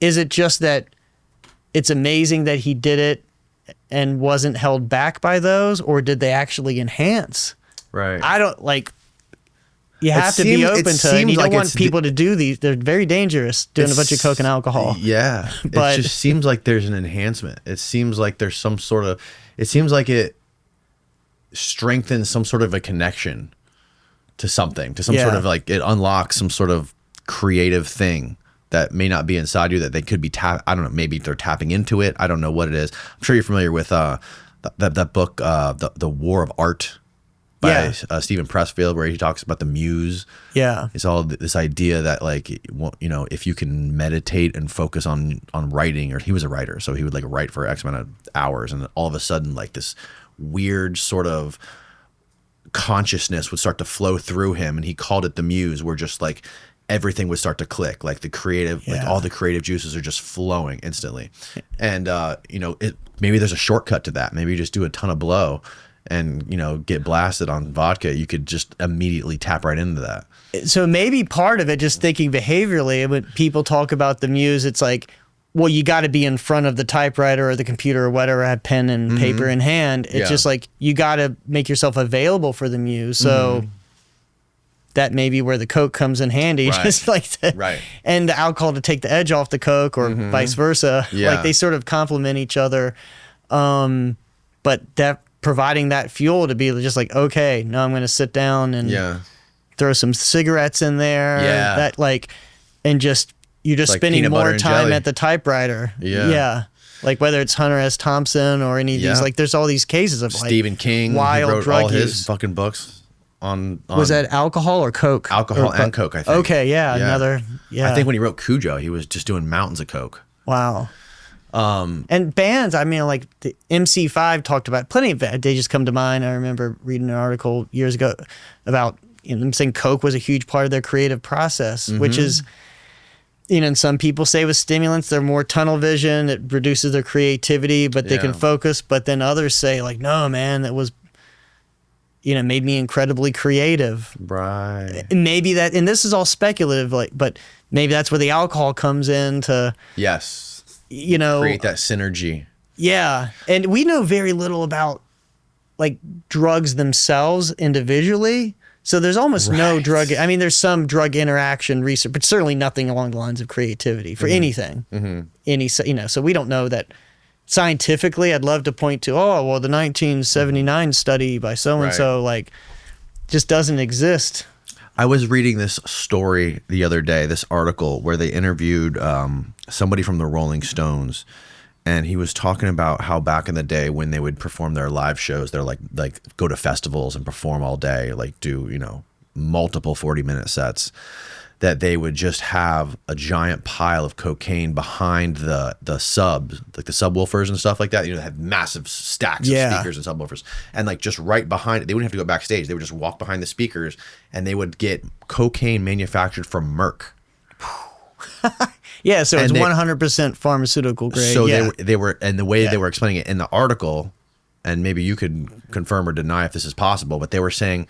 is it just that it's amazing that he did it and wasn't held back by those, or did they actually enhance? Right. I don't like. You have to be open to it. And you don't want people to do these. They're very dangerous, doing a bunch of coke and alcohol. Yeah. But it just seems like there's an enhancement. It seems like there's some sort of, it seems like it strengthens some sort of a connection to something, to some sort of like, it unlocks some sort of creative thing that may not be inside you that they could be I don't know, maybe they're tapping into it. I don't know what it is. I'm sure you're familiar with that book, The War of Art by Stephen Pressfield, where he talks about the muse. Yeah. It's all this idea that like, you know, if you can meditate and focus on writing, or he was a writer, so he would like write for X amount of hours, and all of a sudden like this weird sort of consciousness would start to flow through him, and he called it the muse, where just like everything would start to click, like the creative, like all the creative juices are just flowing instantly. And you know, maybe there's a shortcut to that. Maybe you just do a ton of blow and, you know, get blasted on vodka. You could just immediately tap right into that. So maybe part of it, just thinking behaviorally, when people talk about the muse, it's like, well, you got to be in front of the typewriter or the computer or whatever, have pen and paper in hand. It's just like, you got to make yourself available for the muse. So that may be where the coke comes in handy, just like and the alcohol to take the edge off the coke, or vice versa. Like they sort of complement each other. But that providing that fuel to be just like, okay, now I'm going to sit down and throw some cigarettes in there. That like, and just, you're just like spending more time at the typewriter. Like whether it's Hunter S. Thompson or any of these, like there's all these cases of Stephen King, wild wrote drug all use. his fucking books. On was that alcohol or coke? Alcohol and coke, I think. Okay, another. I think when he wrote Cujo, he was just doing mountains of coke. Wow. And bands, I mean, like the MC5 talked about plenty of. They just come to mind. I remember reading an article years ago about, you know, them saying coke was a huge part of their creative process, which is, you know, and some people say with stimulants, they're more tunnel vision. It reduces their creativity, but they can focus. But then others say like, no, man, that was, you know, made me incredibly creative. Right. And maybe that, and this is all speculative, like, but maybe that's where the alcohol comes in to, you know, create that synergy. Yeah. And we know very little about like drugs themselves individually. So there's almost no drug. I mean, there's some drug interaction research, but certainly nothing along the lines of creativity for anything. Any, you know, so we don't know that. Scientifically, I'd love to point to, oh, well, the 1979 study by so-and-so, like, just doesn't exist. I was reading this story the other day, this article where they interviewed somebody from the Rolling Stones, and he was talking about how back in the day when they would perform their live shows, they're like go to festivals and perform all day, like do, you know, multiple 40-minute sets, that they would just have a giant pile of cocaine behind the subs, like the subwoofers and stuff like that. You know, they had massive stacks of speakers and subwoofers. And like just right behind it, they wouldn't have to go backstage. They would just walk behind the speakers, and they would get cocaine manufactured from Merck. So it's 100% pharmaceutical grade. So they were, and the way they were explaining it in the article, and maybe you could confirm or deny if this is possible, but they were saying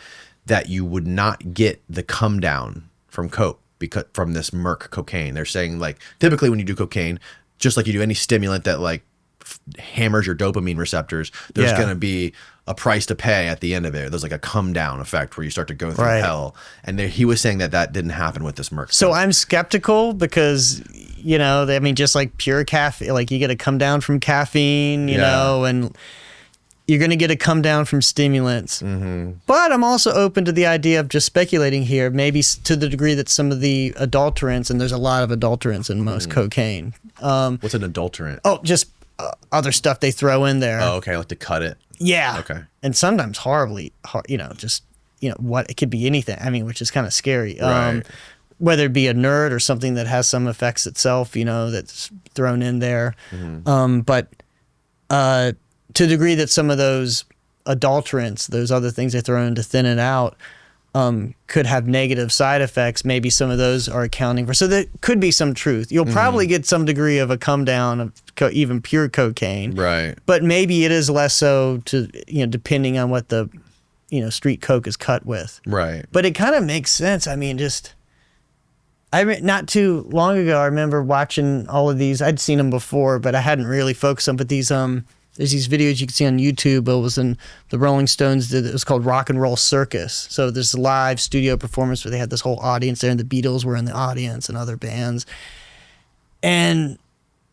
that you would not get the come down from coke because from this Merck cocaine. They're saying like typically when you do cocaine, just like you do any stimulant that like hammers your dopamine receptors, there's going to be a price to pay at the end of it. There's like a come down effect where you start to go through hell. And he was saying that didn't happen with this Merck. So I'm skeptical because, you know, I mean, just like pure caffeine, like you get a come down from caffeine, you know, and you're going to get a come down from stimulants. But I'm also open to the idea of just speculating here, maybe to the degree that some of the adulterants, and there's a lot of adulterants in most cocaine. What's an adulterant? Oh, just other stuff they throw in there. Oh, okay. Like to cut it. Yeah. Okay. And sometimes horribly, you know, just, you know, what it could be anything. I mean, which is kind of scary. Right. Whether it be a nerd or something that has some effects itself, you know, that's thrown in there. But to the degree that some of those adulterants, those other things they throw in to thin it out, could have negative side effects. Maybe some of those are accounting for. So there could be some truth. You'll probably get some degree of a come down of even pure cocaine. Right. But maybe it is less so to, you know, depending on what the, you know, street coke is cut with. Right. But it kind of makes sense. I mean, not too long ago, I remember watching all of these. I'd seen them before, but I hadn't really focused on. But these there's these videos you can see on YouTube. It was in the Rolling Stones did, it was called Rock and Roll Circus. So there's a live studio performance where they had this whole audience there, and the Beatles were in the audience and other bands. And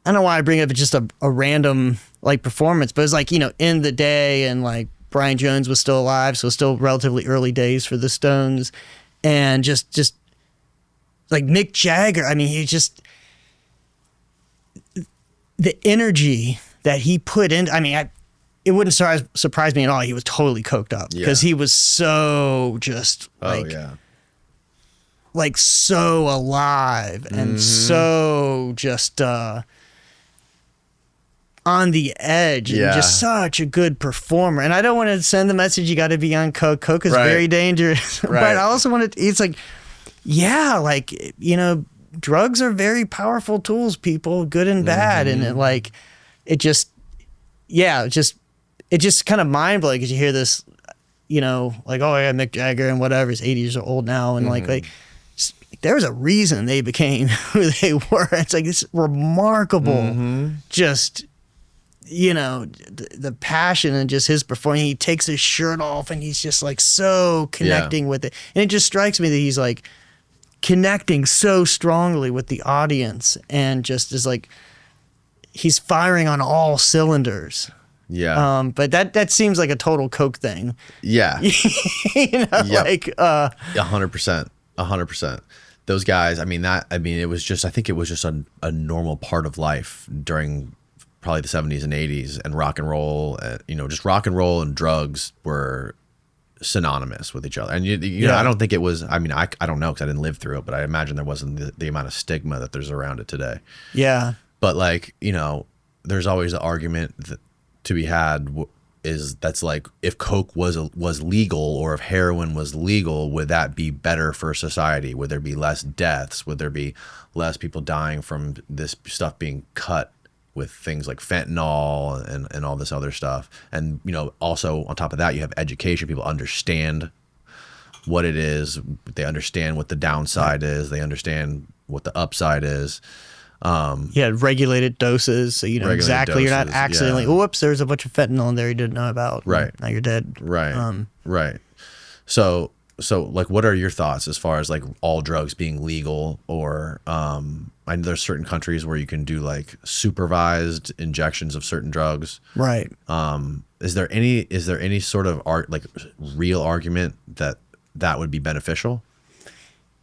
I don't know why I bring it up, it's just a random like performance, but it's like, you know, in the day, and like Brian Jones was still alive, so it was still relatively early days for the Stones. And just like Mick Jagger, I mean, he just, the energy that he put in, I mean, it wouldn't surprise me at all. He was totally coked up because he was so just like so alive and so just on the edge and just such a good performer. And I don't want to send the message you got to be on coke. Coke is very dangerous. But I also want to, it's like, like, you know, drugs are very powerful tools, people, good and bad. And it just kind of mind blowing because you hear this, you know, like, oh yeah, Mick Jagger and whatever, he's 80 years old now. And like there was a reason they became who they were. It's like this remarkable, just, you know, the passion and just his performance. He takes his shirt off and he's just like so connecting with it. And it just strikes me that he's like connecting so strongly with the audience and just is like, he's firing on all cylinders. Yeah. But that seems like a total coke thing. Yeah. You know, like 100%. 100%. Those guys, I think it was just a normal part of life during probably the 70s and 80s, and rock and roll, you know, just rock and roll and drugs were synonymous with each other. And you know, I don't think it was, I don't know because I didn't live through it, but I imagine there wasn't the amount of stigma that there's around it today. Yeah. But like, you know, there's always the argument to be had that's like, if coke was legal, or if heroin was legal, would that be better for society? Would there be less deaths? Would there be less people dying from this stuff being cut with things like fentanyl and all this other stuff? And, you know, also on top of that, you have education. People understand what it is. They understand what the downside is. They understand what the upside is. Regulated doses, so you know exactly, you're not accidentally, whoops, there's a bunch of fentanyl in there you didn't know about. Right. Now you're dead. Right. Right. So like, what are your thoughts as far as like all drugs being legal, or I know there's certain countries where you can do like supervised injections of certain drugs. Right. Is there any sort of real argument that would be beneficial?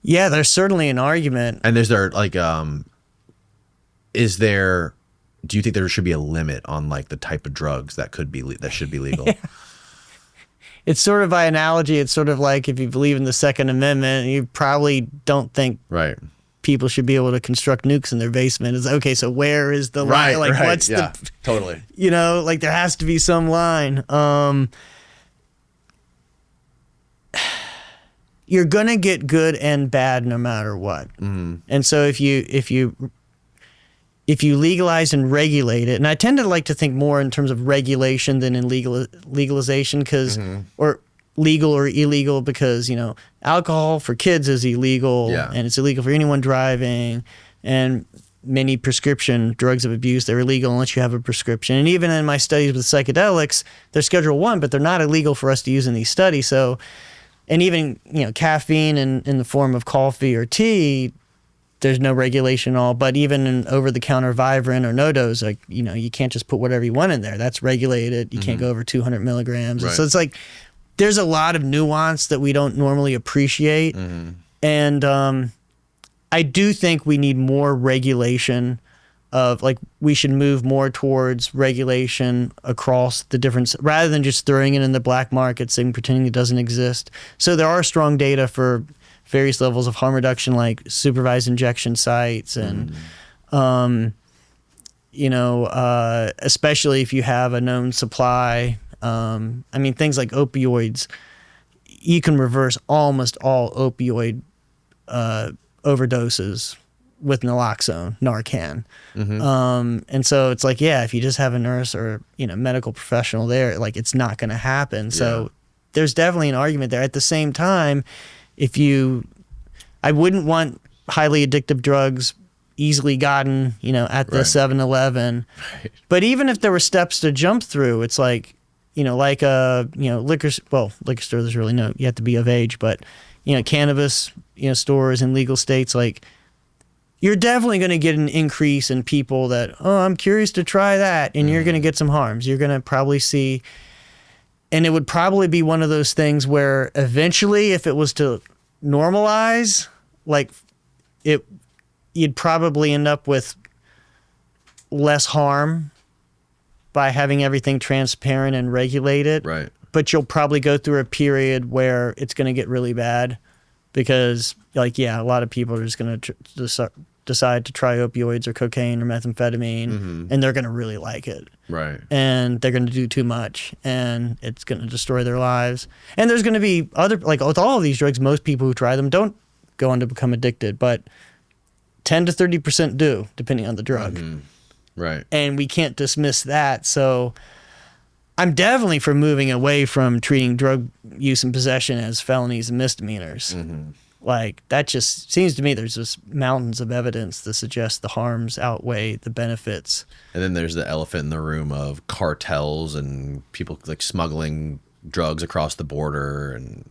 Yeah, there's certainly an argument. And is there like do you think there should be a limit on like the type of drugs that should be legal? It's sort of by analogy. It's sort of like if you believe in the Second Amendment, you probably don't think people should be able to construct nukes in their basement. It's okay. So where is the line? Like, what's the totally? You know, like there has to be some line. You're gonna get good and bad no matter what. And so if you legalize and regulate it, and I tend to like to think more in terms of regulation than in legalization, because or legal or illegal, because, you know, alcohol for kids is illegal, and it's illegal for anyone driving, and many prescription drugs of abuse, they're illegal unless you have a prescription. And even in my studies with psychedelics, they're Schedule 1, but they're not illegal for us to use in these studies. So, and even, you know, caffeine in the form of coffee or tea, there's no regulation at all. But even in over-the-counter Vibrant or no-dose, like, you know, you can't just put whatever you want in there. That's regulated. You can't go over 200 milligrams. So it's like there's a lot of nuance that we don't normally appreciate. And I do think we need more regulation of, like, we should move more towards regulation across the different, rather than just throwing it in the black market, saying, pretending it doesn't exist. So there are strong data for various levels of harm reduction, like supervised injection sites, and you know, especially if you have a known supply. I mean, things like opioids, you can reverse almost all opioid overdoses with naloxone, Narcan. And so it's like, yeah, if you just have a nurse or, you know, medical professional there, like, it's not going to happen. So there's definitely an argument there. At the same time, I wouldn't want highly addictive drugs easily gotten, at the Right. 7-Eleven. Right. But even if there were steps to jump through, it's like, liquor store, there's really no, you have to be of age, but, cannabis, stores in legal states, like, you're definitely going to get an increase in people that, I'm curious to try that. And you're going to get some harms. You're going to probably see, and it would probably be one of those things where eventually, if it was to normalize, like you'd probably end up with less harm by having everything transparent and regulated. Right. But you'll probably go through a period where it's going to get really bad because, a lot of people are just going to decide to try opioids or cocaine or methamphetamine, and they're going to really like it. Right. And they're going to do too much, and it's going to destroy their lives. And there's going to be other, like with all of these drugs, most people who try them don't go on to become addicted, but 10 to 30% do, depending on the drug. Right. And we can't dismiss that. So I'm definitely for moving away from treating drug use and possession as felonies and misdemeanors. Like, that just seems to me there's just mountains of evidence that suggest the harms outweigh the benefits. And then there's the elephant in the room of cartels and people like smuggling drugs across the border and,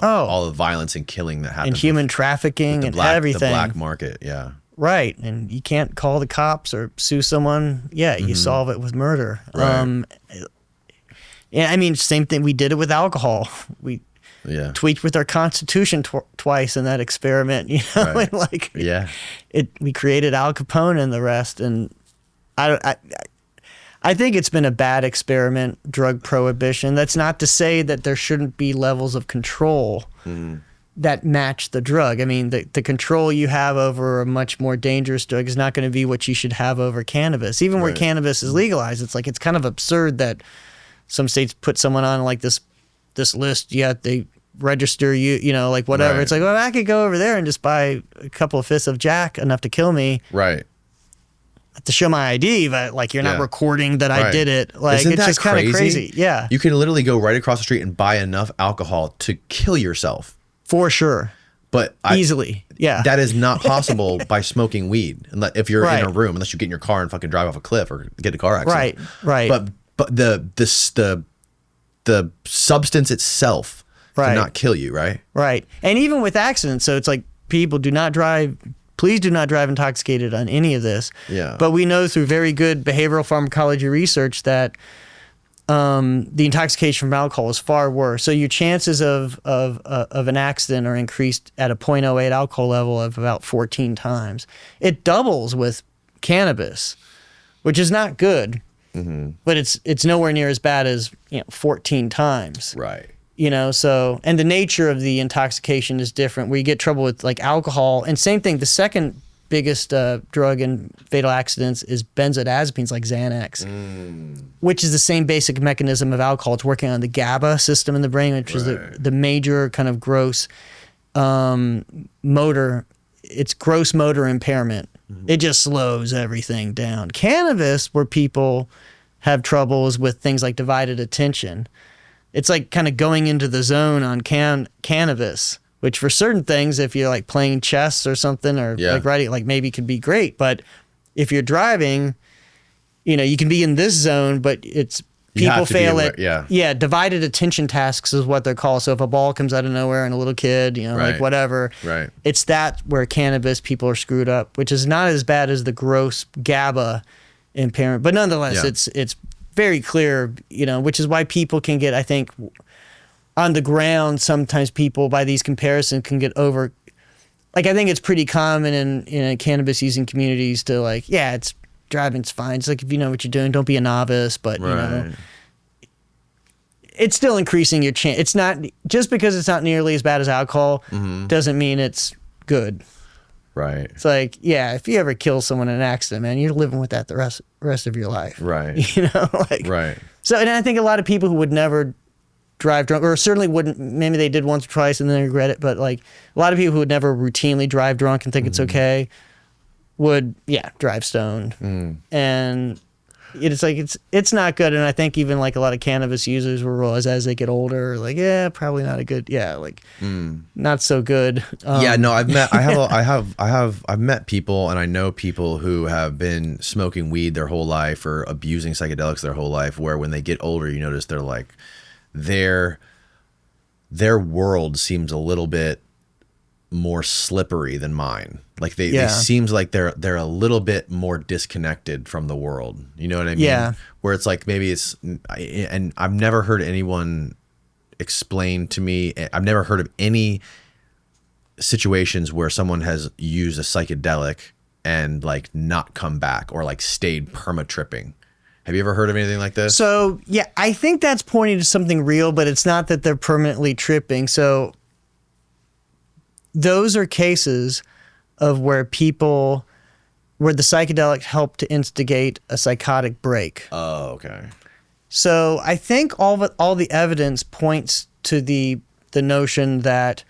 all the violence and killing that happens. And human trafficking and everything. The black market, yeah. Right. And you can't call the cops or sue someone. Yeah, you solve it with murder. Right. Same thing. We did it with alcohol. We tweaked with our Constitution twice in that experiment, Right. and we created Al Capone and the rest. And I think it's been a bad experiment, drug prohibition. That's not to say that there shouldn't be levels of control that match the drug. I mean, the control you have over a much more dangerous drug is not going to be what you should have over cannabis. Even where cannabis is legalized, it's kind of absurd that some states put someone on like this list. Yeah, they register you, whatever. Right. It's like, well, I could go over there and just buy a couple of fifths of Jack, enough to kill me. Right. To show my ID, but you're not recording that I did it. Isn't it's that just kind of crazy. Yeah. You can literally go right across the street and buy enough alcohol to kill yourself. For sure. But easily. Yeah. That is not possible by smoking weed. If you're Right. in a room, unless you get in your car and fucking drive off a cliff or get in a car accident. Right. But the substance itself cannot kill you, right? Right. And even with accidents, so it's like, people do not drive. Please do not drive intoxicated on any of this. Yeah. But we know through very good behavioral pharmacology research that the intoxication from alcohol is far worse. So your chances of an accident are increased at a 0.08 alcohol level of about 14 times. It doubles with cannabis, which is not good, but it's nowhere near as bad as 14 times. Right. So, and the nature of the intoxication is different, where you get trouble with like alcohol. And same thing, the second biggest drug in fatal accidents is benzodiazepines like Xanax, which is the same basic mechanism of alcohol. It's working on the GABA system in the brain, which is the major kind of gross motor. It's gross motor impairment. It just slows everything down. Cannabis, where people have troubles with things like divided attention, it's like kind of going into the zone on cannabis, which for certain things, if you're like playing chess or something, or like writing, like maybe could be great. But if you're driving, you can be in this zone, but it's people fail at divided attention tasks is what they're called. So if a ball comes out of nowhere and a little kid, like whatever, it's that where cannabis people are screwed up, which is not as bad as the gross GABA impairment, but nonetheless, it's very clear, which is why people can get, I think, on the ground, sometimes people by these comparisons can get over, like, I think it's pretty common in cannabis using communities to it's driving's fine. It's like, if you know what you're doing, don't be a novice, but it's still increasing your chance. It's not, just because it's not nearly as bad as alcohol doesn't mean it's good. Right. It's like, if you ever kill someone in an accident, man, you're living with that the rest of your life. Right. Right. So, and I think a lot of people who would never drive drunk, or certainly wouldn't, maybe they did once or twice and then they regret it, but like a lot of people who would never routinely drive drunk and think it's okay would, drive stoned. And it's like it's not good. And I think even like a lot of cannabis users will realize as they get older, like, yeah, probably not a good, not so good. I've met people, and I know people who have been smoking weed their whole life or abusing psychedelics their whole life, where when they get older, you notice they're like, their world seems a little bit more slippery than mine. Like they seems like they're a little bit more disconnected from the world. You know what I mean? Yeah. Where it's like maybe it's, and I've never heard anyone explain to me. I've never heard of any situations where someone has used a psychedelic and like not come back or like stayed perma-tripping. Have you ever heard of anything like this? So yeah, I think that's pointing to something real, but it's not that they're permanently tripping. So those are cases of where the psychedelic helped to instigate a psychotic break. Oh, okay. So I think all the evidence points to the notion that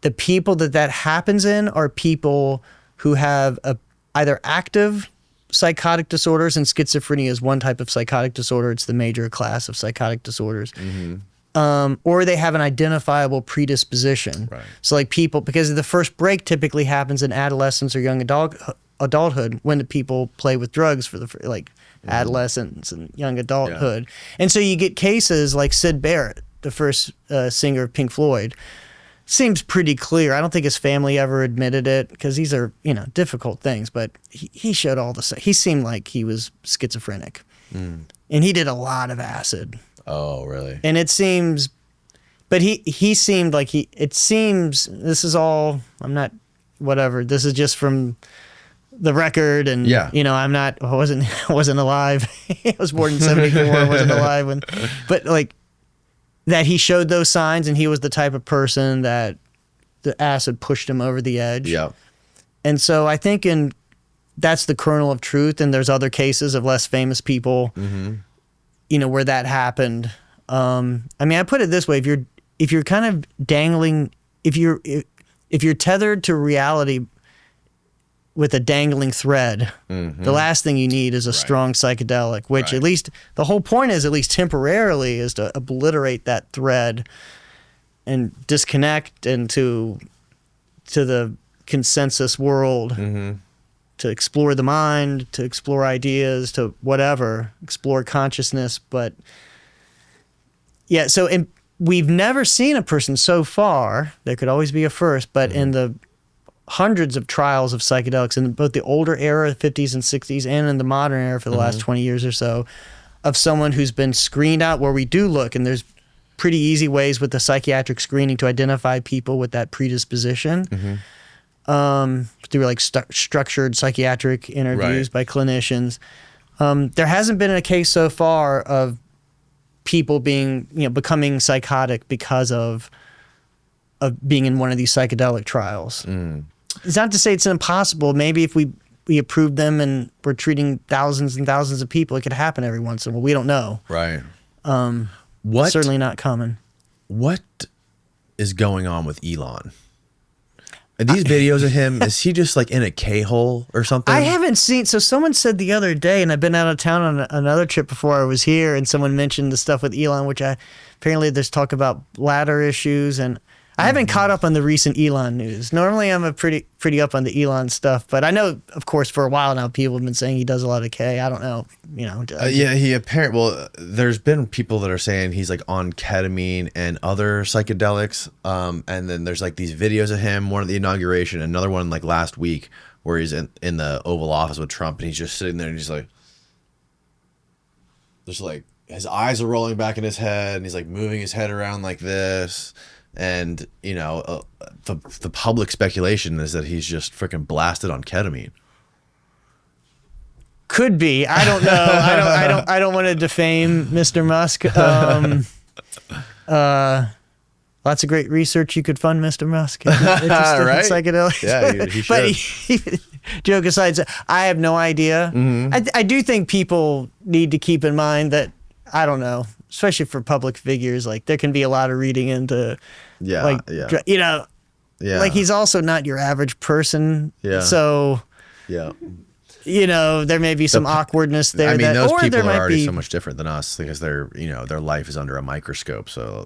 the people that happens in are people who have either active psychotic disorders, and schizophrenia is one type of psychotic disorder. It's the major class of psychotic disorders. Or they have an identifiable predisposition. Right. So like people, because the first break typically happens in adolescence or young adulthood when the people play with drugs for adolescence and young adulthood. Yeah. And so you get cases like Syd Barrett, the first singer of Pink Floyd. Seems pretty clear. I don't think his family ever admitted it because these are, difficult things, but he showed all the, he seemed like he was schizophrenic and he did a lot of acid. Oh, really? And it seems, but he seemed like it seems, this is all, I'm not, whatever, this is just from the record and, I wasn't alive. I was born in 74, I wasn't alive when, but like, that he showed those signs and he was the type of person that the acid pushed him over the edge. Yeah. And so I think that's the kernel of truth. And there's other cases of less famous people, where that happened. I put it this way, if you're kind of dangling, if you're tethered to reality with a dangling thread, the last thing you need is a strong psychedelic, which at least the whole point is, at least temporarily, is to obliterate that thread and disconnect into the consensus world, to explore the mind, to explore ideas, to whatever, explore consciousness. But yeah, so we've never seen a person so far, there could always be a first, but in the hundreds of trials of psychedelics in both the older era, the 50s and 60s, and in the modern era for the last 20 years or so, of someone who's been screened out, where we do look, and there's pretty easy ways with the psychiatric screening to identify people with that predisposition, through like structured psychiatric interviews by clinicians. There hasn't been a case so far of people being, becoming psychotic because of being in one of these psychedelic trials. It's not to say it's impossible. Maybe if we approved them and we're treating thousands and thousands of people, it could happen every once in a while. We don't know. Right. Certainly not common. What is going on with Elon? Are these videos of him, is he just like in a K-hole or something? I haven't seen, so someone said the other day, and I've been out of town on another trip before I was here, and someone mentioned the stuff with Elon, which apparently there's talk about bladder issues, and I haven't caught up on the recent Elon news. Normally I'm pretty up on the Elon stuff, but I know, of course, for a while now people have been saying he does a lot of K. I don't know, there's been people that are saying he's like on ketamine and other psychedelics. And then there's like these videos of him, one at the inauguration, another one like last week where he's in the Oval Office with Trump, and he's just sitting there and he's like, there's like, his eyes are rolling back in his head and he's like moving his head around like this. And, the public speculation is that he's just freaking blasted on ketamine. Could be. I don't know. I don't want to defame Mr. Musk. Lots of great research you could fund, Mr. Musk. Interested right? in psychedelics. Yeah, he should. But joke aside, I have no idea. I do think people need to keep in mind that, I don't know, especially for public figures, like there can be a lot of reading into, like he's also not your average person. Yeah. So, there may be some awkwardness there. I mean, those or people there are might already be, so much different than us because their life is under a microscope. So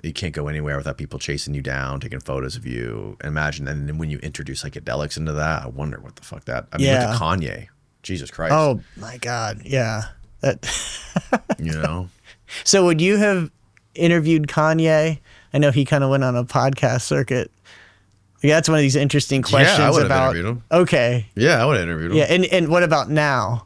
you can't go anywhere without people chasing you down, taking photos of you. Imagine, and then when you introduce psychedelics into that, I wonder what the fuck that. I mean, look at Kanye. Jesus Christ. Oh my God. Yeah. That. So would you have interviewed Kanye? I know he kind of went on a podcast circuit. Yeah, that's one of these interesting questions. Yeah, I would have about. interviewed him. Okay. Yeah, I would have interviewed him. Yeah, and what about now?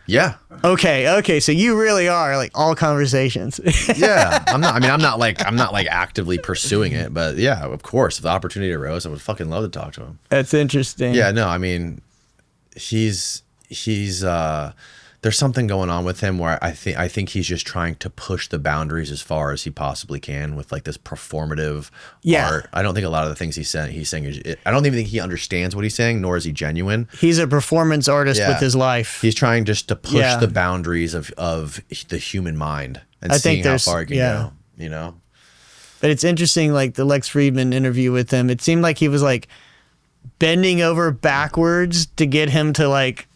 Yeah. Okay. So you really are like all conversations. Yeah. I'm not like actively pursuing it, but yeah, of course, if the opportunity arose, I would fucking love to talk to him. That's interesting. Yeah. No, I mean, he's there's something going on with him where I think he's just trying to push the boundaries as far as he possibly can with like this performative art. I don't think a lot of the things he's saying I don't even think he understands what he's saying, nor is he genuine. He's a performance artist with his life. He's trying just to push the boundaries of the human mind and seeing how far it can go, But it's interesting, like the Lex Friedman interview with him, it seemed like he was like bending over backwards to get him to like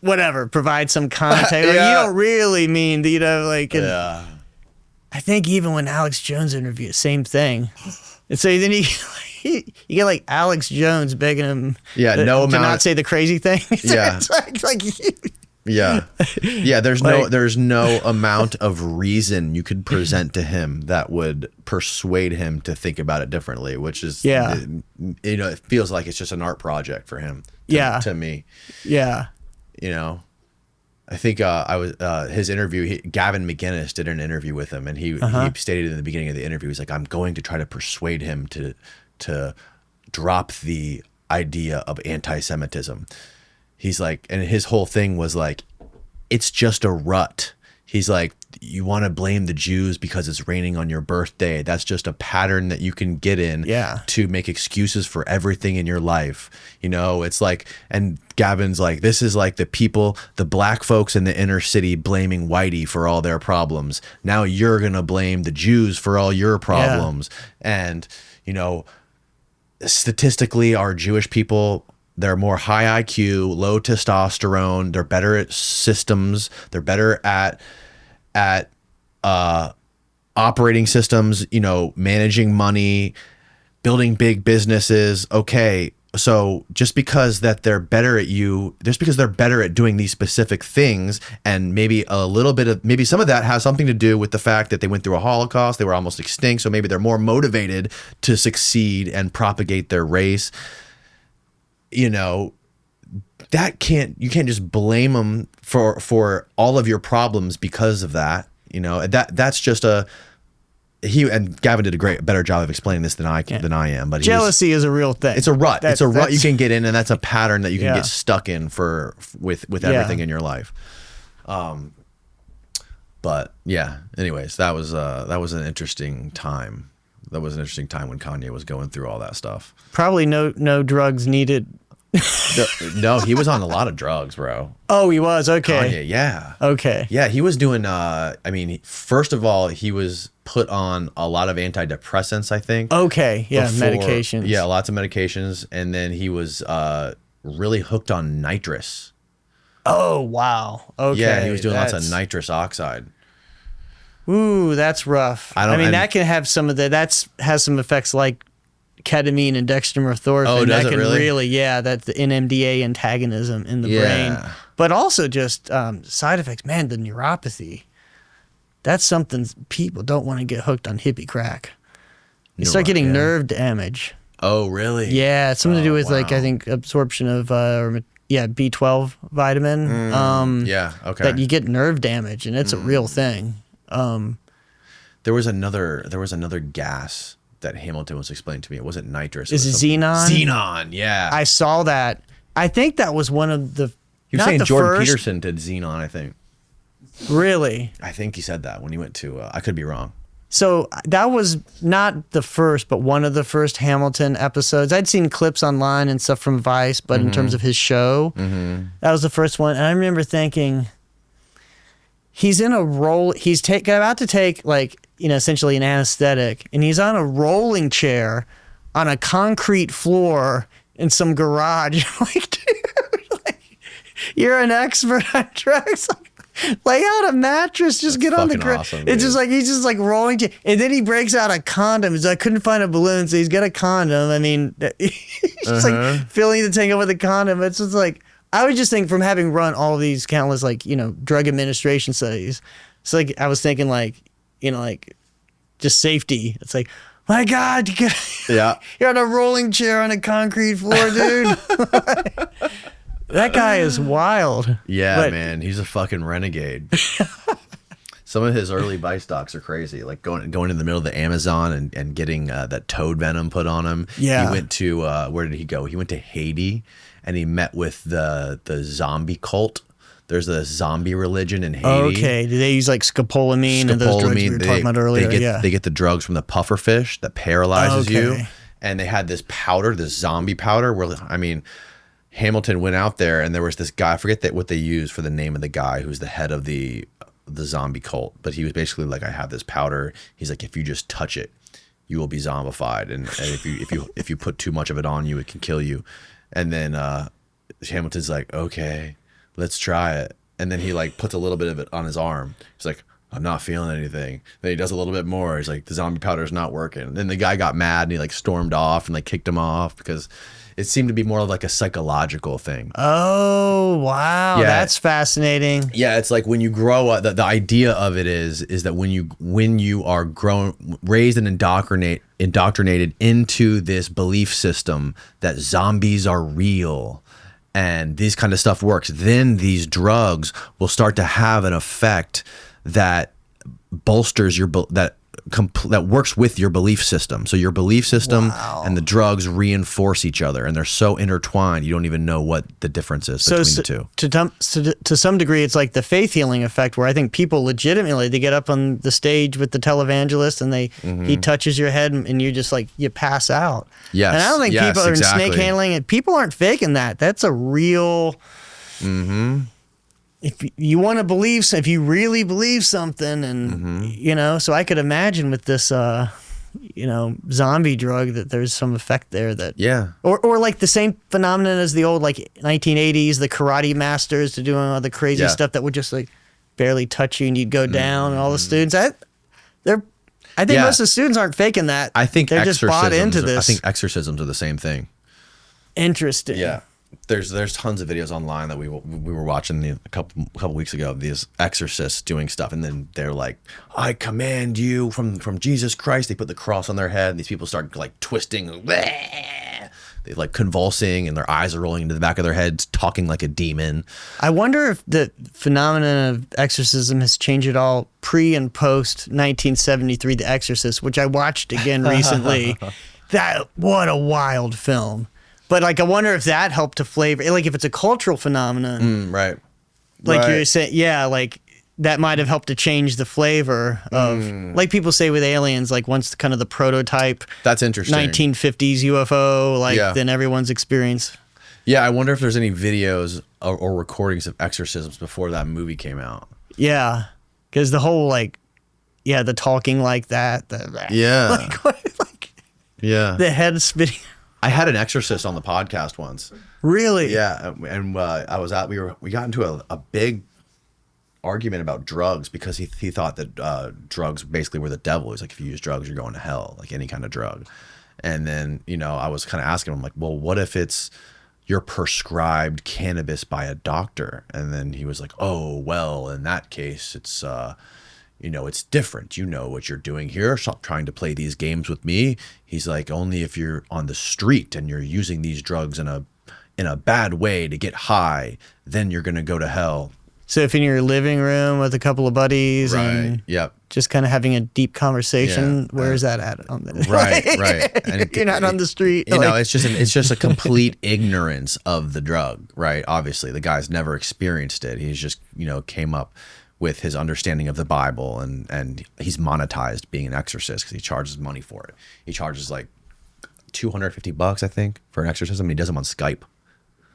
provide some context. Like, you don't really mean, I think even when Alex Jones interviewed, same thing. And so then you get like Alex Jones begging him to not say the crazy thing. It's There's no amount of reason you could present to him that would persuade him to think about it differently, which is, it feels like it's just an art project for him. To me. Yeah. I think his interview. Gavin McInnes did an interview with him, and he stated in the beginning of the interview, he's like, "I'm going to try to persuade him to drop the idea of anti-Semitism." He's like, and his whole thing was like, "It's just a rut." He's like, "You want to blame the Jews because it's raining on your birthday. That's just a pattern that you can get in to make excuses for everything in your life." It's like, and Gavin's like, this is like the black folks in the inner city blaming Whitey for all their problems. Now you're going to blame the Jews for all your problems. And, statistically, our Jewish people, they're more high IQ, low testosterone. They're better at systems. They're better at operating systems, managing money, building big businesses. Okay. So just because they're better at doing these specific things, and maybe maybe some of that has something to do with the fact that they went through a Holocaust, they were almost extinct. So maybe they're more motivated to succeed and propagate their race. You can't just blame them for all of your problems because of that. That's just and Gavin did a better job of explaining this than I am. But jealousy is a real thing. It's a rut. It's a rut you can get in, and that's a pattern that you can get stuck in with everything in your life. But yeah. Anyways, that was an interesting time. That was an interesting time when Kanye was going through all that stuff. Probably no drugs needed. No, he was on a lot of drugs, bro. Oh, he was? Okay. Kanye, yeah. Okay. Yeah, he was doing, first of all, he was put on a lot of antidepressants, I think. Okay, yeah, medications. Yeah, lots of medications. And then he was really hooked on nitrous. Oh, wow. Okay. Yeah, he was doing lots of nitrous oxide. Ooh, that's rough. That can have some of has some effects like ketamine and dextromethorphan. Oh, does that it can really? That's the NMDA antagonism in the brain. But also just side effects. Man, the neuropathy. That's something people don't want to get hooked on hippie crack. You start getting nerve damage. Oh, really? Yeah, it's something to do with I think absorption of B12 vitamin. Okay. That you get nerve damage, and it's a real thing. There was another gas that Hamilton was explaining to me. It wasn't nitrous. Is it xenon? Xenon, yeah. I saw that. I think that was one of the. He was saying Jordan Peterson did xenon, I think. Really? I think he said that when he went to. I could be wrong. So that was not the first, but one of the first Hamilton episodes. I'd seen clips online and stuff from Vice, but in terms of his show, that was the first one. And I remember thinking, he's in a roll. He's about to take essentially an anesthetic, and he's on a rolling chair on a concrete floor in some garage. Like, dude, you're an expert on drugs. Lay out a mattress, just get on the ground. Awesome, it's just like he's just like rolling, and then he breaks out a condom. He's like, I couldn't find a balloon, so he's got a condom. I mean, he's just like filling the tank up with a condom. It's just like I would just think from having run all these countless drug administration studies. It's like I was thinking like just safety. It's like, my God, you're on a rolling chair on a concrete floor, dude. That guy is wild. Yeah, man, he's a fucking renegade. Some of his early bike stocks are crazy, like going in the middle of the Amazon and getting that toad venom put on him. Yeah. He went to where did he go? He went to Haiti, and he met with the zombie cult. There's a zombie religion in Haiti. Okay, do they use like scopolamine and those drugs we were talking about earlier? They get the drugs from the puffer fish that paralyzes you, and they had this powder, this zombie powder. Where I mean, Hamilton went out there, and there was this guy. I forget what they used for the name of the guy who's the head of the zombie cult, but he was basically like, I have this powder. He's like, if you just touch it, you will be zombified, and if you put too much of it on you, it can kill you. And then Hamilton's like, okay, let's try it. And then he like puts a little bit of it on his arm. He's like, I'm not feeling anything. Then he does a little bit more. He's like, the zombie powder is not working. And then the guy got mad and he like stormed off and like kicked him off because it seemed to be more of like a psychological thing. Oh, wow. Yeah. That's fascinating. Yeah, it's like when you grow up, the idea of it is that when you are raised and indoctrinated into this belief system that zombies are real and this kind of stuff works, then these drugs will start to have an effect that bolsters that works with your belief system. So your belief system and the drugs reinforce each other, and they're so intertwined you don't even know what the difference is between the two. To some degree, it's like the faith healing effect, where I think people legitimately, they get up on the stage with the televangelist and he touches your head and you just like, you pass out. Yes. And I don't think people are snake handling it. People aren't faking that. That's a real. If you want to believe, if you really believe something, and so I could imagine with this, zombie drug that there's some effect there that, or like the same phenomenon as the old like 1980s, the karate masters to doing all the crazy stuff that would just like barely touch you and you'd go down, and all the students, I think most of the students aren't faking that. I think they're just bought into this. I think exorcisms are the same thing. Interesting. Yeah. There's tons of videos online that we were watching a couple weeks ago of these exorcists doing stuff, and then they're like, I command you from Jesus Christ. They put the cross on their head, and these people start like twisting, they like convulsing, and their eyes are rolling into the back of their heads, talking like a demon. I wonder if the phenomenon of exorcism has changed at all pre and post 1973, The Exorcist, which I watched again recently. What a wild film. But like, I wonder if that helped to flavor, like if it's a cultural phenomenon, right? Like you're saying, like that might have helped to change the flavor of, like people say with aliens, like once kind of the prototype, that's interesting, 1950s UFO, then everyone's experience. Yeah, I wonder if there's any videos or recordings of exorcisms before that movie came out. Yeah, because the whole the talking like that, the head spinning. I had an exorcist on the podcast once. Really? Yeah, and I was out. We got into a big argument about drugs because he thought that drugs basically were the devil. He's like, if you use drugs, you're going to hell, like any kind of drug. And then I was kind of asking him like, well, what if you're prescribed cannabis by a doctor? And then he was like, oh well, in that case, it's it's different. You know what you're doing here. Stop trying to play these games with me. He's like, only if you're on the street and you're using these drugs in a bad way to get high, then you're going to go to hell. So if in your living room with a couple of buddies and just kind of having a deep conversation, where is that at? On the right. And you're not on the street. It's just a complete ignorance of the drug, right? Obviously, the guy's never experienced it. He's just, came up with his understanding of the Bible, and he's monetized being an exorcist because he charges money for it. He charges like $250, I think, for an exorcism, and he does them on Skype.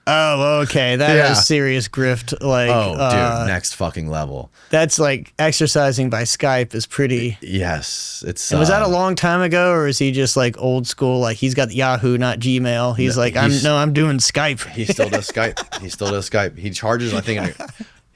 Oh, okay. That is serious grift. Like, dude, next fucking level. That's like exercising by Skype is pretty. Yes, it's. And was that a long time ago, or is he just like old school? Like he's got Yahoo, not Gmail. He's like, I'm doing Skype. He still does Skype. He still does Skype. He charges, I think,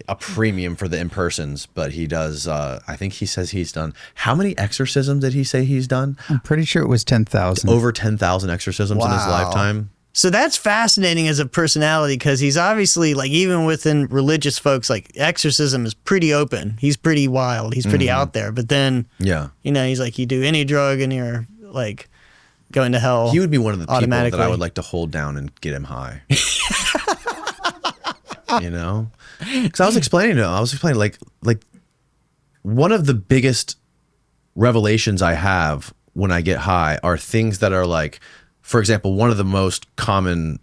a premium for the in-persons, but he does. I think he says he's done. How many exorcisms did he say he's done? I'm pretty sure it was 10,000. Over 10,000 exorcisms in his lifetime. So that's fascinating as a personality because he's obviously like even within religious folks, like exorcism is pretty open. He's pretty wild. He's pretty out there. But then, he's like, you do any drug and you're like going to hell. He would be one of the people that I would like to hold down and get him high. Because I was explaining to him, like one of the biggest revelations I have when I get high are things that are like, for example, one of the most common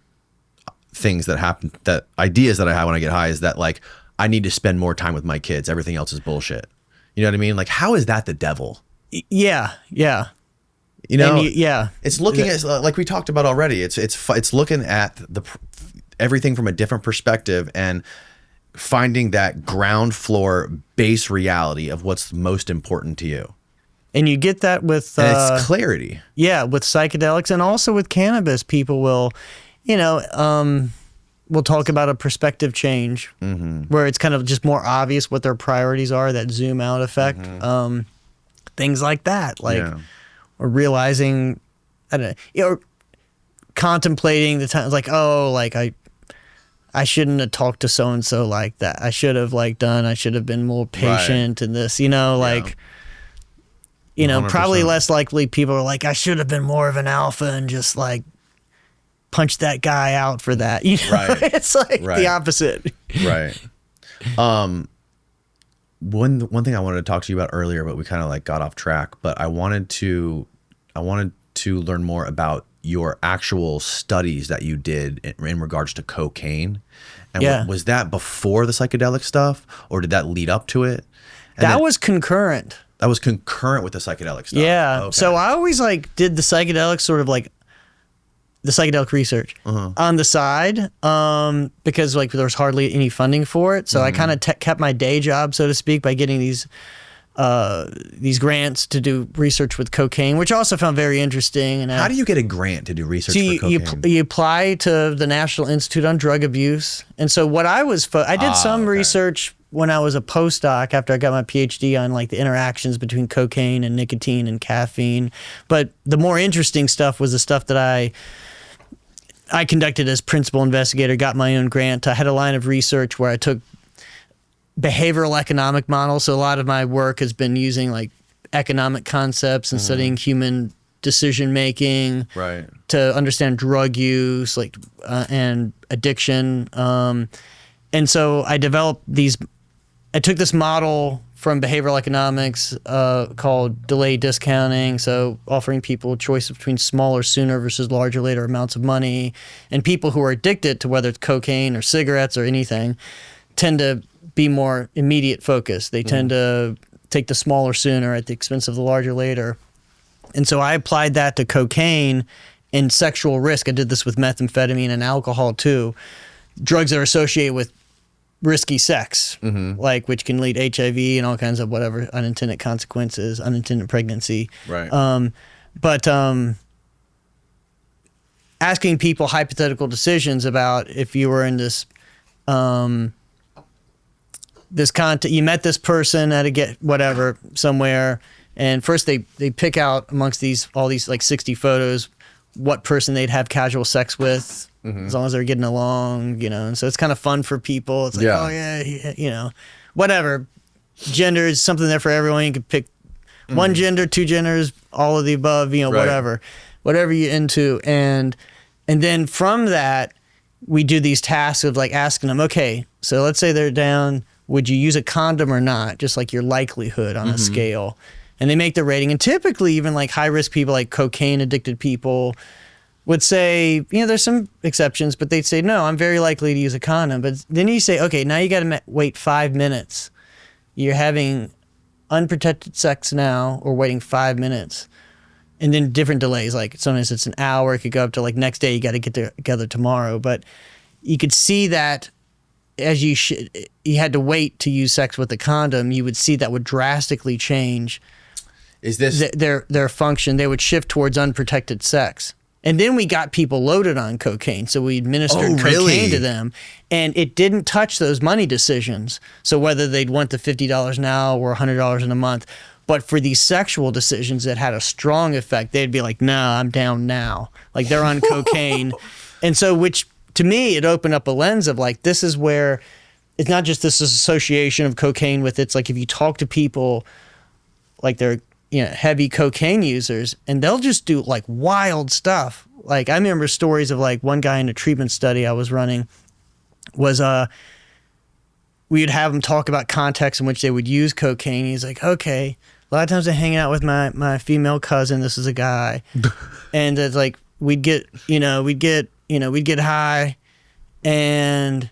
things that happen, that ideas that I have when I get high is that like, I need to spend more time with my kids. Everything else is bullshit. You know what I mean? Like, how is that the devil? Yeah. Yeah. It's looking at, like we talked about already, it's looking at everything from a different perspective and finding that ground floor base reality of what's most important to you. And you get that with it's clarity. Yeah, with psychedelics and also with cannabis, people will, we'll talk about a perspective change where it's kind of just more obvious what their priorities are, that zoom out effect. Things like that, or realizing, I don't know, or contemplating the times like, I shouldn't have talked to so and so like that. I should have I should have been more patient in this, probably less likely people are like, I should have been more of an alpha and just like punch that guy out for that. Right. It's like the opposite. Right. One thing I wanted to talk to you about earlier, but we kind of like got off track, but I wanted to learn more about your actual studies that you did in regards to cocaine. And was that before the psychedelic stuff or did that lead up to it? And that was concurrent. That was concurrent with the psychedelic stuff. Yeah. Okay. So I always did the psychedelics sort of like the psychedelic research on the side because there was hardly any funding for it. So I kind of kept my day job, so to speak, by getting these grants to do research with cocaine, which I also found very interesting. And how do you get a grant to do research for cocaine? You apply to the National Institute on Drug Abuse. And so what I did some research when I was a postdoc after I got my PhD on the interactions between cocaine and nicotine and caffeine. But the more interesting stuff was the stuff that I conducted as principal investigator, got my own grant. I had a line of research where I took behavioral economic models. So a lot of my work has been using economic concepts and studying human decision making to understand drug use and addiction. And so I developed I took this model from behavioral economics called delay discounting, so offering people a choice between smaller sooner versus larger later amounts of money. And people who are addicted to whether it's cocaine or cigarettes or anything tend to be more immediate focused. They tend to take the smaller sooner at the expense of the larger later. And so I applied that to cocaine and sexual risk. I did this with methamphetamine and alcohol too. Drugs that are associated with risky sex, which can lead to HIV and all kinds of whatever unintended consequences, unintended pregnancy. Right. But asking people hypothetical decisions about if you were in this content, you met this person at somewhere, and first they pick out amongst all these 60 photos what person they'd have casual sex with. As long as they're getting along, and so it's kind of fun for people. It's whatever. Gender is something there for everyone. You can pick one gender, two genders, all of the above, whatever you're into. And then from that, we do these tasks of asking them, okay, so let's say they're down, would you use a condom or not? Just your likelihood on a scale. And they make the rating. And typically even high risk people, like cocaine addicted people, would say, there's some exceptions, but they'd say, no, I'm very likely to use a condom. But then you say, okay, now you got to wait 5 minutes. You're having unprotected sex now or waiting 5 minutes. And then different delays, sometimes it's an hour, it could go up to next day, you got to get together tomorrow. But you could see that as you had to wait to use sex with a condom, you would see that would drastically change Is this their function. They would shift towards unprotected sex. And then we got people loaded on cocaine, so we administered cocaine to them, and it didn't touch those money decisions. So whether they'd want the $50 now or $100 in a month, but for these sexual decisions that had a strong effect, they'd be like, "No, I'm down now." Like they're on cocaine, and so which to me it opened up a lens of like this is where it's not just this association of cocaine with it's like if you talk to people like they're heavy cocaine users, and they'll just do like wild stuff. Like I remember stories of like one guy in a treatment study I was running was we would have them talk about contexts in which they would use cocaine. He's like, okay, a lot of times I'm hanging out with my female cousin. This is a guy, and it's like we'd get high, and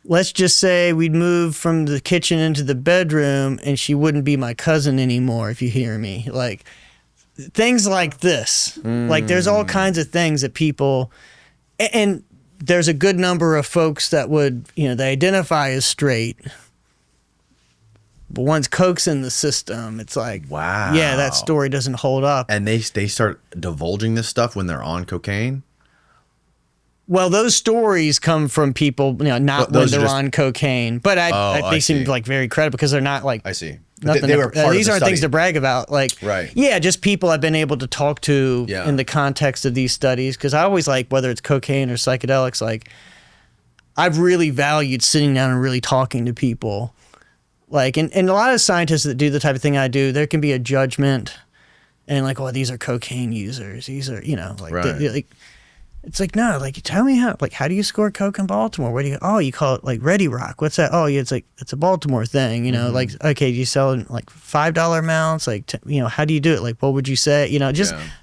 let's just say we'd move from the kitchen into the bedroom and she wouldn't be my cousin anymore, if you hear me. Like things like this. Like there's all kinds of things that people, and there's a good number of folks that would, they identify as straight. But once coke's in the system, it's like, wow. Yeah, that story doesn't hold up. And they start divulging this stuff when they're on cocaine? Well, those stories come from people, not when they're on cocaine, but they seem like very credible because they're not like. I see. Nothing. They were part these of the aren't study. things to brag about. Like, right. Yeah, just people I've been able to talk to in the context of these studies. Because I always like whether it's cocaine or psychedelics. Like, I've really valued sitting down and really talking to people. Like, and a lot of scientists that do the type of thing I do, there can be a judgment, and like, oh, these are cocaine users. These are, like. Right. It's like, no, like, tell me how do you score coke in Baltimore? Where do you, you call it like Ready Rock. What's that? Oh, yeah, it's a Baltimore thing, like, okay, do you sell in like $5 amounts? Like, how do you do it? Like, what would you say? I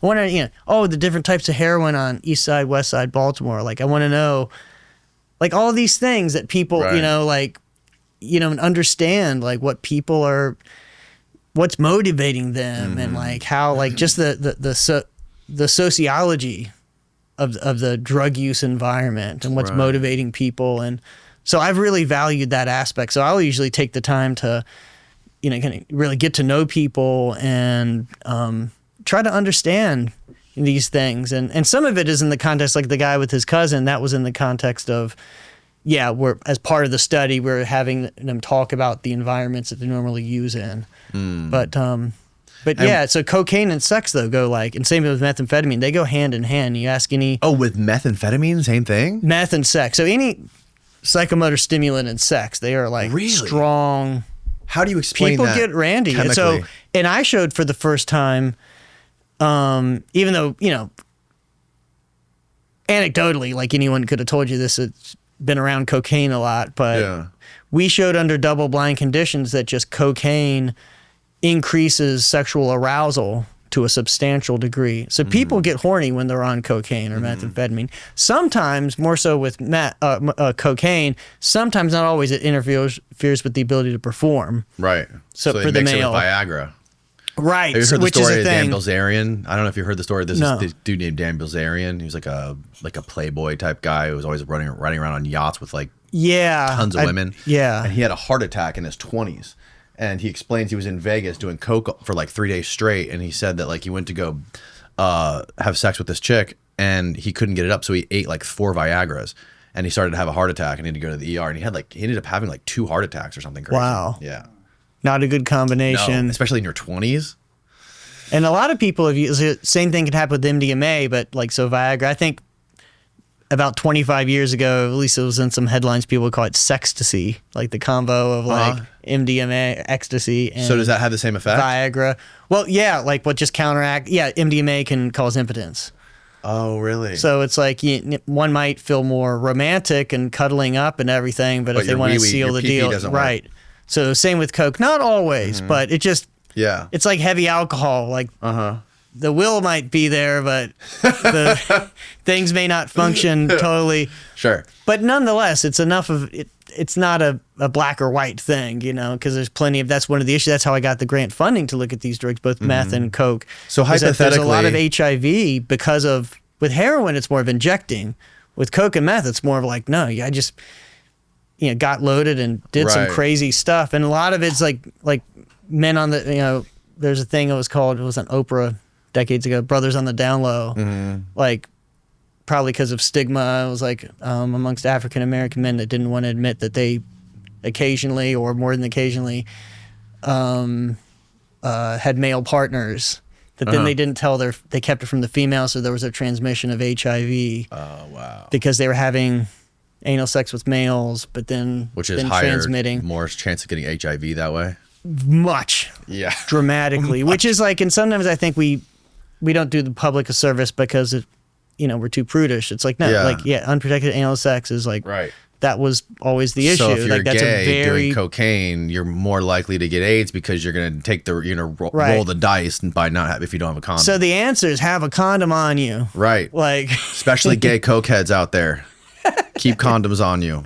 want to, the different types of heroin on East Side, West Side, Baltimore. Like, I want to know, like, all these things that people, and understand, like, what people are, what's motivating them and like how, like, just the sociology of the drug use environment and what's motivating people. And so I've really valued that aspect. So I'll usually take the time to, kind of really get to know people and try to understand these things. And some of it is in the context, like the guy with his cousin, that was in the context of, we're as part of the study, we're having them talk about the environments that they normally use in. But so cocaine and sex though go like, and same with methamphetamine, they go hand in hand. You ask any with methamphetamine, same thing? Meth and sex. So any psychomotor stimulant and sex, they are like strong. How do you explain people that? People get randy. And so, and I showed for the first time, even though, anecdotally, like anyone could have told you this, it's been around cocaine a lot, but we showed under double-blind conditions that just cocaine increases sexual arousal to a substantial degree. So people get horny when they're on cocaine or methamphetamine. Sometimes, more so with cocaine, sometimes, not always, it interferes with the ability to perform. Right. So they for the mix male. it with Viagra. Right. Have you heard which the story is a of Dan thing. Bilzerian? I don't know if you heard the story. This No. is this dude named Dan Bilzerian. He was like a playboy type guy who was always riding around on yachts with like tons of women. Yeah. And he had a heart attack in his 20s. And he explains he was in Vegas doing coke for like 3 days straight. And he said that like he went to go have sex with this chick and he couldn't get it up. So he ate like 4 Viagras and he started to have a heart attack and he had to go to the ER. And he ended up having like 2 heart attacks or something crazy. Wow. Yeah. Not a good combination. No, especially in your 20s. And a lot of people have used the same thing could happen with MDMA, but like, so Viagra, I think about 25 years ago, at least it was in some headlines, people would call it sextasy, like the combo of like MDMA, ecstasy, and so does that have the same effect? Viagra. Well, yeah, like what just counteract, MDMA can cause impotence. Oh, really? So it's like one might feel more romantic and cuddling up and everything, but if they want to seal the deal, right. So same with Coke, not always, but it just, it's like heavy alcohol, like the will might be there, but the things may not function totally. Sure. But nonetheless, it's enough of it. It's not a black or white thing, because there's plenty of, that's one of the issues. That's how I got the grant funding to look at these drugs, both meth and Coke. So hypothetically, there's a lot of HIV because of, with heroin, it's more of injecting. With coke and meth, it's more of like, no, I just, got loaded and did some crazy stuff. And a lot of it's like men on the, there's a thing it was on Oprah decades ago, Brothers on the Down Low. Like, probably because of stigma, it was like amongst African American men that didn't want to admit that they occasionally, or more than occasionally, had male partners. That then they didn't tell they kept it from the female, so there was a transmission of HIV. Oh, wow. Because they were having anal sex with males, but then which is then higher, transmitting. More chance of getting HIV that way. Much. Yeah. Dramatically. Which is like, and sometimes I think we don't do the public a service because we're too prudish. It's like, no, unprotected anal sex is like, that was always the issue. So if you're like, that's gay a very doing cocaine, you're more likely to get AIDS because you're going to take roll the dice and if you don't have a condom. So the answer is have a condom on you. Right. Like, especially gay cokeheads out there. Keep condoms on you.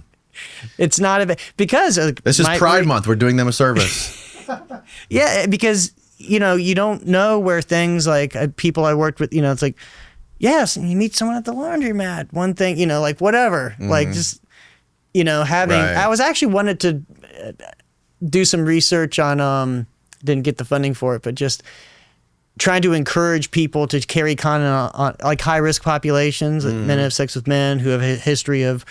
It's not because this is Pride Month. We're doing them a service. Yeah, because you don't know where things like people I worked with. It's like, yes, and you meet someone at the laundromat. One thing, like whatever, like just. Having I was actually wanted to do some research on didn't get the funding for it, but just trying to encourage people to carry condom on like high risk populations, men who have sex with men who have a history of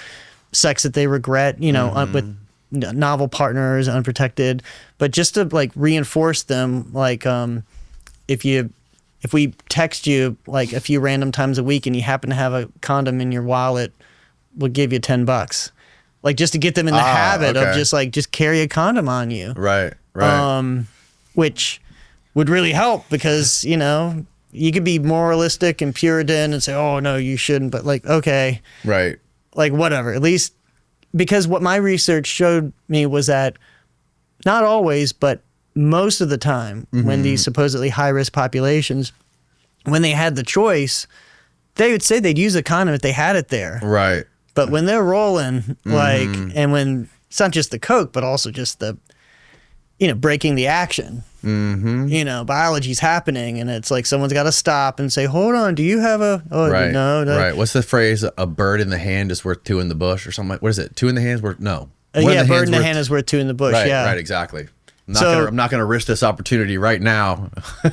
sex that they regret, with novel partners, unprotected, but just to like reinforce them, like if we text you like a few random times a week and you happen to have a condom in your wallet, we'll give you $10. Like just to get them in the habit of just carry a condom on you. Right. Which would really help because, you could be moralistic and Puritan and say, oh, no, you shouldn't. But like, okay. Right. Like whatever. At least because what my research showed me was that not always, but most of the time when these supposedly high risk populations, when they had the choice, they would say they'd use a condom if they had it there. Right. But when they're rolling, like, and when it's not just the coke, but also just the, breaking the action, biology's happening. And it's like someone's got to stop and say, hold on, do you have no. Right. What's the phrase? A bird in the hand is worth two in the bush or something like, what is it? Two in the hand is worth, no. A bird in the hand is worth two in the bush. Right, yeah. Right, exactly. I'm not going to risk this opportunity right now.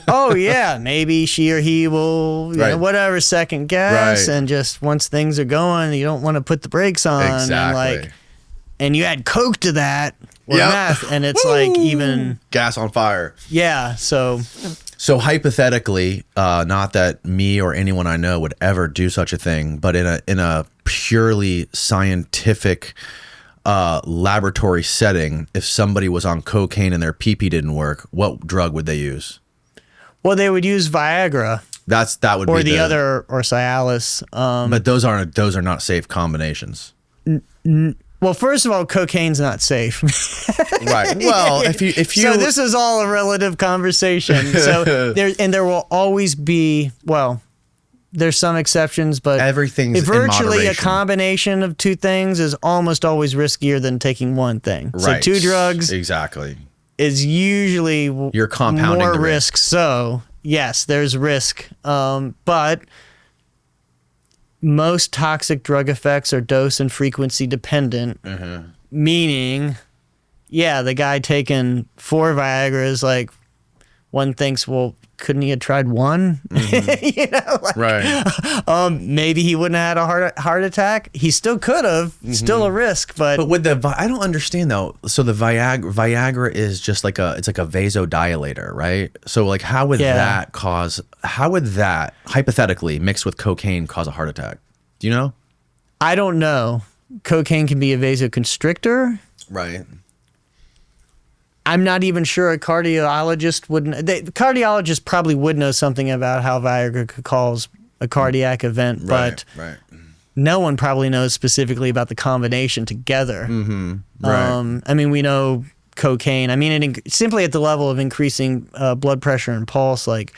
Oh, yeah. Maybe she or he will, whatever, second guess. And just once things are going, you don't want to put the brakes on. Exactly. And you add coke to that or meth, and it's like even... gas on fire. Yeah, so hypothetically, not that me or anyone I know would ever do such a thing, but in a purely scientific... laboratory setting, if somebody was on cocaine and their pee-pee didn't work, what drug would they use? Well, they would use Viagra. That would or be the other, or Cialis. But those are not safe combinations. Well, first of all, cocaine's not safe. Right. Well, if you so this is all a relative conversation. So there will always be there's some exceptions, but everything's virtually a combination of two things is almost always riskier than taking one thing. Right. So two drugs exactly is usually you're compounding more the risk. So yes, there's risk, but most toxic drug effects are dose and frequency dependent, meaning, the guy taking 4 Viagra's, like, one thinks, well, couldn't he have tried one? Maybe he wouldn't have had a heart attack. He still could have. Still a risk, but with I don't understand though. So the Viagra is just like it's like a vasodilator, right? So like how would that hypothetically mixed with cocaine cause a heart attack? Do you know? I don't know. Cocaine can be a vasoconstrictor. Right. I'm not even sure a cardiologist wouldn't. The cardiologist probably would know something about how Viagra could cause a cardiac event, but no one probably knows specifically about the combination together. Right. I mean, we know cocaine. I mean, simply at the level of increasing blood pressure and pulse, like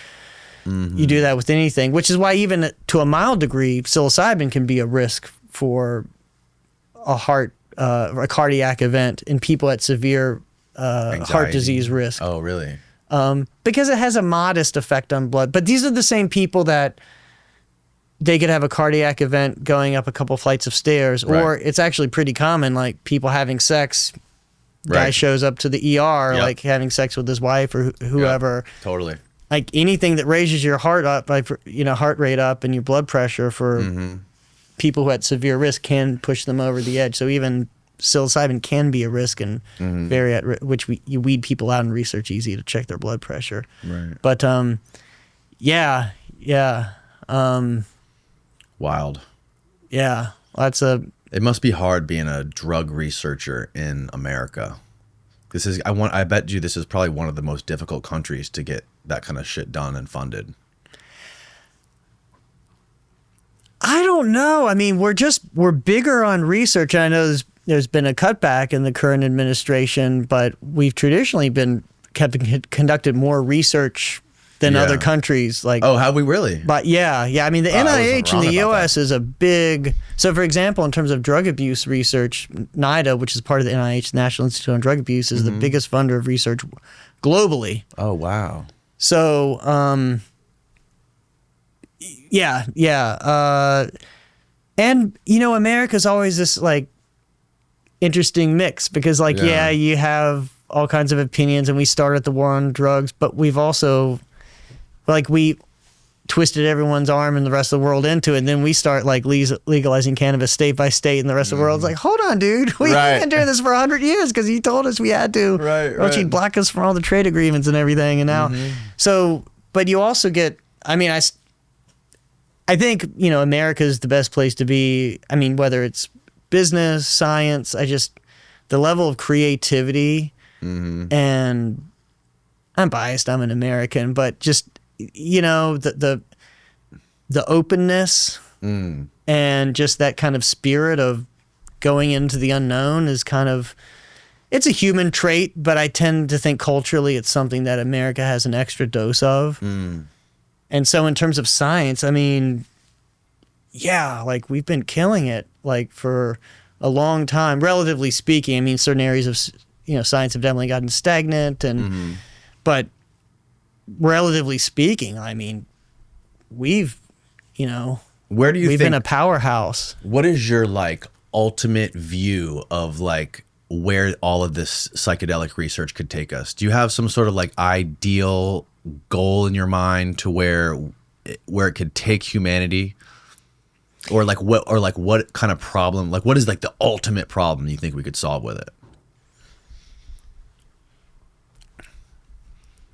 you do that with anything, which is why even to a mild degree, psilocybin can be a risk for a cardiac event in people at severe heart disease risk. Oh, really? Because it has a modest effect on blood. But these are the same people that they could have a cardiac event going up a couple flights of stairs, or it's actually pretty common, like people having sex. Guy shows up to the ER, like having sex with his wife or whoever. Totally. Like anything that raises your heart up, like, heart rate up and your blood pressure for people who had severe risk can push them over the edge. So even psilocybin can be a risk and very at which you weed people out in research easy to check their blood pressure. Right. But yeah. Wild. Yeah. It must be hard being a drug researcher in America. I bet you this is probably one of the most difficult countries to get that kind of shit done and funded. I don't know. I mean, we're bigger on research. I know there's been a cutback in the current administration, but we've traditionally conducted more research than other countries. Like, oh, have we really? But yeah. I mean, the NIH in the U.S. is a big. So, for example, in terms of drug abuse research, NIDA, which is part of the NIH, National Institute on Drug Abuse, is the biggest funder of research globally. Oh, wow. So, and America's always this like interesting mix because, like, you have all kinds of opinions, and we started the war on drugs, but we've also. Like we twisted everyone's arm and the rest of the world into it, and then we start like legalizing cannabis state by state, and the rest of the world's like, hold on, dude, we've been doing this for 100 years because you told us we had to. Right. You'd block us from all the trade agreements and everything, and now, so, but you also get. I mean, I think America is the best place to be. I mean, whether it's business, science, the level of creativity, and I'm biased. I'm an American, but just. The openness and just that kind of spirit of going into the unknown is it's a human trait, but I tend to think culturally it's something that America has an extra dose of. And so in terms of science, I mean, like we've been killing it like for a long time, relatively speaking. I mean, certain areas of science have definitely gotten stagnant but relatively speaking, I mean, we've been a powerhouse. What is your like ultimate view of like where all of this psychedelic research could take us? Do you have some sort of like ideal goal in your mind to where it could take humanity? Or what kind of problem, like what is like the ultimate problem you think we could solve with it?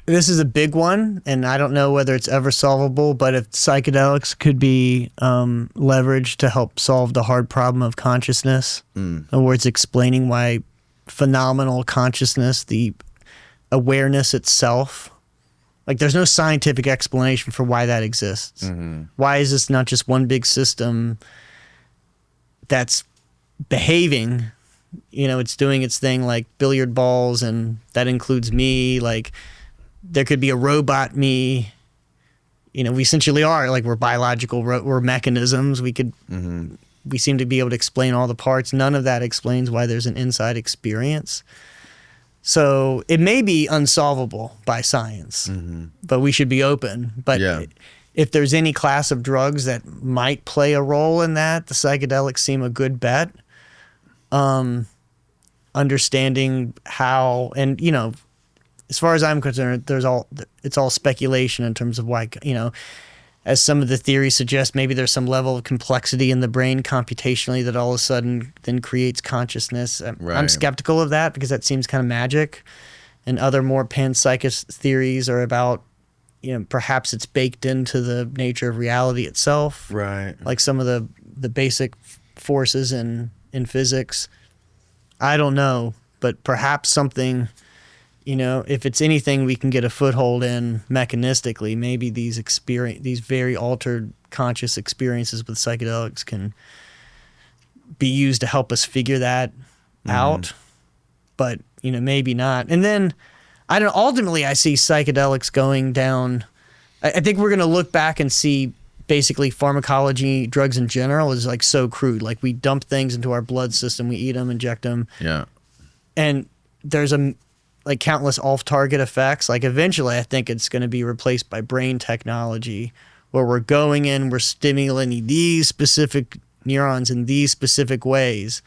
This is a big one, and I don't know whether it's ever solvable, but if psychedelics could be leveraged to help solve the hard problem of consciousness, in other words, explaining why phenomenal consciousness, the awareness itself, like there's no scientific explanation for why that exists. Why is this not just one big system that's behaving, it's doing its thing like billiard balls, and that includes me, like there could be a robot me. We essentially are, like we're biological, we're mechanisms. We seem to be able to explain all the parts. None of that explains why there's an inside experience. So it may be unsolvable by science, but we should be open. But if there's any class of drugs that might play a role in that, the psychedelics seem a good bet. Understanding how, and as far as I'm concerned, it's all speculation in terms of why, as some of the theories suggest, maybe there's some level of complexity in the brain computationally that all of a sudden then creates consciousness. I'm skeptical of that because that seems kind of magic. And other more panpsychist theories are about, perhaps it's baked into the nature of reality itself. Right. Like some of the basic forces in physics. I don't know, but perhaps something... if it's anything we can get a foothold in mechanistically, maybe these very altered conscious experiences with psychedelics can be used to help us figure that out. But, maybe not. And then, ultimately I see psychedelics going down. I think we're going to look back and see basically pharmacology, drugs in general is like so crude. Like we dump things into our blood system, we eat them, inject them. Yeah. And there's countless off-target effects. Like eventually I think it's going to be replaced by brain technology where we're going in, we're stimulating these specific neurons in these specific ways.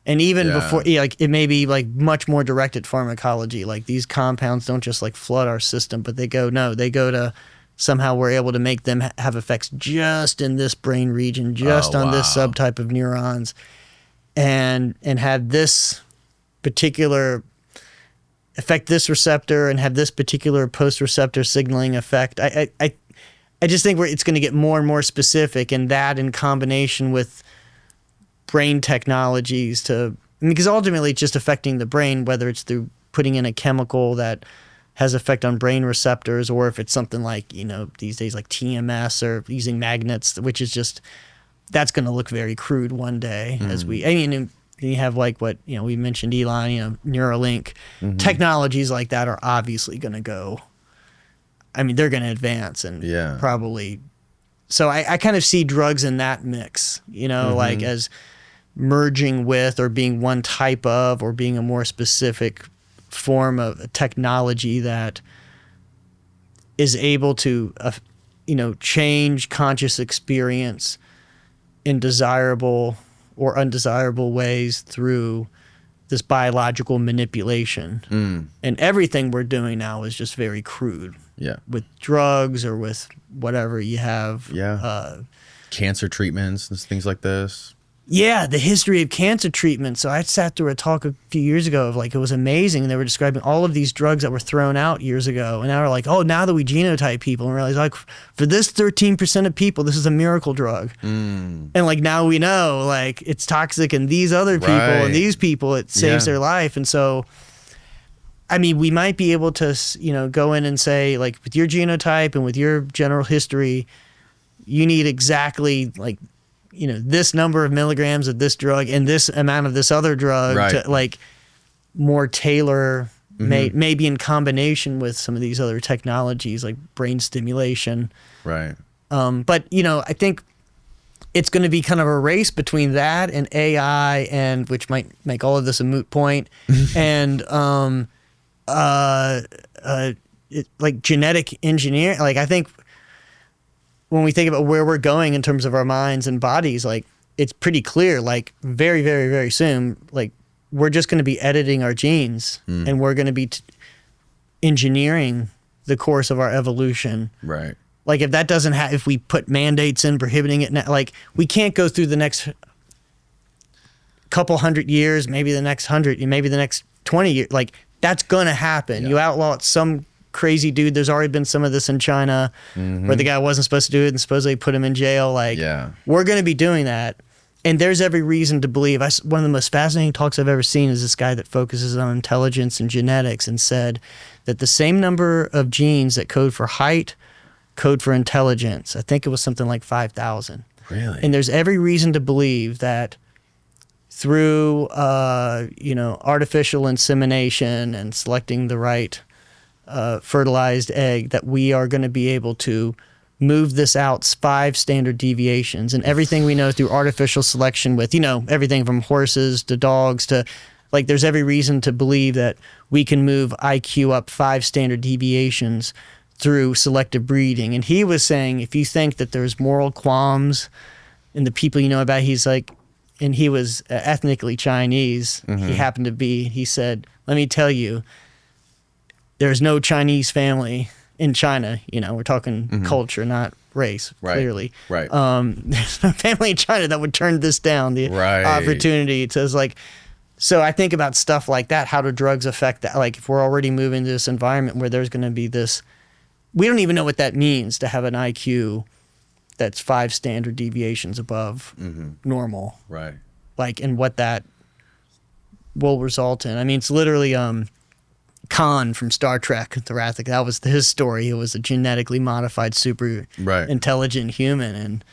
And even before, like, it may be like much more directed pharmacology. Like, these compounds don't just like flood our system, but they go to somehow we're able to make them have effects just in this brain region, just on this subtype of neurons, and have this particular affect this receptor and have this particular post-receptor signaling effect. I just think it's going to get more and more specific, and that in combination with brain technologies because ultimately it's just affecting the brain, whether it's through putting in a chemical that has effect on brain receptors, or if it's something like, these days like TMS or using magnets, which is just, that's going to look very crude one day you have like what, we mentioned Elon, Neuralink, technologies like that are obviously going to go, they're going to advance and probably, so I kind of see drugs in that mix, like as merging with or being one type of, or being a more specific form of technology that is able to, change conscious experience in desirable or undesirable ways through this biological manipulation. And everything we're doing now is just very crude. Yeah. With drugs or with whatever you have. Yeah. Cancer treatments and things like this. Yeah, the history of cancer treatment. So I sat through a talk a few years ago of like, it was amazing. And they were describing all of these drugs that were thrown out years ago. And now we're like, oh, now that we genotype people and realize like for this 13% of people, this is a miracle drug. And like now we know like it's toxic in these other people and these people, it saves their life. And so, we might be able to, go in and say like with your genotype and with your general history, you need exactly like, this number of milligrams of this drug and this amount of this other drug to like more tailor made, maybe in combination with some of these other technologies like brain stimulation. Right. But, I think it's going to be kind of a race between that and AI, and which might make all of this a moot point, and like genetic engineering. Like, I think when we think about where we're going in terms of our minds and bodies, like it's pretty clear, like very, very, very soon, like we're just going to be editing our genes and we're going to be engineering the course of our evolution. Right. Like if that doesn't have, if we put mandates in prohibiting it now, like we can't go through the next couple hundred years, maybe the next 100, maybe the next 20 years, like that's going to happen. You outlaw some crazy dude. There's already been some of this in China where the guy wasn't supposed to do it and supposedly put him in jail. Like we're going to be doing that. And there's every reason to believe. One of the most fascinating talks I've ever seen is this guy that focuses on intelligence and genetics, and said that the same number of genes that code for height code for intelligence. I think it was something like 5,000. Really? And there's every reason to believe that through artificial insemination and selecting the right fertilized egg, that we are going to be able to move this out 5 standard deviations. And everything we know through artificial selection with, everything from horses to dogs to, like, there's every reason to believe that we can move IQ up 5 standard deviations through selective breeding. And he was saying, if you think that there's moral qualms in the people you know about, he's like, and he was ethnically Chinese. He happened to be, he said, let me tell you, there's no Chinese family in China. We're talking culture, not race, clearly. Right. There's no family in China that would turn this down, the opportunity. It says like, so I think about stuff like that. How do drugs affect that? Like if we're already moving to this environment where there's going to be this, we don't even know what that means to have an IQ that's 5 standard deviations above normal. Right. Like, and what that will result in. It's literally Khan from Star Trek, the Wrath of, that was his story. He was a genetically modified, super intelligent human, and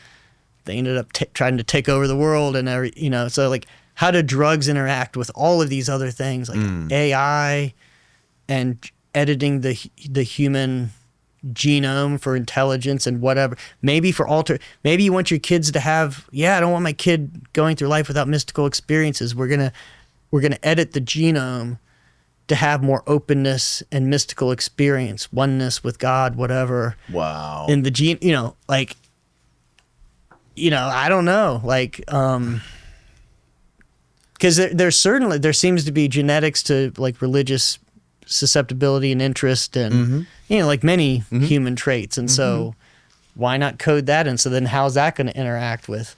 they ended up trying to take over the world and so like, how do drugs interact with all of these other things like AI and editing the human genome for intelligence and whatever, maybe maybe you want your kids to have, I don't want my kid going through life without mystical experiences. We're gonna edit the genome to have more openness and mystical experience, oneness with God, whatever. Wow. In the gene, I don't know, because there seems to be genetics to like religious susceptibility and interest, and like many human traits, and so why not code that? And so then how's that going to interact with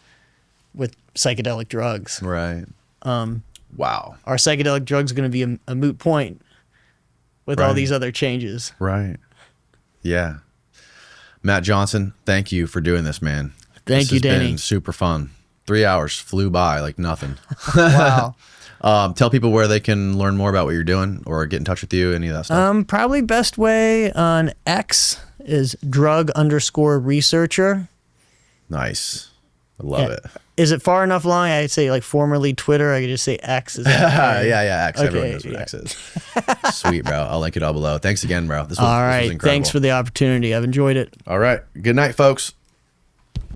psychedelic drugs? Right. Wow. Are psychedelic drugs going to be a moot point with all these other changes? Right. Yeah. Matt Johnson, thank you for doing this, man. Thank you, Danny. This has been super fun. 3 hours flew by like nothing. Wow. Tell people where they can learn more about what you're doing or get in touch with you, any of that stuff. Probably best way on X is drug_researcher. Nice. I love it. Is it far enough long? I'd say like formerly Twitter. I could just say X. Is that yeah, X. Okay, Everyone knows what X is. Sweet, bro. I'll link it all below. Thanks again, bro. This was all right. incredible. Thanks for the opportunity. I've enjoyed it. All right. Good night, folks.